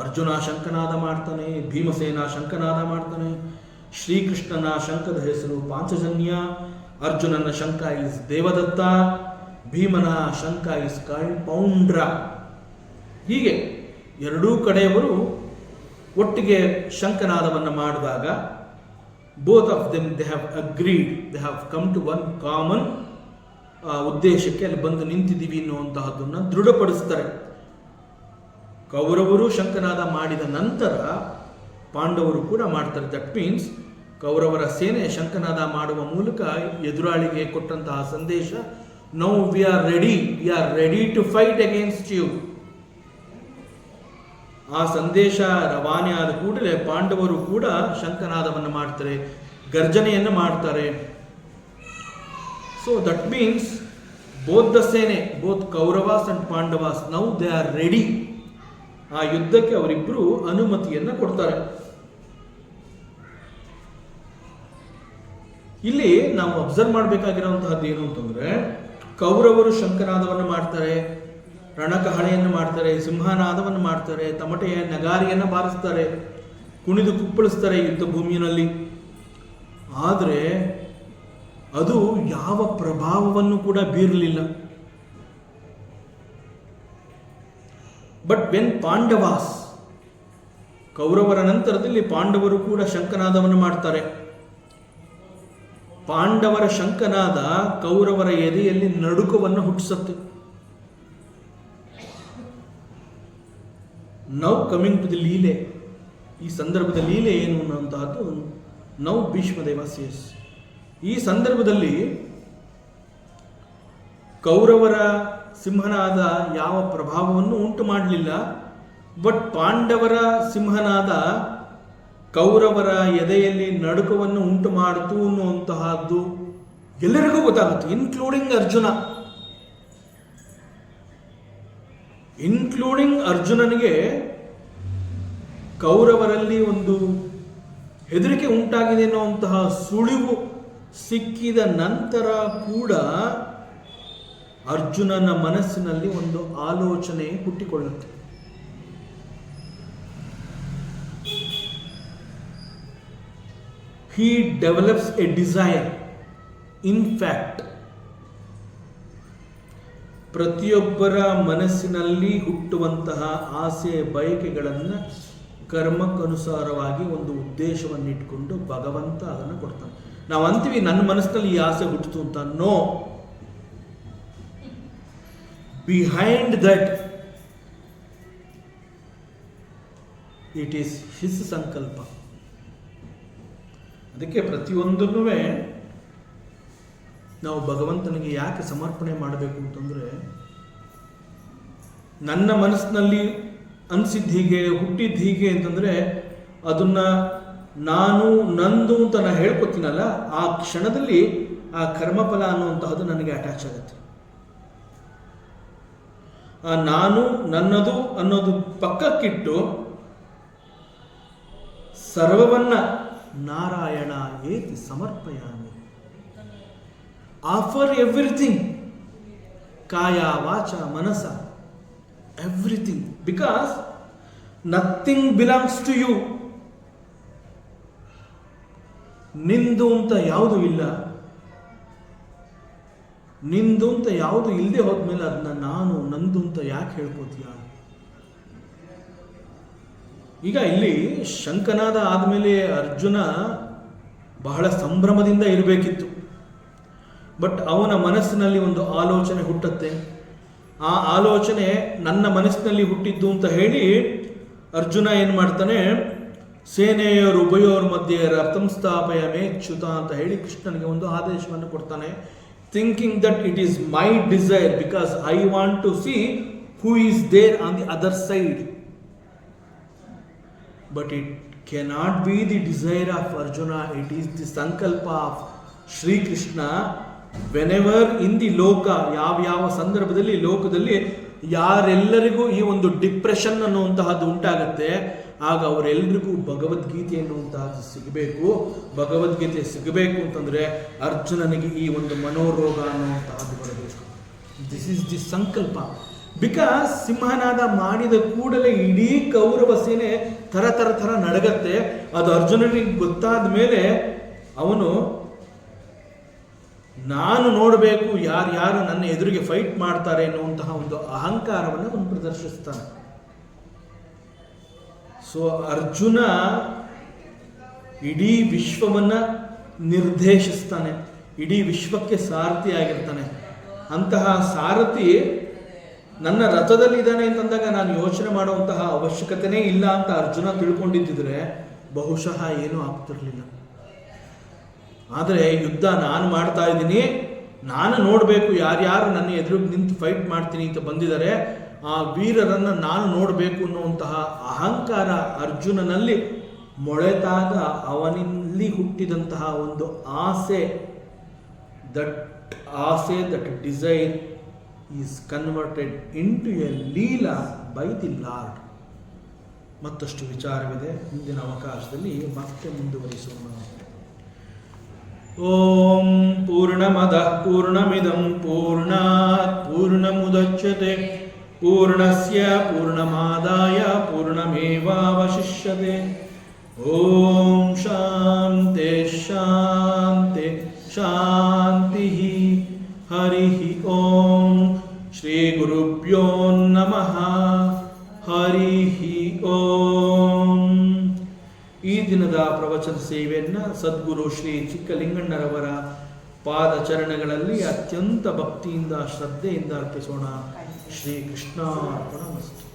ಅರ್ಜುನ ಶಂಖನಾದ ಮಾಡ್ತಾನೆ, ಭೀಮಸೇನ ಶಂಖನಾದ ಮಾಡ್ತಾನೆ. ಶ್ರೀಕೃಷ್ಣನ ಶಂಖದ ಹೆಸರು ಪಾಂಚಜನ್ಯ, ಅರ್ಜುನನ ಶಂಖ ಇಸ್ ದೇವದತ್ತ, ಭೀಮನ ಶಂಖ ಇಸ್ ಕಾಲ್ಡ್ ಪೌಂಡ್ರ. ಹೀಗೆ ಎರಡೂ ಕಡೆಯವರು ಒಟ್ಟಿಗೆ ಶಂಖನಾದವನ್ನು ಮಾಡಿದಾಗ both of them they have agreed, they have come to one common ಉದ್ದೇಶಕ್ಕೆ ಅಲ್ಲಿ ಬಂದು ನಿಂತಿದ್ದೀವಿ ಅನ್ನುವಂತಹದ್ದನ್ನು ದೃಢಪಡಿಸ್ತಾರೆ. ಕೌರವರು ಶಂಖನಾದ ಮಾಡಿದ ನಂತರ ಪಾಂಡವರು ಕೂಡ ಮಾಡ್ತಾರೆ. ದಟ್ ಮೀನ್ಸ್ ಕೌರವರ ಸೇನೆ ಶಂಖನಾದ ಮಾಡುವ ಮೂಲಕ ಎದುರಾಳಿಗೆ ಕೊಟ್ಟಂತಹ ಸಂದೇಶ, now we are ready to fight against you. ಆ ಸಂದೇಶ ರವಾನೆ ಆದ ಕೂಡಲೇ ಪಾಂಡವರು ಕೂಡ ಶಂಖನಾದವನ್ನು ಮಾಡ್ತಾರೆ. ಗರ್ಜನೆಯನ್ನು ಮಾಡ್ತಾರೆ. So that means both the sene, both Kauravas and Pandavas, now they are ready. ಆ ಯುದ್ಧಕ್ಕೆ ಅವರಿಬ್ಬರು ಅನುಮತಿಯನ್ನು ಕೊಡ್ತಾರೆ. ಇಲ್ಲಿ ನಾವು ಅಬ್ಸರ್ವ್ ಮಾಡಬೇಕಾಗಿರುವಂತಹದ್ದು ಏನು ಅಂತಂದ್ರೆ, ಕೌರವರು ಶಂಖನಾದವನ್ನು ಮಾಡ್ತಾರೆ, ರಣಕಹಳೆಯನ್ನು ಮಾಡ್ತಾರೆ, ಸಿಂಹನಾದವನ್ನು ಮಾಡ್ತಾರೆ, ತಮಟೆಯ ನಗಾರಿಯನ್ನು ಬಾರಿಸ್ತಾರೆ, ಕುಣಿದು ಕುಪ್ಪಳಿಸ್ತಾರೆ ಯುದ್ಧ ಭೂಮಿಯಲ್ಲಿ. ಆದರೆ ಅದು ಯಾವ ಪ್ರಭಾವವನ್ನು ಕೂಡ ಬೀರಲಿಲ್ಲ. ಬಟ್ ವೆನ್ ಪಾಂಡವಾಸ್, ಕೌರವರ ನಂತರದಲ್ಲಿ ಪಾಂಡವರು ಕೂಡ ಶಂಖನಾದವನ್ನು ಮಾಡ್ತಾರೆ. ಪಾಂಡವರ ಶಂಖನಾದ ಕೌರವರ ಎದೆಯಲ್ಲಿ ನಡುಕವನ್ನು ಹುಟ್ಟಿಸುತ್ತೆ. ನೌ ಕಮಿಂಗ್ ಟು ದಿ ಲೀಲೆ, ಈ ಸಂದರ್ಭದ ಲೀಲೆ ಏನು ಅನ್ನುವಂತಹದ್ದು ನೌ ಭೀಷ್ಮದೇವ ಸೇಸ್. ಈ ಸಂದರ್ಭದಲ್ಲಿ ಕೌರವರ ಸಿಂಹನಾದ ಯಾವ ಪ್ರಭಾವವನ್ನು ಉಂಟು ಮಾಡಲಿಲ್ಲ. ಬಟ್ ಪಾಂಡವರ ಸಿಂಹನಾದ ಕೌರವರ ಎದೆಯಲ್ಲಿ ನಡುಕವನ್ನು ಉಂಟು ಮಾಡಿತು ಅನ್ನುವಂತಹದ್ದು ಎಲ್ಲರಿಗೂ ಗೊತ್ತಾಗುತ್ತೆ, ಇನ್ಕ್ಲೂಡಿಂಗ್ ಅರ್ಜುನನಿಗೆ ಕೌರವರಲ್ಲಿ ಒಂದು ಹೆದರಿಕೆ ಉಂಟಾಗಿದೆ ಅನ್ನುವಂತಹ ಸುಳಿವು ಸಿಕ್ಕಿದ ನಂತರ ಕೂಡ ಅರ್ಜುನನ ಮನಸ್ಸಿನಲ್ಲಿ ಒಂದು ಆಲೋಚನೆ ಹುಟ್ಟಿಕೊಳ್ಳುತ್ತೆ. He develops a desire. In fact, ಪ್ರತಿಯೊಬ್ಬರ ಮನಸ್ಸಿನಲ್ಲಿ ಹುಟ್ಟುವಂತಹ ಆಸೆ ಬಯಕೆಗಳನ್ನು ಕರ್ಮಕ್ಕನುಸಾರವಾಗಿ ಒಂದು ಉದ್ದೇಶವನ್ನು ಇಟ್ಕೊಂಡು ಭಗವಂತ ಅದನ್ನು ಕೊಡ್ತಾನೆ. ನಾವು ಅಂತೀವಿ ನನ್ನ ಮನಸ್ಸಿನಲ್ಲಿ ಈ ಆಸೆ ಹುಟ್ಟಿತು ಅಂತ. No, behind that it is his ಸಂಕಲ್ಪ. ಅದಕ್ಕೆ ಪ್ರತಿಯೊಂದನ್ನೂ ನಾವು ಭಗವಂತನಿಗೆ ಯಾಕೆ ಸಮರ್ಪಣೆ ಮಾಡಬೇಕು ಅಂತಂದರೆ, ನನ್ನ ಮನಸ್ಸಿನಲ್ಲಿ ಅನಿಸಿದ್ದು ಹೀಗೆ, ಹುಟ್ಟಿದ್ದು ಹೀಗೆ ಅಂತಂದರೆ ಅದನ್ನ ನಾನು ನಂದು ಅಂತ ನಾನು ಹೇಳ್ಕೊತೀನಲ್ಲ, ಆ ಕ್ಷಣದಲ್ಲಿ ಆ ಕರ್ಮಫಲ ಅನ್ನುವಂತಹದ್ದು ನನಗೆ ಅಟ್ಯಾಚ್ ಆಗುತ್ತೆ. ಆ ನಾನು ನನ್ನದು ಅನ್ನೋದು ಪಕ್ಕಕ್ಕಿಟ್ಟು ಸರ್ವವನ್ನ ನಾರಾಯಣ ಏತಿ ಸಮರ್ಪಯಾಮಿ, ಆಫರ್ ಎವ್ರಿಥಿಂಗ್, ಕಾಯ ವಾಚ ಮನಸ, everything, because nothing belongs to you. ನಿಂದು ಅಂತ ಯಾವುದು ಇಲ್ಲ, ನಿಂದು ಅಂತ ಯಾವುದು ಇಲ್ಲದೆ ಹೋದ್ಮೇಲೆ ಅದನ್ನ ನಾನು ನಂದು ಅಂತ ಯಾಕೆ ಹೇಳ್ಕೋತೀಯ? ಈಗ ಇಲ್ಲಿ ಶಂಖನಾದ ಆದಮೇಲೆ ಅರ್ಜುನ ಬಹಳ ಸಂಭ್ರಮದಿಂದ ಇರಬೇಕಿತ್ತು. ಬಟ್ ಅವನ ಮನಸ್ಸಿನಲ್ಲಿ ಒಂದು ಆಲೋಚನೆ ಹುಟ್ಟುತ್ತೆ. ಆ ಆಲೋಚನೆ ನನ್ನ ಮನಸ್ಸಿನಲ್ಲಿ ಹುಟ್ಟಿದ್ದು ಅಂತ ಹೇಳಿ ಅರ್ಜುನ ಏನು ಮಾಡ್ತಾನೆ, ಸೇನೆಯರು ಉಭಯೋರ ಮಧ್ಯೆ ರಥಂ ಸ್ಥಾಪಯ ಮೇಚ್ಯುತ ಅಂತ ಹೇಳಿ ಕೃಷ್ಣನಿಗೆ ಒಂದು ಆದೇಶವನ್ನು ಕೊಡ್ತಾನೆ. Thinking that it is my desire because I want to see who is there on the other side. But it cannot be the desire of Arjuna, it is the sankalpa of Shri Krishna. Whenever in the loka, ಯಾವ ಸಂದರ್ಭದಲ್ಲಿ ಲೋಕದಲ್ಲಿ ಯಾರೆಲ್ಲರಿಗೂ ಈ ಒಂದು depression ಅನ್ನುವಂತಹದ್ದು ಉಂಟಾಗತ್ತೆ, ಆಗ ಅವರೆಲ್ಲರಿಗೂ ಭಗವದ್ಗೀತೆ ಎನ್ನುವಂತಹದ್ದು ಸಿಗಬೇಕು. ಭಗವದ್ಗೀತೆ ಸಿಗಬೇಕು ಅಂತಂದ್ರೆ ಅರ್ಜುನನಿಗೆ ಈ ಒಂದು ಮನೋರೋಗ ಅನ್ನುವಂತಹದ್ದು ಬರಬೇಕು. ದಿಸ್ ಇಸ್ ದಿ ಸಂಕಲ್ಪ. ಬಿಕಾಸ್ ಸಿಂಹನಾದ ಮಾಡಿದ ಕೂಡಲೇ ಇಡೀ ಕೌರವ ಸೇನೆ ಥರ ನಡಗತ್ತೆ. ಅದು ಅರ್ಜುನನಿಗೆ ಗೊತ್ತಾದ ಮೇಲೆ ಅವನು ನಾನು ನೋಡಬೇಕು ಯಾರು ನನ್ನ ಎದುರಿಗೆ ಫೈಟ್ ಮಾಡ್ತಾರೆ ಎನ್ನುವಂತಹ ಒಂದು ಅಹಂಕಾರವನ್ನು ಅವನು ಪ್ರದರ್ಶಿಸ್ತಾನೆ. ಸೊ ಅರ್ಜುನ ಇಡೀ ವಿಶ್ವವನ್ನ ನಿರ್ದೇಶಿಸ್ತಾನೆ, ಇಡೀ ವಿಶ್ವಕ್ಕೆ ಸಾರಥಿ ಆಗಿರ್ತಾನೆ. ಅಂತಹ ಸಾರಥಿ ನನ್ನ ರಥದಲ್ಲಿ ಇದ್ದಾನೆ ಅಂತಂದಾಗ ನಾನು ಯೋಚನೆ ಮಾಡುವಂತಹ ಅವಶ್ಯಕತೆನೇ ಇಲ್ಲ ಅಂತ ಅರ್ಜುನ ತಿಳ್ಕೊಂಡಿದ್ದಿದ್ರೆ ಬಹುಶಃ ಏನೂ ಆಗ್ತಿರ್ಲಿಲ್ಲ. ಆದರೆ ಯುದ್ಧ ನಾನು ಮಾಡ್ತಾ ಇದ್ದೀನಿ, ನಾನು ನೋಡಬೇಕು ಯಾರ್ಯಾರು ನನ್ನ ಎದುರಿಗೆ ನಿಂತು ಫೈಟ್ ಮಾಡ್ತೀನಿ ಅಂತ ಬಂದಿದ್ದಾರೆ, ಆ ವೀರರನ್ನು ನಾನು ನೋಡಬೇಕು ಅನ್ನುವಂತಹ ಅಹಂಕಾರ ಅರ್ಜುನನಲ್ಲಿ ಮೊಳೆತಾಗ ಅವನಲ್ಲಿ ಹುಟ್ಟಿದಂತಹ ಒಂದು ಆಸೆ, that desire is converted into a leela by the lord. ಮತ್ತಷ್ಟು ವಿಚಾರವಿದೆ, ಮುಂದಿನ ಅವಕಾಶದಲ್ಲಿ ಮತ್ತೆ ಮುಂದುವರಿಸೋಣ. ಓಂ ಪೂರ್ಣಮದಃ ಪೂರ್ಣಮಿದಂ ಪೂರ್ಣಾತ್ ಪೂರ್ಣಮುದಚ್ಯತೆ ಪೂರ್ಣಸ್ಯ ಪೂರ್ಣಮಾದಾಯ ಪೂರ್ಣಮೇವಾವಶಿಷ್ಯತೆ. ಓಂ ಶಾಂತಿ ಶಾಂತಿ ಶಾಂತಿ. ಹರಿ ಓಂ. ಶ್ರೀ ಗುರುಭ್ಯೋ ನಮಃ. ಹರಿ ಓಂ. ಈ ದಿನದ ಪ್ರವಚನ ಸೇವೆಯನ್ನು ಸದ್ಗುರು ಶ್ರೀ ಚಿಕ್ಕಲಿಂಗಣ್ಣರವರ ಪಾದಚರಣಗಳಲ್ಲಿ ಅತ್ಯಂತ ಭಕ್ತಿಯಿಂದ ಶ್ರದ್ಧೆಯಿಂದ ಅರ್ಪಿಸೋಣ. ಶ್ರೀ ಕೃಷ್ಣಾರ್ಪಣಮಸ್ತು.